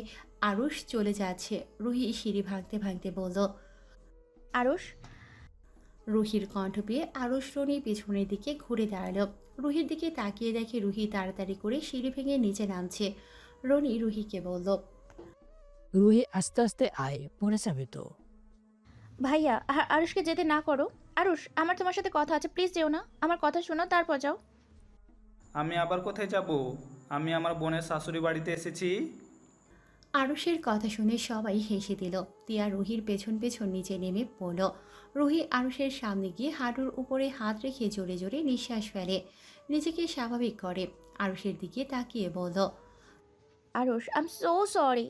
Speaker 4: আরুষ চলে যাচ্ছে। রুহি সিঁড়ি ভাঙতে ভাঙতে বলল,
Speaker 11: আরুষ।
Speaker 4: রুহির কণ্ঠ পেয়ে আরুষ রনির পেছনের দিকে ঘুরে দাঁড়ালো। রুহির দিকে তাকিয়ে দেখে রুহি তাড়াতাড়ি করে সিঁড়ি ভেঙে নিচে নামছে। রনি রুহিকে বলল,
Speaker 9: রুহি আস্তে আস্তে আয়, পড়ে যাবে তো।
Speaker 11: ভাইয়া, আরুষকে যেতে না করো। আরুষ, আমার তোমার সাথে কথা আছে, প্লিজ যেও না। আমার কথা শোনো, তারপর যাও।
Speaker 3: আমি আবার কোথায় যাব? আমি আমার বোনের শাশুড়ি বাড়িতে এসেছি।
Speaker 4: আরুষের কথা শুনে সবাই হেসে দিল। তিয়া রুহির পেছন পেছন নিচে নেমে পড়ল। রুহি আরুষের সামনে গিয়ে হাঁটুর উপরে হাত রেখে জোরে জোরে নিঃশ্বাস ফেলে, নিজেকে স্বাভাবিক করে। আরুষের দিকে তাকিয়ে বলল,
Speaker 11: Aarush, I am so sorry.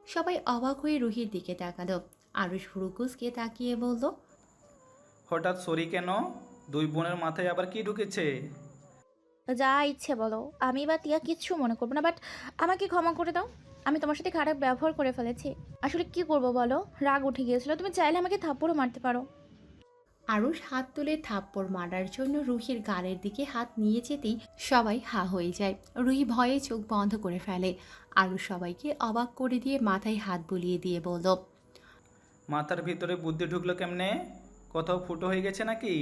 Speaker 4: সবাই অবাক হয়ে রুহির দিকে তাকালো। আরুষ ফুরুকুসকে তাকিয়ে বলল,
Speaker 3: হঠাৎ সরি কেন? দুই বোনের মাথায় আবার কি ঢুকেছে?
Speaker 11: যা ইচ্ছে বলো, আমি বা তিয়া কিচ্ছু মনে করবো না, বাট আমাকে ক্ষমা করে দাও। আমি তোমার সাথে খারাপ ব্যবহার করে ফেলেছি। আসলে কি করবো বলো, রাগ উঠে গিয়েছিল। তুমি চাইলে আমাকে থাপ্পড়ও মারতে পারো।
Speaker 4: আরুষ হাত তুলে থাপ্পড় মারার জন্য রুহির গালের দিকে হাত নিয়ে যেতেই সবাই হা হয়ে যায়। রুহি ভয়ে চোখ বন্ধ করে ফেলে। আরুষ সবাইকে অবাক করে দিয়ে মাথায় হাত বুলিয়ে দিয়ে বলল,
Speaker 3: মাথার ভিতরে বুদ্ধি ঢুকলো কেমনে? কোথাও ফুটো হয়ে গেছে নাকি?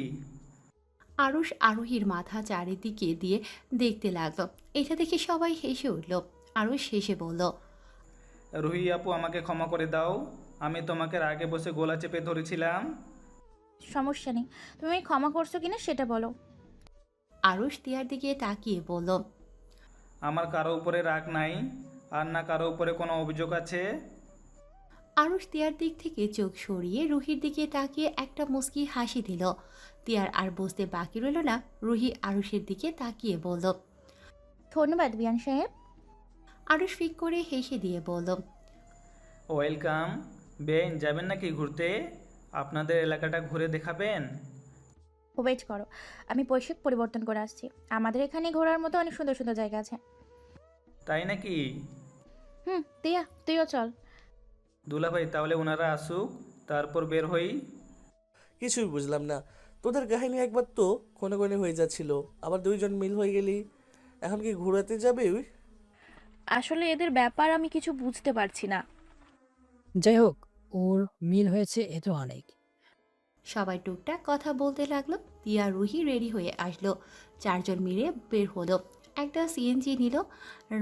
Speaker 4: আরুষ আরোহীর মাথা চারিদিকে দিয়ে দেখতে লাগলো। এটা দেখে সবাই হেসে উঠল। আরুষ হেসে বলল,
Speaker 3: রুহি আপু, আমাকে ক্ষমা করে দাও। আমি তোমাকে আগে বসে গলা চেপে ধরেছিলাম।
Speaker 11: সমস্যা নেই, তুমি ক্ষমা করছো কিনা সেটা বলো।
Speaker 4: আরুষ তিয়ার দিকে তাকিয়ে বলল,
Speaker 3: আমার কারো উপরে রাগ নাই, আর না কারো উপরে কোনো অভিযোগ আছে।
Speaker 4: আরুষ তিয়ার দিক থেকে চোখ সরিয়ে রুহির দিকে তাকিয়ে একটা মুচকি হাসি দিল। তিয়ার আর বুঝতে বাকি রইল না। রুহি আরুষের দিকে তাকিয়ে বলল,
Speaker 11: ধন্যবাদ বিয়ান সাহেব।
Speaker 4: আরুষ ফিক করে হেসে দিয়ে বলল,
Speaker 3: ওয়েলকাম। বেন, যাবেন নাকি ঘুরতে? আপনাদের এলাকাটা ঘুরে দেখাবেন?
Speaker 11: ওয়েট করো, আমি পোশাক পরিবর্তন করে আসছি। আমাদের এখানে ঘোরার মতো অনেক সুন্দর সুন্দর জায়গা আছে।
Speaker 3: তাই নাকি?
Speaker 11: তিয়া, তুইও চল।
Speaker 3: দুলাভাই, তাহলে ওনারা আসুক, তারপর বের হই।
Speaker 8: কিছুই বুঝলাম না। তোদের কাহিনী একবার তো কোনে কোনে হয়ে যাচ্ছিল, আবার দুইজন মিল হয়ে গেলি। এখন কি ঘোরাতে যাবে?
Speaker 10: আসলে এদের ব্যাপার আমি কিছু বুঝতে পারছি না।
Speaker 9: যাই হোক, ওর মিল হয়েছে এ তো অনেক।
Speaker 4: সবাই টুকটাক কথা বলতে লাগলো। তিয়া রুহি রেডি হয়ে আসলো। চারজন মিলে বের হলো। একটা সিএনজি নিল।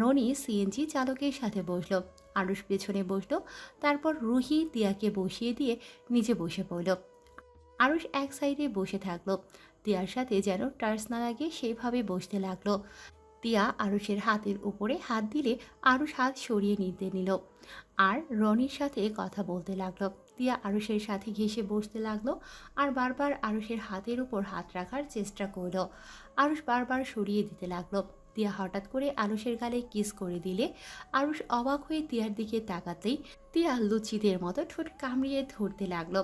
Speaker 4: রনি সিএনজি চালকের সাথে বসলো। আরুষ পেছনে বসলো। তারপর রুহি তিয়াকে বসিয়ে দিয়ে নিচে বসে পড়ল। আরুষ এক সাইডে বসে থাকলো। তিয়ার সাথে যেন টার্স না লাগে সেভাবে বসতে লাগলো। তিয়া আরুষের হাতের উপরে হাত দিলে আরুষ হাত সরিয়ে নিতে নিল আর রনির সাথে কথা বলতে লাগলো। তিয়া আরুষের সাথে ঘেঁষে বসতে লাগলো আর বারবার আরুষের হাতের উপর হাত রাখার চেষ্টা করলো। আরুষ বারবার সরিয়ে দিতে লাগলো। তিয়া হঠাৎ করে আরুষের গালে কিস করে দিলে আরুষ অবাক হয়ে তিয়ার দিকে তাকাতেই তিয়া লুচিদের মতো ঠোঁট কামড়িয়ে ধরতে লাগলো।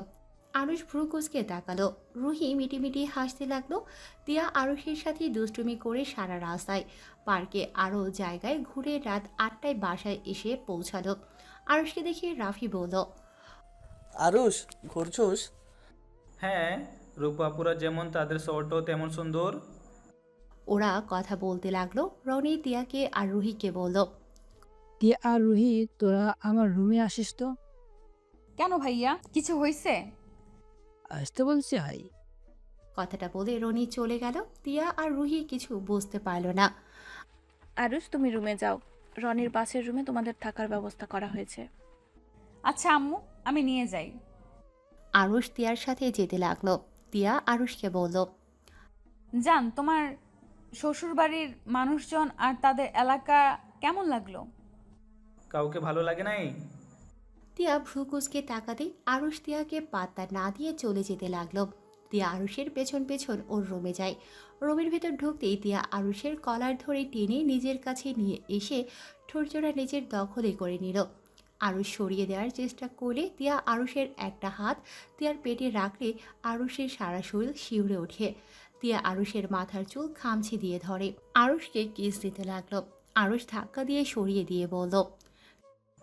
Speaker 4: আরুষ ভ্রুকুচকে তাকালো। রুহি মিটিমিটি হাসতে লাগলো। তিয়া আরুষের সাথে দুষ্টুমি করে সারা রাস্তায়, পার্কে আরও জায়গায় ঘুরে রাত 8টায় বাসায় এসে পৌঁছালো। আরুষকে দেখে রাফি বলল,
Speaker 8: আরুষ, ঘুরছোস?
Speaker 3: হ্যাঁ, রূপাপুরা যেমন তাদের শহরটাও তেমন সুন্দর।
Speaker 4: ওরা কথা বলতে লাগলো। রনি তিয়াকে আর রুহিকে বলল,
Speaker 9: টিয়া আর রুহি, তোরা আমার রুমে আসিস তো।
Speaker 2: কেন ভাইয়া, কিছু হয়েছে?
Speaker 9: আসতে বলছি, হাই।
Speaker 4: কথাটা বলে রনি চলে গেল। তিয়া আর রুহি কিছু বুঝতে পারল না।
Speaker 10: আরুষ, তুমি রুমে যাও। রনির পাশের রুমে তোমাদের থাকার ব্যবস্থা করা হয়েছে।
Speaker 2: আচ্ছা আম্মু, আমি নিয়ে যাই।
Speaker 4: আরুষ তিয়ার সাথে যেতে লাগলো। তিয়া আরুষকে বলল,
Speaker 2: জান, তোমার শ্বশুরবাড়ির মানুষজন আর তাদের এলাকা কেমন লাগলো?
Speaker 3: কাউকে ভালো লাগে নাই?
Speaker 4: তিয়া ভ্রু কুঁচকে তাকাতে আরুষ তিয়াকে পাত্তা না দিয়ে চলে যেতে লাগলো। তিয়া আরুষের পেছন পেছন ওর রুমে যায়। রুমের ভেতর ঢুকতেই তিয়া আরুষের কলার ধরে টেনে নিজের কাছে নিয়ে এসে ঠোঁটজোড়া নিজের দখলে করে নিল। আরুষ সরিয়ে দেওয়ার চেষ্টা করলে তিয়া আরুষের একটা হাত তিয়ার পেটে রাখলে আরুষের সারা শরীর শিউরে ওঠে। তিয়া আরুষের মাথার চুল খামচি দিয়ে ধরে আরুষকে কিস দিতে লাগলো। আরুষ ধাক্কা দিয়ে সরিয়ে দিয়ে বলল,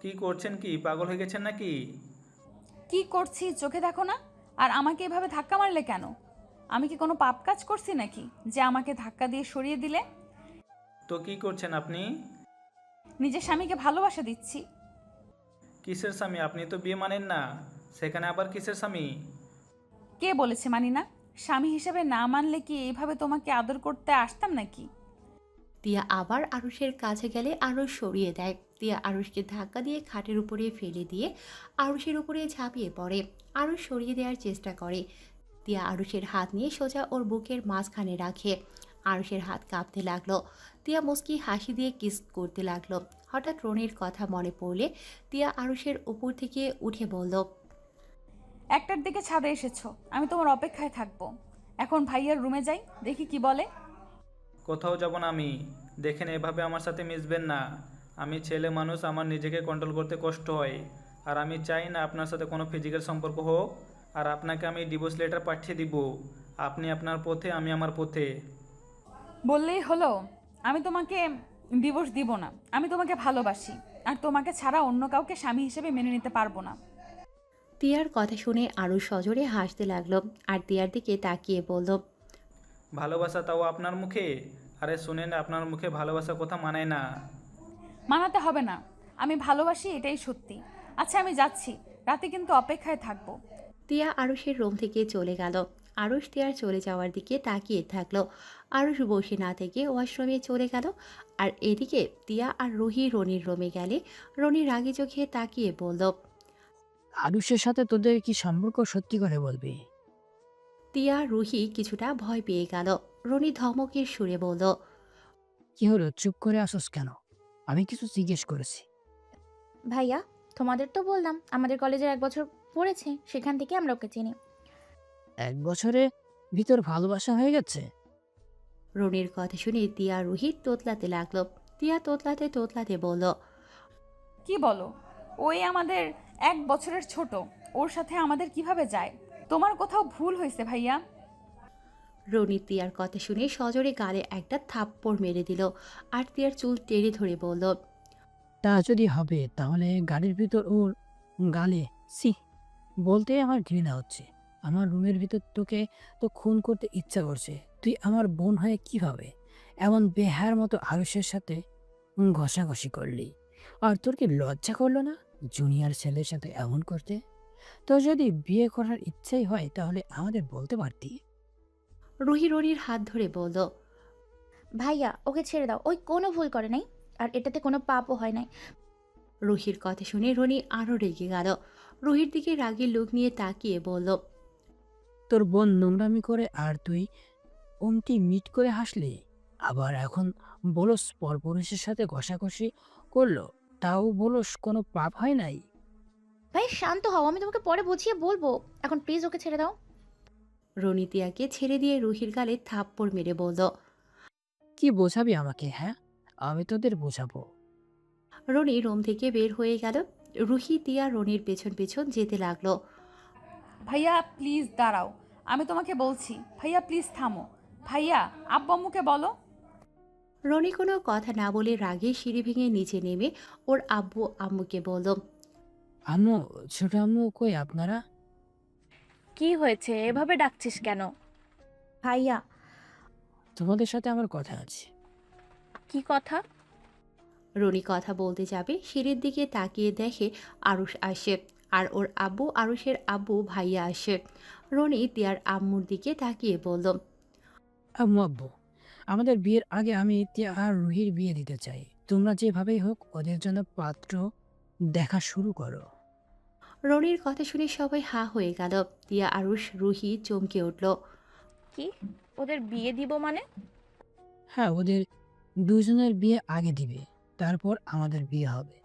Speaker 3: কি করছেন, কি পাগল হয়ে গেছেন নাকি?
Speaker 2: কি করছি চোখে দেখো না? আর আমাকে এভাবে ধাক্কা মারলে কেন? আমি কি কোনো পাপ কাজ করছি নাকি যে আমাকে ধাক্কা দিয়ে সরিয়ে দিলে?
Speaker 3: তো কি করছেন আপনি?
Speaker 2: নিজের স্বামীকে ভালোবাসা দিচ্ছি।
Speaker 3: কিসের স্বামী? আপনি তো বিয়ে মানেন না, সেখানে আবার কিসের স্বামী?
Speaker 2: কে বলেছে মানি না? স্বামী হিসেবে না মানলে কি এইভাবে তোমাকে আদর করতে আসতাম নাকি?
Speaker 4: তিয়া আবার আরুষের কাছে গেলে আরুষ সরিয়ে দেয়। তিয়া আরুষকে ধাক্কা দিয়ে খাটের উপরে ফেলে দিয়ে আরুষের উপরে ঝাঁপিয়ে পড়ে। আরুষ সরিয়ে দেওয়ার চেষ্টা করে। তিয়া আরুষের হাত নিয়ে সোজা ওর বুকের মাঝখানে রাখে। আরুষের হাত কাঁপতে লাগলো। তিয়া মুস্কি হাসি দিয়ে কিস করতে লাগলো। হঠাৎ রনির কথা মনে পড়লে তিয়া আরুষের উপর থেকে উঠে বলল,
Speaker 2: একটার দিকে ছাদে এসেছো, আমি তোমার অপেক্ষায় থাকবো। এখন ভাইয়ার রুমে যাই, দেখি কি বলে।
Speaker 3: কোথাও যাব না আমি। দেখেন, এভাবে আমার সাথে মিশবেন না। আমি ছেলে মানুষ, আমার নিজেকে কন্ট্রোল করতে কষ্ট হয়। আর আমি চাই না আপনার সাথে কোনো ফিজিক্যাল সম্পর্ক হোক। আর আপনাকে আমি ডিভোর্স লেটার পাঠিয়ে দিব। আপনি আপনার পথে, আমি আমার পথে।
Speaker 2: বললেই হলো? আমি তোমাকে ডিভোর্স দিব না। আমি তোমাকে ভালোবাসি, আর তোমাকে ছাড়া অন্য কাউকে স্বামী হিসেবে মেনে নিতে পারবো না।
Speaker 4: তিয়ার কথা শুনে আরুষ সজোরে হাসতে লাগলো আর তিয়ার দিকে তাকিয়ে বলল,
Speaker 3: ভালোবাসা, তাও আপনার মুখে? আরে শুনেন, আপনার মুখে ভালোবাসার কথা মানায় না।
Speaker 2: মানাতে হবে না, আমি ভালোবাসি, এটাই সত্যি। আচ্ছা আমি যাচ্ছি, রাতে কিন্তু অপেক্ষায় থাকবো।
Speaker 4: তিয়া আরুষের রুম থেকে চলে গেল। আরুষ তিয়ার চলে যাওয়ার দিকে তাকিয়ে থাকলো। আরুষ বসে না থেকে ওয়াশরুমে চলে গেল। আর এদিকে তিয়া আর রুহি রনির রুমে গেলে রনি রাগি চোখে তাকিয়ে বলল,
Speaker 9: আরুষের সাথে তোদের কি সম্পর্ক সত্যি করে বলবি?
Speaker 4: তিয়া রুহি কিছুটা ভয় পেয়ে গেল। রনি ধমকের সুরে বলল,
Speaker 9: কি হলো, চুপ করে আসোস কেন? আমি কিছু জিজ্ঞেস করেছি।
Speaker 11: ভাইয়া, তোমাদের তো বললাম আমাদের কলেজের 1 বছর পড়েছে, সেখান থেকে আমরা ওকে চিনি।
Speaker 9: 1 বছরে ভিতর ভালোবাসা হয়ে গেছে?
Speaker 4: রনির কথা শুনে তিয়া রুহি তোতলাতে লাগলো। তিয়া তোতলাতে তোতলাতে বলল,
Speaker 2: কি বলো? ওই আমাদের 1 বছরের ছোট, ওর সাথে আমাদের কিভাবে যায়? তোমার কোথাও ভুল হয়েছে ভাইয়া।
Speaker 4: রনি তিয়ার কথা শুনে সজোরে গালে একটা থাপ্পড় মেরে দিল আর তিয়ার চুল টেনে ধরে বলল,
Speaker 9: তা যদি হবে তাহলে গাড়ির ভিতর ওর গালে সি বলতে আমার ঘৃণা হচ্ছে। আমার রুমের ভিতর তোকে তো খুন করতে ইচ্ছা করছে। তুই আমার বোন হয়ে কিভাবে এমন বেহার মতো আরুষের সাথে ঘষাঘষি করলি? আর তোর কি লজ্জা করলো না জুনিয়র ছেলের সাথে এমন করতে? তোর যদি বিয়ে করার ইচ্ছাই হয় তাহলে আমাদের বলতে পারতি।
Speaker 4: রুহি রনির হাত ধরে বলল,
Speaker 11: ভাইয়া, ওকে ছেড়ে দাও, ওই কোনো ভুল করে নাই, আর এটাতে কোনো পাপও হয় নাই।
Speaker 4: রুহির কথা শুনে রনি আরও রেগে গেল। রুহির দিকে রাগের লোক নিয়ে তাকিয়ে বলল,
Speaker 9: তোর বোন নোংরামি করে আর তুই অমটি মিট করে হাসলি। আবার এখন বলস পরপুরুষের সাথে ঘষাঘষি করলো, তাও বলস কোনো পাপ হয় নাই।
Speaker 11: ভাই শান্ত হও, আমি তোমাকে পরে বুঝিয়ে বলবো। এখন প্লিজ ওকে ছেড়ে দাও।
Speaker 4: রনি তিয়াকে ছেড়ে দিয়ে রুহির গালে থাপ্পড় মেরে বলল,
Speaker 9: কি বোঝাবি আমাকে? হ্যাঁ, আমি তোদের বোঝাবো।
Speaker 4: রনি রুম থেকে বের হয়ে গেল। রুহি তিয়া রনির পেছন পেছন যেতে লাগলো।
Speaker 2: ভাইয়া প্লিজ দাঁড়াও, আমি তোমাকে বলছি। ভাইয়া প্লিজ থামো। ভাইয়া, আব্বু আম্মুকে বলো।
Speaker 4: রনি কোনো কথা না বলে রাগে সিঁড়ি ভেঙে নিচে নেমে ওর আব্বু আম্মুকে বলল,
Speaker 9: আম্মু, ছোট আম্মু কই আপনারা?
Speaker 10: কি হয়েছে, এভাবে ডাকছিস কেন?
Speaker 11: ভাইয়া,
Speaker 9: তোমাদের সাথে আমার কথা আছে।
Speaker 10: কি কথা?
Speaker 4: রনি কথা বলতে যাবে, সিঁড়ির দিকে তাকিয়ে দেখে আরুষ আসে। আর ওর আব্বু আরুষের আব্বু ভাইয়া আসে। রনি তিয়ার আম্মুর দিকে তাকিয়ে বলল,
Speaker 9: আম্মু আব্বু, আমাদের বিয়ের আগে আমি তিয়া আর রুহির বিয়ে দিতে চাই। তোমরা যেভাবেই হোক ওদের জন্য পাত্র দেখা শুরু করো।
Speaker 4: রনির কথা শুনে সবাই হা হয়ে গেল। তিয়া, আরুষ, রুহি চমকে উঠল।
Speaker 10: কি, ওদের বিয়ে দিব মানে?
Speaker 9: হ্যাঁ, ওদের দুজনের বিয়ে আগে দিবে, তারপর আমাদের বিয়ে হবে।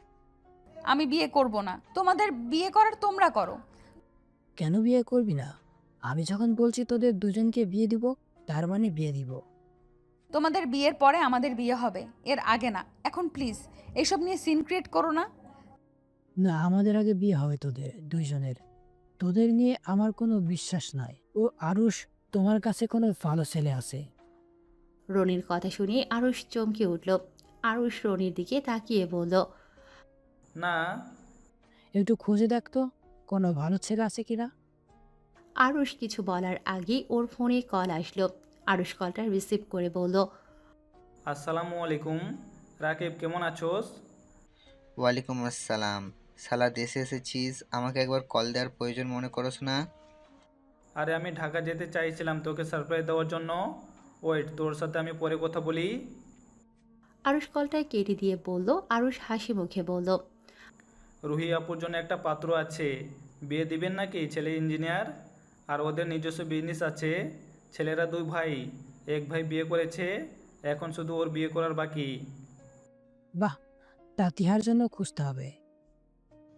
Speaker 2: আমি বিয়ে করব না, তোমাদের বিয়ে করার তোমরা করো।
Speaker 9: কেন বিয়ে করবি না? আমি যখন বলছি তোদের দুজনকে বিয়ে দিব, তার মানে বিয়ে দিব।
Speaker 2: তোমাদের বিয়ের পরে আমাদের বিয়ে হবে, এর আগে না। এখন প্লিজ এসব নিয়ে সিন ক্রিয়েট করো না।
Speaker 9: না, আমাদের আগে বিয়ে হবে তোদের দুইজনের। তোদের নিয়ে আমার কোনো বিশ্বাস নাই। ও আরুষ, তোমার কাছে কোনো ভালো ছেলে আছে?
Speaker 4: রনির কথা শুনে আরুষ চমকে উঠল। আরুষ রনির দিকে তাকিয়ে বলল,
Speaker 3: না,
Speaker 9: একটু খুঁজে দেখতো কোনো ভালো ছেলে আছে কিনা।
Speaker 4: আরুষ কিছু বলার আগেই ওর ফোনে কল আসলো। আরুষ কলটা রিসিভ করে বলল,
Speaker 3: আসসালামু আলাইকুম। রাকিব, কেমন আছোস?
Speaker 5: ওয়ালাইকুম আসসালাম। শালা দেশে এসেছিস, আমাকে একবার কল দেওয়ার প্রয়োজন মনে করছ না?
Speaker 3: আরে আমি ঢাকা যেতে চাইছিলাম তোকে সারপ্রাইজ দেওয়ার জন্য। ওয়েট, তোর সাথে আমি পরে কথা বলি।
Speaker 4: আরুষ কলটা কেটে দিয়ে বলল। আরুষ হাসি মুখে বলল,
Speaker 3: রুহি আপুর জন্য একটা পাত্র আছে, বিয়ে দিবেন নাকি? ছেলে ইঞ্জিনিয়ার, আর ওদের নিজস্ব বিজনেস আছে। ছেলেরা দুই ভাই, এক ভাই বিয়ে করেছে, এখন শুধু ওর বিয়ে করার বাকি।
Speaker 9: বাহ, তা তিহার জন্য খুঁজতে হবে।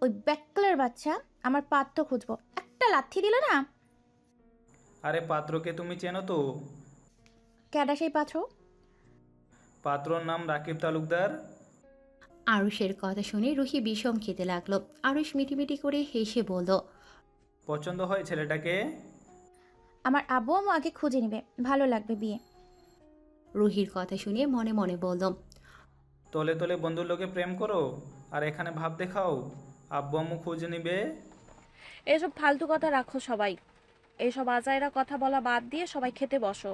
Speaker 11: ওই ব্যাককলের বাচ্চা আমার পাত্র খুঁজবো, একটা লাথি দিল না।
Speaker 3: আরে পাত্রকে তুমি চেনো তো?
Speaker 11: ক্যাডা সেই পাত্র?
Speaker 3: পাত্রর নাম রাকিব তালুকদার।
Speaker 4: আরুষের কথা শুনে রুহি বিষম খেতে লাগলো। আরুষ মিটিমিটি করে হেসে বলল,
Speaker 3: পছন্দ হয় ছেলেটাকে?
Speaker 11: আমার আব্বু আম্মু আগে খুঁজে নেবে, ভালো লাগবে বিয়ে।
Speaker 4: রুহির কথা শুনে মনে মনে বলল,
Speaker 3: তলে তলে বন্ধুর লোকে প্রেম করো আর এখানে ভাব দেখাও আব্বু আম্মু খুঁজে নিবে।
Speaker 10: এসব ফালতু কথা রাখো সবাই। এসব আজাইরা কথা বলা বাদ দিয়ে সবাই খেতে বসো।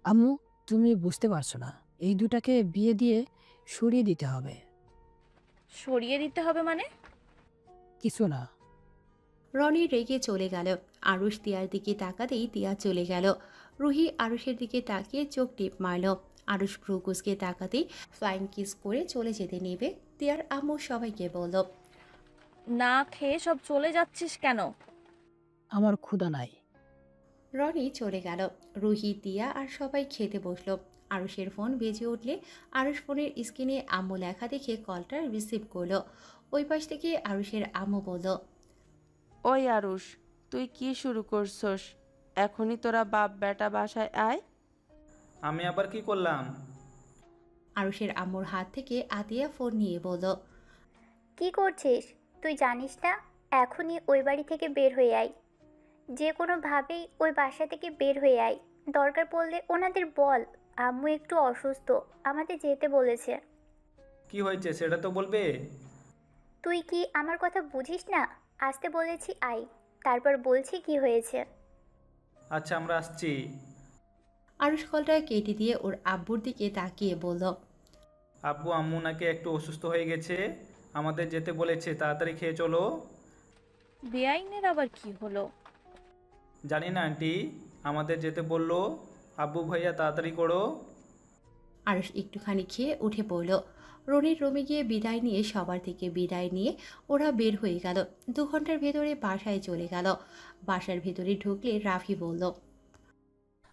Speaker 9: আম্মু, তুমি বুঝতে পারছো না, এই দুটাকে বিয়ে দিয়ে সরিয়ে দিতে হবে।
Speaker 10: সরিয়ে দিতে হবে মানে?
Speaker 9: কিছু না।
Speaker 4: রনি রেগে চলে গেল। আরুষ তিয়ার দিকে তাকাতেই তিয়া চলে গেল। রুহি আরুষের দিকে তাকিয়ে চোখ টিপ মারল। আরুষ ভ্রুকুসকে তাকাতেই ফ্লাইং কিস করে চলে যেতে নেবে। তিয়ার আম্মু সবাইকে বলল,
Speaker 10: না খেয়ে সব চলে যাচ্ছিস কেন?
Speaker 9: আমার ক্ষুধা নাই।
Speaker 4: রনি চলে গেল। রুহি, তিয়া আর সবাই খেতে বসলো। আরুষের ফোন বেজে উঠলে আরুষ ফোনের স্ক্রিনে আম্মু লেখা দেখে কলটা রিসিভ করলো। ওই পাশ থেকে আরুষের আম্মু বলল,
Speaker 7: ওই আরুষ, তুই কি শুরু করছস? এখনই তোরা বাপ বেটা বাসায় আয়।
Speaker 3: আমি আবার কি করলাম?
Speaker 4: আরুষের আম্মুর হাত থেকে আতিয়া ফোন নিয়ে বলল,
Speaker 6: কি করছিস? তুই জানিস না, এখনই ওই বাড়ি থেকে বের হয়ে আয়। যে কোনোভাবেই ওই বাসা থেকে বের হয়ে আয়। দরকার পড়লে ওনাদের বল আম্মু একটু অসুস্থ, আমাদের যেতে বলেছে।
Speaker 3: কি হয়েছে সেটা তো বলবে।
Speaker 6: তুই কি আমার কথা বুঝিস না? আসতে বলেছি আয়, তারপর বলছি কি হয়েছে।
Speaker 3: আচ্ছা, আমরা আসছি।
Speaker 4: আরুষ কলটা কেটে দিয়ে ওর আব্বুর দিকে তাকিয়ে বলল,
Speaker 3: আব্বু আম্মু নাকি একটু অসুস্থ হয়ে গেছে, আমাদের যেতে বলেছে, তাড়াতাড়ি খেয়ে চলো।
Speaker 10: বেআইনের আবার কি হলো?
Speaker 3: জানি না আন্টি, আমাদের যেতে বললো। আব্বু ভাইয়া তাড়াতাড়ি করো।
Speaker 4: আরুষ একটুখানি খেয়ে উঠে পড়ল। রনির রুমে গিয়ে বিদায় নিয়ে সবার থেকে বিদায় নিয়ে ওরা বের হয়ে গেল। 2 ঘন্টার ভেতরে বাসায় চলে গেল। বাসার ভেতরে ঢুকলে রাফি বলল,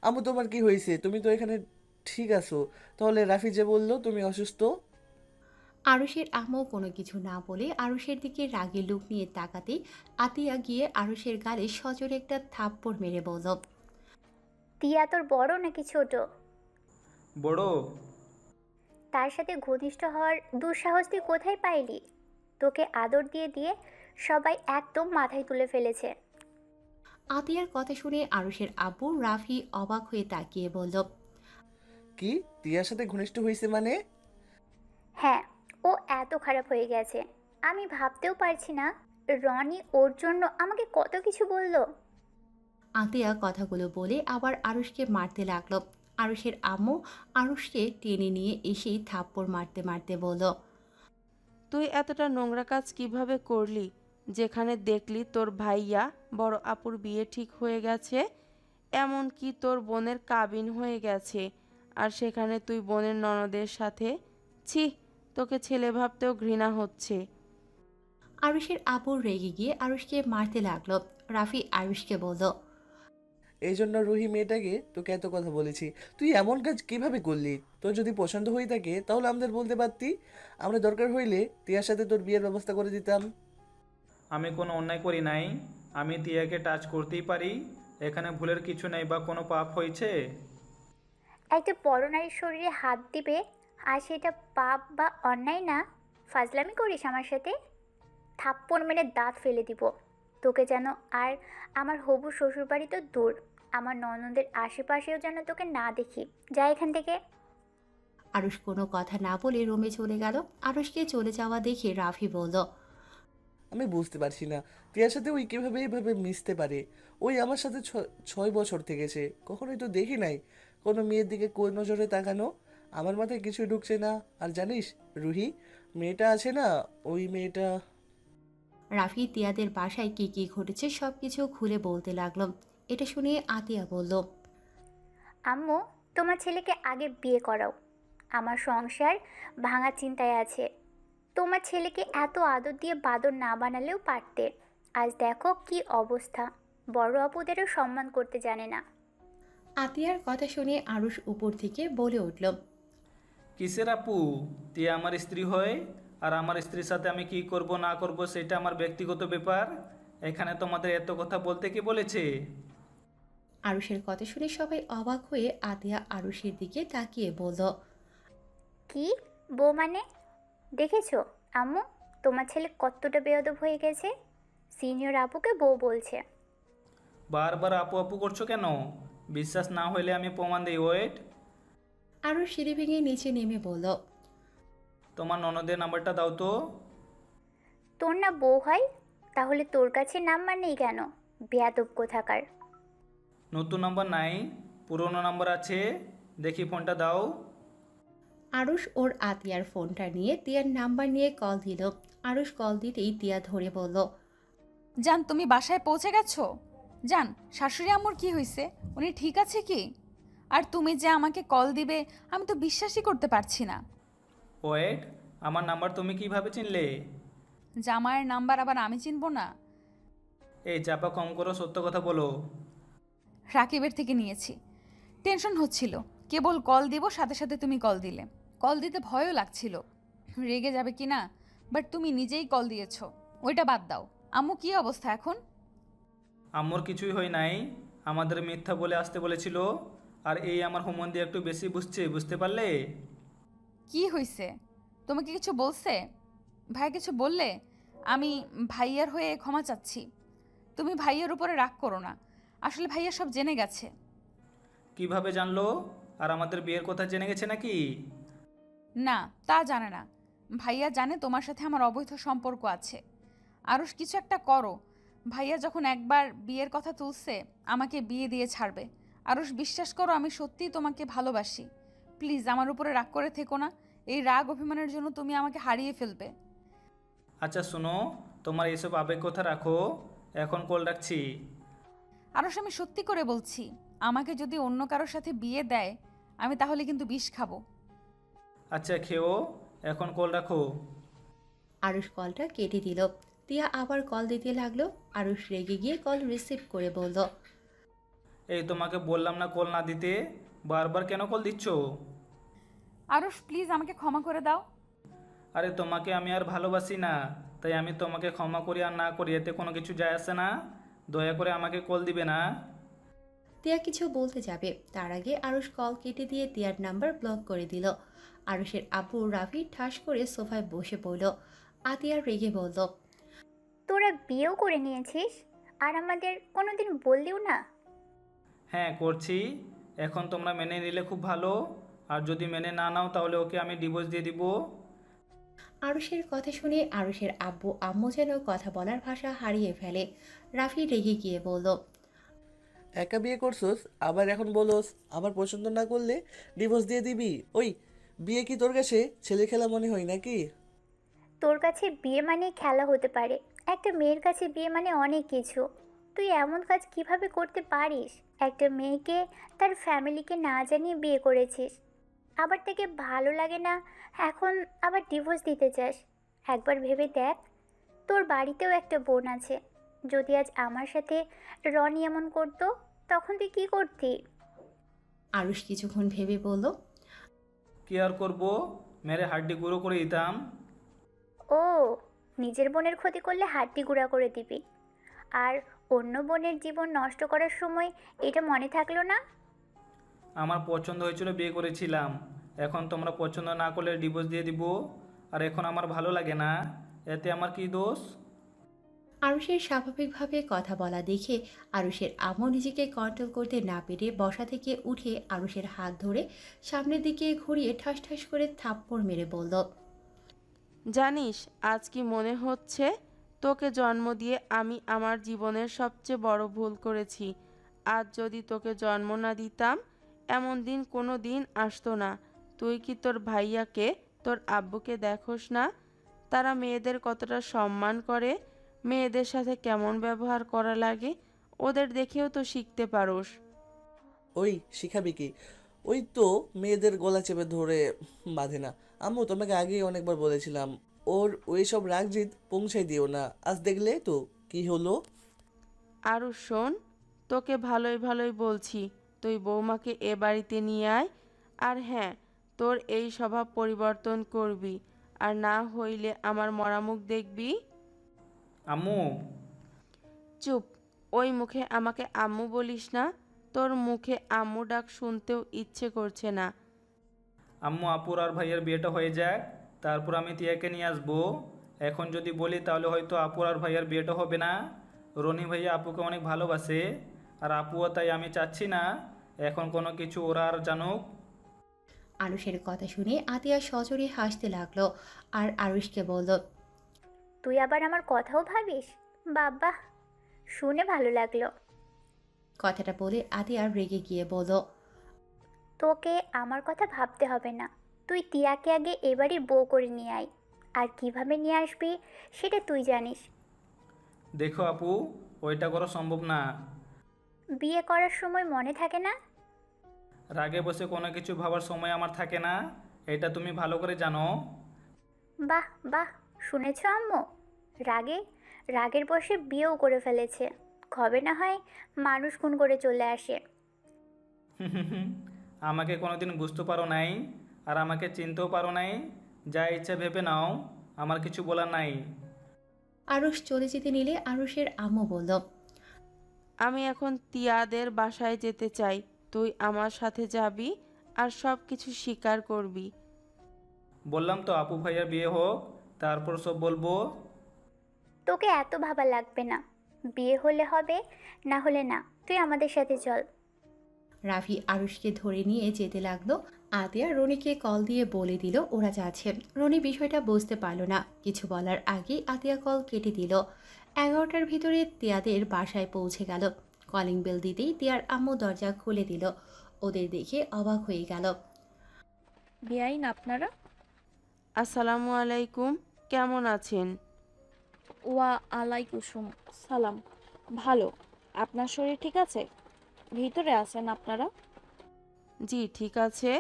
Speaker 8: আম্মু, তোমার কি হয়েছে? তুমি তো এখানে ঠিক আছো, তাহলে রাফি যে বললো তুমি অসুস্থ।
Speaker 4: আরুষের আম্মু কোনো কিছু না বলে আরুষের দিকে রাগে লুক নিয়ে তাকাতেই আতিয়া গিয়ে আরুষের গালে সজোরে একটা থাপ্পড় মেরে বলল,
Speaker 6: তিয়া তোর বড় নাকি ছোট?
Speaker 3: বড়।
Speaker 6: তার সাথে ঘনিষ্ঠ হওয়ার দুঃসাহস তুই কোথায় পাইলি? তোকে আদর দিয়ে দিয়ে সবাই একদম মাথায় তুলে ফেলেছে।
Speaker 4: আতিয়ার কথা শুনে আরুষের আব্বু রাফি অবাক হয়ে তাকিয়ে বলল,
Speaker 8: কি, তিয়ার সাথে ঘনিষ্ঠ হয়েছে মানে?
Speaker 6: হ্যাঁ, ও এত খারাপ হয়ে গেছে, আমি ভাবতেও পারছি না। রনি ওর জন্য আমাকে কত কিছু বলল।
Speaker 4: আতিয়া কথাগুলো বলে আবার আরুষকে মারতে লাগলো। আরুষের আম্মু আরুষকে টেনে নিয়ে এসেই থাপ্পড় মারতে মারতে বলল,
Speaker 7: তুই এতটা নোংরা কাজ কিভাবে করলি? যেখানে দেখলি তোর ভাইয়া বড় আপুর বিয়ে ঠিক হয়ে গেছে, এমনকি তোর বোনের কাবিন হয়ে গেছে, আর সেখানে তুই বোনের ননদের সাথে। ছি, তোকে ছেলে ভাবতেও ঘৃণা হচ্ছে।
Speaker 4: আরুষের আপু রেগে গিয়ে আরুষকে মারতে লাগলো। রাফি আরুষকে বলল,
Speaker 8: এই জন্য রুহি মেয়েটাকে তোকে এত কথা বলেছি। তুই এমন কাজ কিভাবে করলি? তোর যদি পছন্দ হয়ে থাকে তাহলে আমাদের বলতে পারতি, আমরা দরকার হইলে টিয়ার সাথে তোর বিয়ের ব্যবস্থা করে দিতাম।
Speaker 3: আমি কোনো অন্যায় করি নাই, আমি টিয়াকে টাচ করতেই পারি, এখানে ভুলের কিছু নেই বা কোনো পাপ হয়েছে?
Speaker 6: একটা বড় নারীর শরীরে হাত দিবে আর সেটা পাপ বা অন্যায় না? ফাজলামি করিস আমার সাথে? থাপ্পড় মেরে দাঁত ফেলে দিব তোকে যেন। আর আমার হবু শ্বশুরবাড়ি তো দূর, আমার ননদের আশেপাশেও যেন তোকে না দেখি। যা এখান থেকে।
Speaker 4: আরুষ কোনো কথা না বলে রুমে চলে গেল। আরুষকে চলে যাওয়া দেখে রাফি বলল,
Speaker 8: আমি বুঝতে পারছি না টিয়ার সাথে ওই কিভাবে এভাবে মিশতে পারে। ওই আমার সাথে 6 বছর থেকেছে, কখনোই তো দেখি নাই কোনো মেয়ের দিকে কোন নজরে তাকানো। আমার মাথায় কিছুই ঢুকছে না। আর জানিস রুহি, মেয়েটা আছে না, ওই মেয়েটা।
Speaker 4: রাফি তিয়াদের বাসায় কি কি ঘটেছে সব কিছু খুলে বলতে লাগলো। এটা শুনে আতিয়া বলল,
Speaker 6: আম্মু, তোমার ছেলেকে আগে বিয়ে করাও। আমার সংসার ভাঙা চিন্তায় আছে। তোমার ছেলেকে এত আদর দিয়ে বাদর না বানালেও পারতে। আজ দেখো কি অবস্থা, বড় আপুদেরও সম্মান করতে জানে না।
Speaker 4: আতিয়ার কথা শুনে আরুষ উপর থেকে বলে উঠল,
Speaker 3: কিসের আপু? টিয়া আমার স্ত্রী হয়, আর আমার স্ত্রীর সাথে আমি কি করব না করব সেটা আমার ব্যক্তিগত ব্যাপার। এখানে তোমাদের এত কথা বলতে কে বলেছে?
Speaker 4: আরুষের কথা শুনে সবাই অবাক হয়ে আতিয়া আরুষের দিকে তাকিয়ে বলল,
Speaker 6: কি বউ মানে? দেখেছো আম্মু, তোমার ছেলে কতটা বেয়াদব হয়ে গেছে। সিনিয়র আপুকে বউ বলছে।
Speaker 3: বারবার আপু আপু করছো কেন? বিশ্বাস না হইলে আমি প্রমাণ দিই, ওয়েট।
Speaker 4: আরুষ সিঁড়ি ভেঙে নিচে নেমে বলল,
Speaker 3: তোমার ননদের নাম্বারটা দাও তো।
Speaker 6: তোর না বউ হয়, তাহলে তোর কাছে নাম্বার নেই কেন? বেয়াদব কোথাকার।
Speaker 3: নতুন নাম্বার নাই, পুরনো নাম্বার আছে, দেখি ফোনটা দাও।
Speaker 4: আরুষ ওর আতিয়ার ফোনটা নিয়ে তিয়ার নাম্বার নিয়ে কল দিল। আরুষ কল দিতেই তিয়া ধরে বলল,
Speaker 2: জান, তুমি বাসায় পৌঁছে গেছো? জান, শাশুড়ি আম্মুর কি হয়েছে? উনি ঠিক আছে কি? আর তুমি যে আমাকে কল দিবে, আমি তো বিশ্বাসই করতে পারছি না।
Speaker 3: ওয়েট, আমার নাম্বার তুমি কিভাবে চিনলে?
Speaker 2: জামাইয়ের নাম্বার আবার আমি চিনব না?
Speaker 3: এই চাপা কম করো, সত্য কথা বলো।
Speaker 2: রাকিবের থেকে নিয়েছি। টেনশন হচ্ছিল, কেবল কল দিব সাথে সাথে তুমি কল দিলে। কল দিতে ভয়ও লাগছিল রেগে যাবে কি না, বাট তুমি নিজেই কল দিয়েছো। ওইটা বাদ দাও, আম্মু কি অবস্থা এখন?
Speaker 3: আম্মুর কিছুই হয় নাই, আমাদের মিথ্যা বলে আসতে বলেছিল। আর এই আমার হুমন্দি একটু বেশি বুঝছে, বুঝতে পারলে?
Speaker 2: কি হয়েছে? তোমাকে কিছু বলছে? ভাই কিছু বললে? আমি ভাইয়ার হয়ে ক্ষমা চাচ্ছি। তুমি ভাইয়ার উপরে রাগ করো না, আসলে ভাইয়া সব জেনে গেছে।
Speaker 3: কিভাবে জানলো? আর আমাদের বিয়ের কথা জেনে গেছে নাকি?
Speaker 2: না, তা জানে না। ভাইয়া জানে তোমার সাথে আমার অবৈধ সম্পর্ক আছে। আরও কিছু একটা করো। ভাইয়া যখন একবার বিয়ের কথা তুলছে, আমাকে বিয়ে দিয়ে ছাড়বে। আরও বিশ্বাস করো, আমি সত্যিই তোমাকে ভালোবাসি। প্লিজ আমার উপরে রাগ করে থেকো না। এই রাগ অভিমানের জন্য তুমি আমাকে হারিয়ে ফেলবে।
Speaker 3: আচ্ছা শোনো, তোমার এইসব আবেগ কথা রাখো, এখন কল রাখছি।
Speaker 2: আরও আমি সত্যি করে বলছি, আমাকে যদি অন্য কারোর সাথে বিয়ে দেয়, আমি তাহলে কিন্তু বিষ খাবো।
Speaker 3: আচ্ছা খেও, এখন কল রাখো।
Speaker 4: আরুষ কলটা কেটে দিল। তিয়া আবার কল দিতে লাগলো। আরুষ রেগে গিয়ে কল রিসিভ করে বলল,
Speaker 3: এই তোমাকে বললাম না কল না দিতে, বারবার কেন কল দিচ্ছ?
Speaker 2: আরও প্লিজ আমাকে ক্ষমা করে দাও।
Speaker 3: আরে তোমাকে আমি আর ভালোবাসি না, তাই আমি তোমাকে ক্ষমা করি আর না করি এতে কোনো কিছু যায় আসে না। দয়া করে আমাকে কল দিবে না।
Speaker 4: তিয়া কিছু বলতে যাবে, তার আগে আরুষ কল কেটে দিয়ে তিয়ার নাম্বার ব্লক করে দিল। আরুষের আব্বু রাফি ঠাস করে সোফায় বসে পড়ল। আতিয়া রেগে বলল,
Speaker 6: তোরা বিয়েও করে নিয়েছিস আর আমাদের কোনোদিন বললিও না।
Speaker 3: হ্যাঁ করছি, এখন তোমরা মেনে নিলে খুব ভালো, আর যদি মেনে না নাও তাহলে ওকে আমি ডিভোর্স দিয়ে দিব।
Speaker 4: আরুষের কথা শুনে আরুষের আব্বু আম্মু যেন কথা বলার ভাষা হারিয়ে ফেলে। রাফি রেগে গিয়ে বলল,
Speaker 8: একা বিয়ে করছোস, আবার এখন বলোস আমার পছন্দ না করলে ডিভোর্স দিয়ে দিবি? ওই বিয়ে কি তোর কাছে ছেলে খেলা মনে হয় নাকি?
Speaker 6: তোর কাছে বিয়ে মানে খেলা হতে পারে, একটা মেয়ের কাছে বিয়ে মানে অনেক কিছু। তুই এমন কাজ কিভাবে করতে পারিস? একটা মেয়েকে তার ফ্যামিলিকে না জানিয়ে বিয়ে করেছিস, আবার তাকে ভালো লাগে না, এখন আবার ডিভোর্স দিতে চাস। একবার ভেবে দেখ, তোর বাড়িতেও একটা বোন আছে। যদি আজ আমার সাথে রনি এমন করতো, তখন তুই কী করতি?
Speaker 4: আরুষ কিছুক্ষণ ভেবে বলল,
Speaker 3: কি আর করবো, মেরে হাড্ডি গুঁড়ো করে দিতাম।
Speaker 6: ও, নিজের বোনের ক্ষতি করলে হাড্ডি গুঁড়া করে দিবি, আর অন্য বোনের জীবন নষ্ট করার সময় এটা মনে থাকলো না?
Speaker 3: আমার পছন্দ হয়েছিল, বিয়ে করেছিলাম। এখন তোমরা পছন্দ না করলে ডিভোর্স দিয়ে দিব। আর এখন আমার ভালো লাগে না, এতে আমার কি দোষ?
Speaker 4: আরুষের স্বাভাবিকভাবে কথা বলা দেখে আরুষের আম্মু নিজেকে কন্ট্রোল করতে না পেরে বসা থেকে উঠে আরুষের হাত ধরে সামনের দিকে ঘুরিয়ে ঠাস ঠাস করে থাপ্পড় মেরে বলল,
Speaker 7: জানিস আজ কি মনে হচ্ছে? তোকে জন্ম দিয়ে আমি আমার জীবনের সবচেয়ে বড় ভুল করেছি। আজ যদি তোকে জন্ম না দিতাম, এমন দিন কোনো দিন আসতো না। তুই কি তোর ভাইয়াকে, তোর আব্বুকে দেখোস না? তারা মেয়েদের কতটা সম্মান করে, মেয়েদের সাথে কেমন ব্যবহার করা লাগে, ওদের দেখেও তো শিখতে পারোস।
Speaker 8: ওই শিখাবি কি? ওই তো মেয়েদের গলা চেপে ধরে বাঁধে না। আম্মু তোমাকে আগেই অনেকবার বলেছিলাম, ওর ওই সব রাগ জিদ পৌঁছাই দিও না। আজ দেখলে তো কি হলো।
Speaker 7: আরও শোন, তোকে ভালোই ভালোই বলছি, তুই বৌমাকে এ বাড়িতে নিয়ে আয়। আর হ্যাঁ, তোর এই স্বভাব পরিবর্তন করবি, আর না হইলে আমার মরা মুখ দেখবি।
Speaker 3: আম্মু,
Speaker 7: চুপ, ওই মুখে আমাকে আম্মু বলিস না। তোর মুখে আম্মু ডাক শুনতেও ইচ্ছে করছে না।
Speaker 3: আম্মু আপুর আর ভাইয়ের বিয়েটা হয়ে যাক, তারপর আমি টিয়াকে নিয়ে আসবো। এখন যদি বলি তাহলে হয়তো আপুর আর ভাইয়ের বিয়েটা হবে না। রনি ভাইয়া আপুকে অনেক ভালোবাসে, আর আপুও তাই। আমি চাচ্ছি না এখন কোনো কিছু ওরা আর জানুক।
Speaker 4: আরুষের কথা শুনে আতিয়া সজোরে হাসতে লাগলো আর আরুষকে বলল,
Speaker 6: তুই আবার আমার কথাও ভাবিস? বাবা, শুনে ভালো লাগলো।
Speaker 4: কথাটা বলে আতিয়া রেগে গিয়ে বলল,
Speaker 6: তোকে আমার কথা ভাবতে হবে না। তুই টিয়াকে আগে এবারই বউ করে নিয়ে আয়, আর কিভাবে নিয়ে আসবি সেটা তুই জানিস।
Speaker 3: দেখো আপু, ওইটা করা সম্ভব না।
Speaker 6: বিয়ে করার সময় মনে থাকে না?
Speaker 3: রাগে বসে কোনো কিছু ভাবার সময় আমার থাকে না, এটা তুমি ভালো করে জানো।
Speaker 6: বাহ বাহ, শুনেছ আম্মু? রাগে রাগের বশে বিয়েও করে ফেলেছে। কবে না হয় মানুষ খুন করে চলে আসে।
Speaker 3: আমাকে কোনোদিন বুঝতে পারো নাই, আর আমাকে চিনতেও পারো নাই। যা ইচ্ছা ভেবে নাও, আমার কিছু বলার নাই।
Speaker 4: আরুষ চলে যেতে নিলে আরুষের আম্মু বলল,
Speaker 7: আমি এখন তিয়াদের বাসায় যেতে চাই। তুই আমার সাথে যাবি আর সব কিছু স্বীকার করবি।
Speaker 3: বললাম তো আপু ভাইয়ার বিয়ে হোক, তারপর সব বলবো।
Speaker 6: তোকে এত ভাবা লাগবে না। বিয়ে হলে হবে, না হলে না। তুই আমাদের সাথে চল।
Speaker 4: রাফি আরুষকে ধরে নিয়ে যেতে লাগলো। আতিয়া রনিকে কল দিয়ে বলে দিল ওরা যাচ্ছে। রনি বিষয়টা বুঝতে পারল না, কিছু বলার আগেই আতিয়া কল কেটে দিল। 11টার ভিতরে তিয়াদের বাসায় পৌঁছে গেল। কলিং বেল দিতেই তিয়ার আম্মু দরজা খুলে দিল। ওদের দেখে অবাক হয়ে গেল।
Speaker 10: বেআইন আপনারা?
Speaker 7: আসসালামু আলাইকুম, কেমন আছেন?
Speaker 10: ওয়া আলাইকুম সালাম। ভালো। আপনার শরীর ঠিক আছে? ভিতরে আছেন আপনারা?
Speaker 7: জি ঠিক আছে।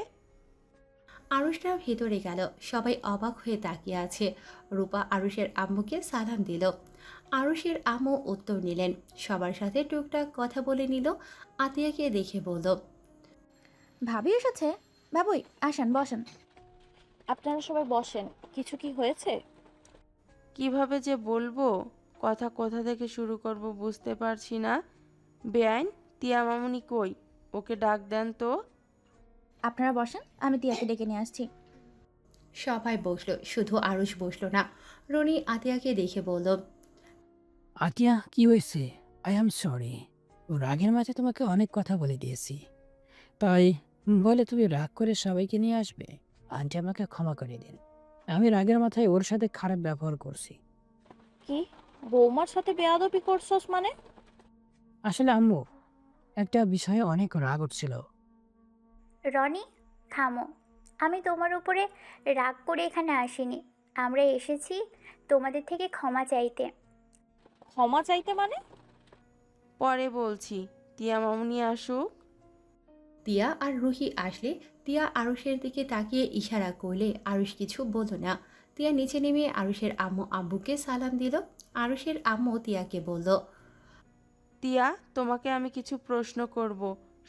Speaker 4: আরুষরা ভেতরে গেল। সবাই অবাক হয়ে তাকিয়ে আছে। রূপা আরুষের আম্মুকে সালাম দিল। আরুষের আম্মু উত্তর নিলেন। সবার সাথে টুকটাক কথা বলে নিল। আতিয়াকে দেখে বলল,
Speaker 11: ভাবি এসেছে? বাবুই, আসেন বসেন।
Speaker 10: আপনারা সবাই বসেন। কিছু কি হয়েছে?
Speaker 7: কিভাবে যে বলবো, কথা কোথা থেকে শুরু করব বুঝতে পারছি না। বেআইন, তিয়া মামুনি কই? ওকে ডাক দেন তো।
Speaker 11: আপনারা বসেন, আমি তিয়াকে ডেকে নিয়ে আসছি।
Speaker 4: সবাই বসলো, শুধু আরুষ বসলো না। রনি আতিয়াকে দেখে বলল,
Speaker 9: আতিয়া, কি হয়েছে? I am sorry. রাগের মাঝে তোমাকে অনেক কথা বলে দিয়েছি, তাই বলে তুমি রাগ করে সবাইকে নিয়ে আসবে? আন্টি আমাকে ক্ষমা করে দিন। আমি রাগের মাথায় ওর সাথে খারাপ ব্যবহার করছি।
Speaker 10: কি, বৌমার সাথে বেয়াদবি করছস মানে?
Speaker 9: আসলে আম্মু, একটা বিষয়ে অনেক রাগ উঠছিল।
Speaker 6: রনি, থামো। আমি তোমার উপরে রাগ করে এখানে আসিনি। আমরা এসেছি তোমাদের থেকে ক্ষমা চাইতে।
Speaker 10: ক্ষমা চাইতে মানে?
Speaker 7: পরে বলছি, টিয়া মামুনি আসুক।
Speaker 4: তিয়া আর রুহি আসলে তিয়া আরুষের দিকে তাকিয়ে ইশারা করলে আরুষ কিছু বলল না। তিয়া নিচে নেমে আরুষের আম্মু আব্বুকে সালাম দিল। আরুষের আম্মু তিয়াকে বলল,
Speaker 7: টিয়া, তোমাকে আমি কিছু প্রশ্ন করব,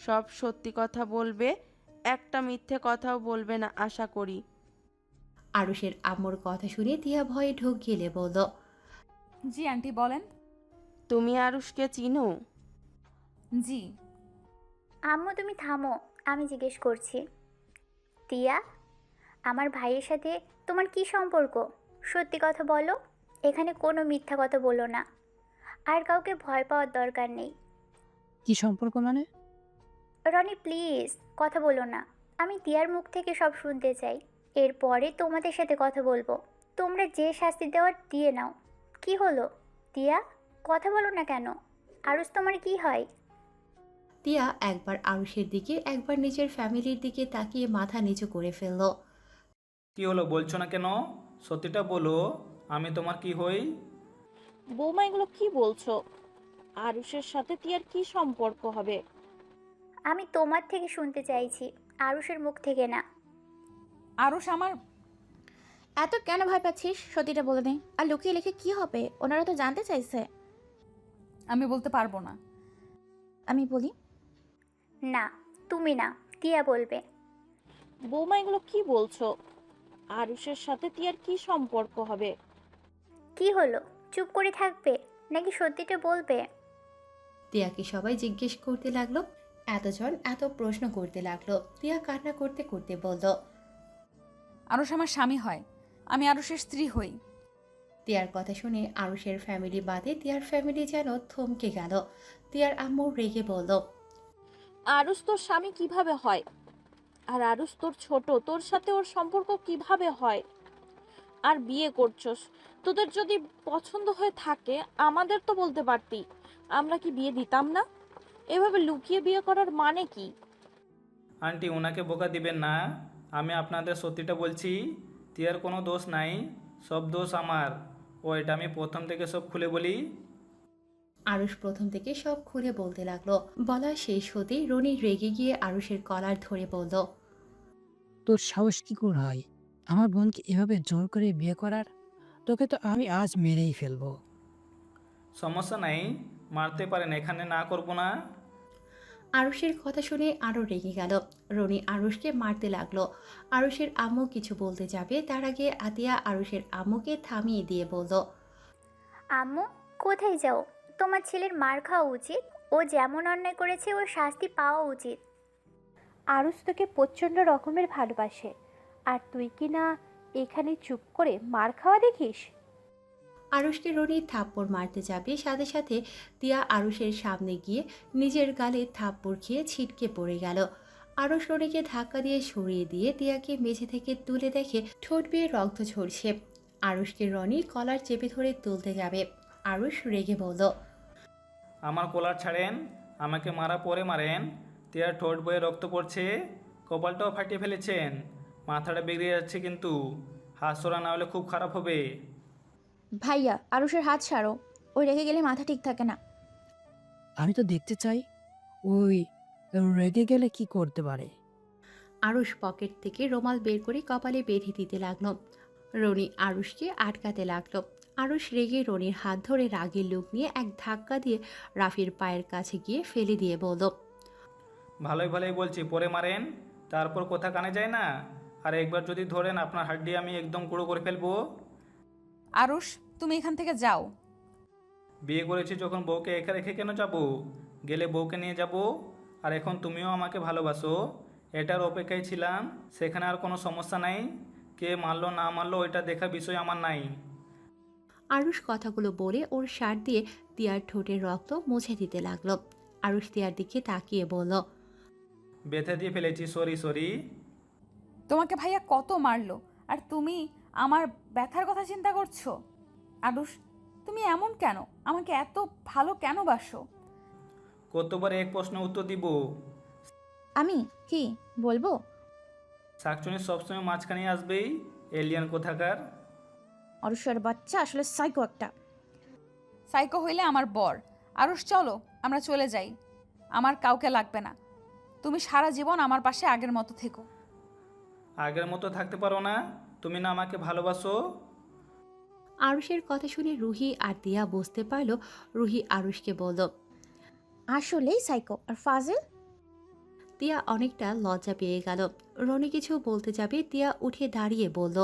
Speaker 7: সব সত্যি কথা বলবে, একটা মিথ্যে কথাও বলবে না আশা করি।
Speaker 4: আরুষের আম্মুর কথা শুনে তিয়া ভয়ে ঢোক গেলে বলল,
Speaker 2: জি আন্টি বলেন।
Speaker 7: তুমি আরুষকে চিনো?
Speaker 2: জি।
Speaker 6: আম্মু তুমি থামো, আমি জিজ্ঞেস করছি। তিয়া, আমার ভাইয়ের সাথে তোমার কি সম্পর্ক? সত্যি কথা বলো, এখানে কোনো মিথ্যা কথা বলো না। আর কাউকে ভয় পাওয়ার দরকার নেই।
Speaker 9: কি সম্পর্ক মানে?
Speaker 6: রনি প্লিজ কথা বলো না, আমি তিয়ার মুখ থেকে সব শুনতে চাই। এরপরে তোমাদের সাথে কথা বলবো। তোমরা যে শাস্তি দেওয়ার দিয়ে নাও। কি হলো তিয়া, কথা বলো না কেন? আরুষ তোমার কি হয়?
Speaker 4: তিয়া একবার আরুষের দিকে একবার নিজের ফ্যামিলির দিকে তাকিয়ে মাথা নিচু করে ফেলল।
Speaker 3: কি হলো বলছো না কেন? সত্যিটা বলো, আমি তোমার কি হই?
Speaker 10: বৌমা এগুলো কি বলছো? আরুষের সাথে টিয়ার কি সম্পর্ক হবে?
Speaker 6: আমি তোমার থেকে শুনতে চাইছি, আরুষের মুখ থেকে না।
Speaker 2: আরুষ আমার।
Speaker 11: এত কেন ভয় পাচ্ছিস? সত্যিটা বলে দে। আর লুকিয়ে লিখে কি হবে? ওনারা তো জানতে চাইছে।
Speaker 2: আমি বলতে পারবো না।
Speaker 11: আমি বলি।
Speaker 6: না, তুমি না, তিয়া বলবে।
Speaker 10: বৌমা এগুলো কি বলছো? আরুষের সাথে টিয়ার কি সম্পর্ক হবে?
Speaker 6: কি হলো, চুপ করে থাকবে নাকি সত্যিটা বলবে?
Speaker 4: তিয়াকে সবাই জিজ্ঞেস করতে লাগলো। এতজন এত প্রশ্ন করতে লাগলো। তিয়া কান্না করতে করতে বলল,
Speaker 2: আরুষ আমার স্বামী হয়, আমি আরুষের স্ত্রী হই।
Speaker 4: তিয়ার কথা শুনে আরুষের ফ্যামিলি বাদে তিয়ার ফ্যামিলি যেন থমকে গেল। তিয়ার আম্মু রেগে বলল,
Speaker 10: আরুষ তোর স্বামী কিভাবে হয়? আর আরুষ তোর ছোট, তোর সাথে ওর সম্পর্ক কিভাবে হয়? আর বিয়ে করছস, তোদের যদি পছন্দ হয়ে থাকে আমাদের তো বলতে পারতি, আমরা কি বিয়ে দিতাম না? এভাবে লুকিয়ে বিয়ে করার মানে কি?
Speaker 3: আন্টি ওনাকে বোকা দিবেন না, আমি আপনাদের সত্যিটা বলছি। তিয়ার কোনো দোষ নাই, সব দোষ আমার। ও এটা আমি প্রথম থেকে সব খুলে বলি।
Speaker 4: আরুষ প্রথম থেকে সব খুলে বলতে লাগলো। বলা শেষ হতেই রনি রেগে গিয়ে আরুষের কলার ধরে বলল,
Speaker 9: তোর সাহস কি করে হয় আমার বোনকে এভাবে জোর করে বিয়ে করার? তোকে তো আমি আজ মেরেই ফেলবো।
Speaker 3: সমস্যা নাই, মারতে পারেন, এখানে না করব না।
Speaker 4: আরুষের কথা শুনে আরো রেগে গেল। রনি আরুষকে মারতে লাগলো। আরুষের আম্মু কিছু বলতে যাবে তার আগে আতিয়া আরুষের আম্মুকে থামিয়ে দিয়ে বলল,
Speaker 6: আম্মু কোথায় যাও? তোমার ছেলের মার খাওয়া উচিত। ও যেমন অন্যায় করেছে ওর শাস্তি পাওয়া উচিত।
Speaker 12: আরুষ তোকে প্রচণ্ড রকমের ভালোবাসে, আর তুই কি না এখানে চুপ করে মার খাওয়া দেখিস?
Speaker 4: আরুষকে রনি থাপ্পড় মারতে যাবে সাথে সাথে তিয়া আরুষের সামনে গিয়ে নিজের গালে থাপ্পড় খেয়ে ছিটকে পড়ে গেল। আরুষ রনিকে ধাক্কা দিয়ে সরিয়ে দিয়ে তিয়াকে মেঝে থেকে তুলে দেখে ঠোঁট বেয়ে রক্ত ঝরছে। আরুষকে রনি কলার চেপে ধরে তুলতে যাবে। আরুষ রেগে বলল,
Speaker 3: আমার কলার ছাড়েন, আমাকে মারা পরে মারেন। তিয়ার ঠোঁট বয়ে রক্ত পড়ছে, কপালটাও ফাটিয়ে ফেলেছেন, মাথাটা বেরিয়ে যাচ্ছে কিন্তু। হাত সরা না হলে খুব খারাপ হবে।
Speaker 11: ভাইয়া, আরুষের হাত ছাড়ো। ওই রেখে গেলে মাথা ঠিক থাকে না।
Speaker 9: আমি তো দেখতে চাই ওই রেগে গেলে কি করতে পারে।
Speaker 4: আরুষ পকেট থেকে রুমাল বের করে কপালে বেঁধে দিতে লাগলো। রনি আরুষকে আটকাতে লাগলো। আরুষ রেগে রনির হাত ধরে রাগের লুক নিয়ে এক ধাক্কা দিয়ে রাফির পায়ের কাছে গিয়ে ফেলে দিয়ে বলল,
Speaker 3: ভালোই ভালোই বলছি, পরে মারেন, তারপর কথা কানে যায় না। আর একবার যদি ধরেন আপনার হাড্ডি আমি একদম গুঁড়ো করে ফেলবো।
Speaker 2: আরুষ তুমি এখান থেকে যাও।
Speaker 3: বিয়ে করেছি যখন বউকে একা রেখে কেন যাব? গেলে বউকে নিয়ে যাব। আর এখন তুমিও আমাকে ভালোবাসো, এটার অপেক্ষায় ছিলাম। সেখানে আর কোনো সমস্যা নাই, কে মারলো না মারলো ওইটা দেখার বিষয় আমার নাই।
Speaker 4: আরুষ কথাগুলো বলে ওর শার্ট দিয়ে তিয়ার ঠোঁটের রক্ত মুছে দিতে লাগলো। আরুষ তিয়ার দিকে তাকিয়ে বলল,
Speaker 3: বেঁধে দিয়ে ফেলেছি, সরি সরি।
Speaker 2: তোমাকে ভাইয়া কত মারলো, আর তুমি আমার ব্যথার কথা চিন্তা করছো? আরুষ তুমি এমন কেন? আমাকে এত ভালো কেন বাসো?
Speaker 3: কতবার এক প্রশ্ন উত্তর দিব?
Speaker 11: আমি কি বলবো?
Speaker 3: শাকচুনি সবসময় মাঝখানে আসবেই, এলিয়ান কোথাকার।
Speaker 11: অরুষের বাচ্চা আসলে সাইকো একটা।
Speaker 2: সাইকো হইলে আমার বর। আরুষ চলো আমরা চলে যাই, আমার কাউকে লাগবে না। তুমি সারা জীবন আমার পাশে আগের মতো থেকো।
Speaker 3: আগের মতো থাকতে পারো না? তুমি না আমাকে ভালোবাসো?
Speaker 4: আরুষের কথা শুনে রুহি আর দিয়া বুঝতে পারল। রুহি আরুষকে বলল।
Speaker 11: আসলেই সাইকো। আর ফাজিল?
Speaker 4: তিয়া অনেকটা লজ্জা পেয়ে গেল। রনি কিছু বলতে যাবে, তিয়া উঠে দাঁড়িয়ে বলল।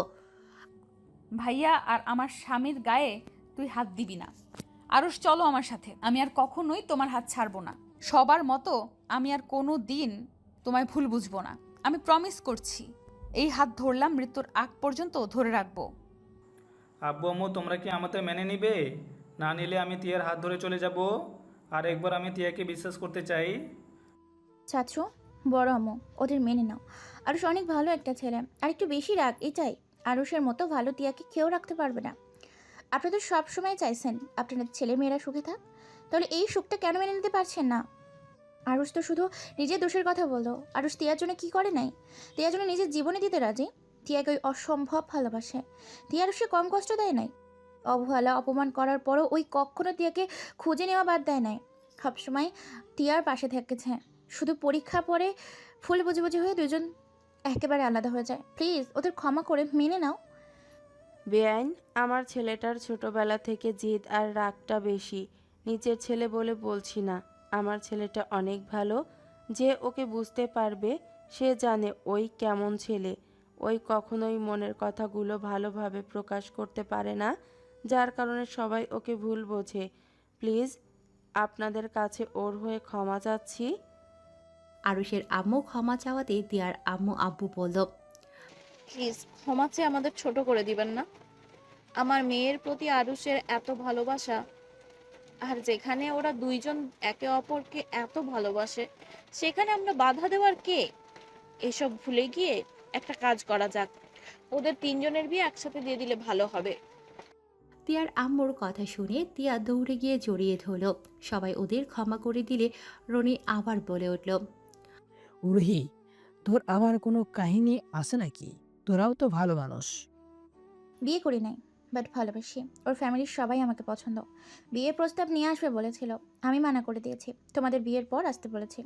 Speaker 2: ভাইয়া আর আমার স্বামীর গায়ে তুই হাত দিবি না। আরুষ চলো আমার সাথে, আমি আর কখনোই তোমার হাত ছাড়বো না। সবার মতো আমি আর কোনো দিন তোমায় ভুল বুঝবো না, আমি প্রমিস করছি। এই হাত ধরলাম, মৃত্যুর আগ পর্যন্ত ধরে রাখবো।
Speaker 3: আব্বু আম্মু তোমরা কি আমাদের মেনে নিবে? না নিলে আমি তিয়ার হাত ধরে চলে যাব। আর একবার আমি তিয়াকে বিশ্বাস করতে চাই।
Speaker 11: চাচু, বড় আম্মু, ওদের মেনে নাও। আরুষ অনেক ভালো একটা ছেলে, আর একটু বেশি রাগ এটাই। আরুষের মতো ভালো টিয়াকে কেউ রাখতে পারবে না। আপনারা তো সবসময় চাইছেন আপনাদের ছেলে মেয়েরা সুখে থাক, তাহলে এই সুখটা কেন মেনে নিতে পারছেন না? আরুষ তো শুধু নিজের দোষের কথা বললো। আরুষ টিয়ার জন্য কি করে নাই? টিয়ার জন্য নিজের জীবনে দিতে রাজি। টিয়াকে ওই অসম্ভব ভালোবাসে। টিয়া আরুষকে কম কষ্ট দেয় নাই। অবহেলা অপমান করার পরও ওই কখনো টিয়াকে খুঁজে নেওয়া বাদ দেয় নাই। সবসময় টিয়ার পাশে থেকেছে। শুধু পরীক্ষা পরে ফুল বুঝি হয়ে দুজন একেবারে আলাদা হয়ে যায়। প্লিজ ওদের ক্ষমা করে মেনে নাও।
Speaker 7: বেআইন, আমার ছেলেটার ছোটবেলা থেকে জিদ আর রাগটা বেশি। নিজের ছেলে বলে বলছি না, আমার ছেলেটা অনেক ভালো। যে ওকে বুঝতে পারবে সে জানে ওই কেমন ছেলে। ওই কখনোই মনের কথাগুলো ভালোভাবে প্রকাশ করতে পারে না, যার কারণে সবাই ওকে ভুল বোঝে। প্লিজ আপনাদের কাছে ওর হয়ে ক্ষমা চাচ্ছি।
Speaker 4: আরুষের আম্মু ক্ষমা চাওয়াতে তিয়ার আম্মু আব্বু বলল।
Speaker 10: প্লিজ ক্ষমা চেয়ে আমাদের ছোট করে দিবেন না। আমার মেয়ের প্রতি আরুষের এত ভালোবাসা, আর যেখানে ওরা দুইজন একে অপরকে এত ভালোবাসে সেখানে আমরা বাধা দেওয়ার কে? এসব ভুলে গিয়ে একটা কাজ করা যাক, ওদের তিনজনের বিয়ে একসাথে দিয়ে দিলে ভালো হবে।
Speaker 4: তিয়ার আম্মুর কথা শুনে তিয়া দৌড়ে গিয়ে জড়িয়ে ধরল। সবাই ওদের ক্ষমা করে দিলে রনি আবার বলে উঠল।
Speaker 9: রুহি, তোর আবার কোনো কাহিনী আছে নাকি? তোরাও তো ভালো মানুষ।
Speaker 11: বিয়ে করি নাই, বাট ভালোবাসি। ওর ফ্যামিলির সবাই আমাকে পছন্দ। বিয়ের প্রস্তাব নিয়ে আসবে বলেছিল, আমি মানা করে দিয়েছি। তোমাদের বিয়ের পর আসতে বলেছি।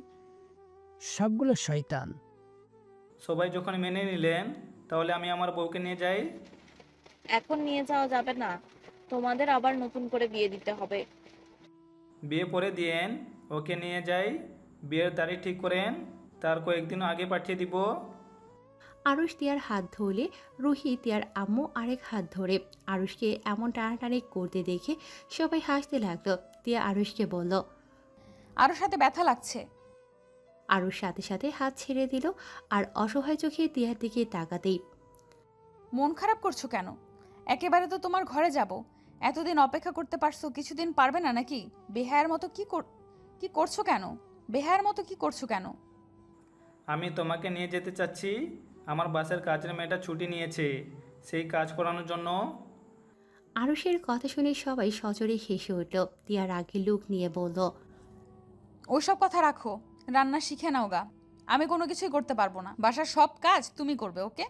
Speaker 9: সবগুলো শয়তান।
Speaker 3: সবাই যখন মেনে নিলেন, তাহলে আমি আমার বউকে নিয়ে যাই।
Speaker 10: এখন নিয়ে যাওয়া যাবে না, তোমাদের আবার নতুন করে বিয়ে দিতে হবে।
Speaker 3: বিয়ে পরে দিয়েন, ওকে নিয়ে যাই। বিয়ের তারিখ ঠিক করেন, তার কয়েকদিন আগে পাঠিয়ে দিব।
Speaker 4: আরুষ তিয়ার হাত ধরলে রুহি তিয়ার আম্মু আরেক হাত ধরে আরুষকে এমন টানাটানি করতে দেখে সবাই হাসতে লাগলো। তিয়া আরুষকে বলল।
Speaker 2: আরুর সাথে ব্যথা লাগছে।
Speaker 4: আরুষ সাথে সাথে হাত ছেড়ে দিল আর অসহায় চোখে তিয়ার দিকে তাকাতেই।
Speaker 2: মন খারাপ করছো কেন? একেবারে তো তোমার ঘরে যাব। এতদিন অপেক্ষা করতে পারছো, কিছুদিন পারবে না নাকি? বেহায়ার মতো কি করছো কেন? বেহায়ার মতো কি করছো কেন?
Speaker 3: আমি তোমাকে নিয়ে যেতে চাচ্ছি। আমার বাসের কাজের মেয়েটা ছুটি নিয়েছে, সেই কাজ করানোর জন্য।
Speaker 4: আরুষের কথা শুনে সবাই সজোরে হেসে উঠল। তিয়ার আগে লুক নিয়ে বলল।
Speaker 2: ওইসব কথা রাখো, রান্না শিখে নাও গা। আমি কোনো কিছুই করতে পারবো না, বাসার সব কাজ তুমি করবে। ওকে?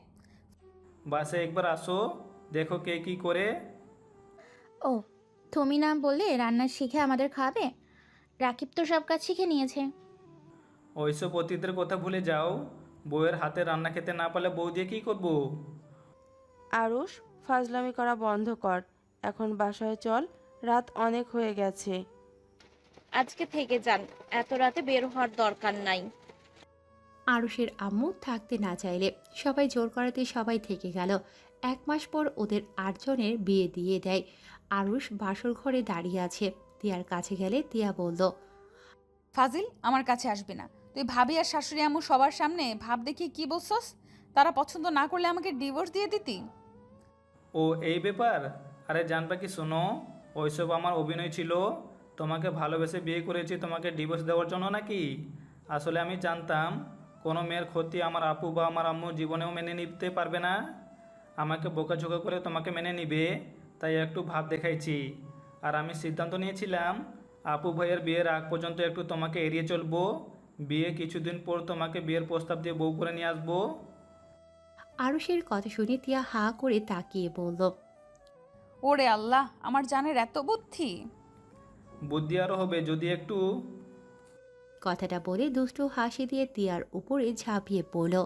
Speaker 3: বাসে একবার আসো, দেখো কে কি করে।
Speaker 11: ও, তুমি না বললে রান্না শিখে আমাদের খাওয়াবে? রাকিব তো সব কাজ শিখে নিয়েছে।
Speaker 3: ওইসব অতীতের কথা ভুলে যাও। বউয়ের হাতে রান্না খেতে না পারলে বউ দিয়ে কী করবো?
Speaker 7: আরুষ, ফাজলামি করা বন্ধ কর, এখন বাসায় চল, রাত অনেক হয়ে গেছে।
Speaker 10: আজকে থেকে যান, এত রাতে বের হওয়ার দরকার নাই।
Speaker 4: আরুষের আম্মু থাকতে না চাইলে সবাই জোর করাতে সবাই থেকে গেল। 1 মাস পর ওদের 8 জনের বিয়ে দিয়ে দেয়। আরুষ বাসর ঘরে দাঁড়িয়ে আছে। তিয়ার কাছে গেলে তিয়া বলল।
Speaker 2: ফাজিল, আমার কাছে আসবি না। তুই ভাবি আর শাশুড়ি আম্মু সবার সামনে ভাব দেখিয়ে কি বলছস? তারা পছন্দ না করলে আমাকে ডিভোর্স দিয়ে দিতি।
Speaker 3: ও এই ব্যাপার? আরে জানবা কি, শোনো, ওইসব আমার অভিনয় ছিল। তোমাকে ভালোবেসে বিয়ে করেছি তোমাকে ডিভোর্স দেওয়ার জন্য নাকি? আসলে আমি জানতাম কোনো মেয়ের ক্ষতি আমার আপু বা আমার আম্মু জীবনেও মেনে নিতে পারবে না। আমাকে বোকাঝোকা করে তোমাকে মেনে নিবে, তাই একটু ভাব দেখাইছি। আর আমি সিদ্ধান্ত নিয়েছিলাম আপু ভাইয়ের বিয়ের আগ পর্যন্ত একটু তোমাকে এড়িয়ে চলবো। বিয়ে কিছুদিন পর তোমাকে বিয়ের প্রস্তাব দিয়ে বউ করে নিয়ে আসবো।
Speaker 4: আরুষের কথা শুনে তিয়া হা করে তাকিয়ে বলল।
Speaker 2: ওরে আল্লাহ, আমার জানের এত বুদ্ধি!
Speaker 3: বুদ্ধি আরও হবে যদি একটু।
Speaker 4: কথাটা বলে দুষ্টু হাসি দিয়ে তিয়ার উপরে ঝাঁপিয়ে পড়ল।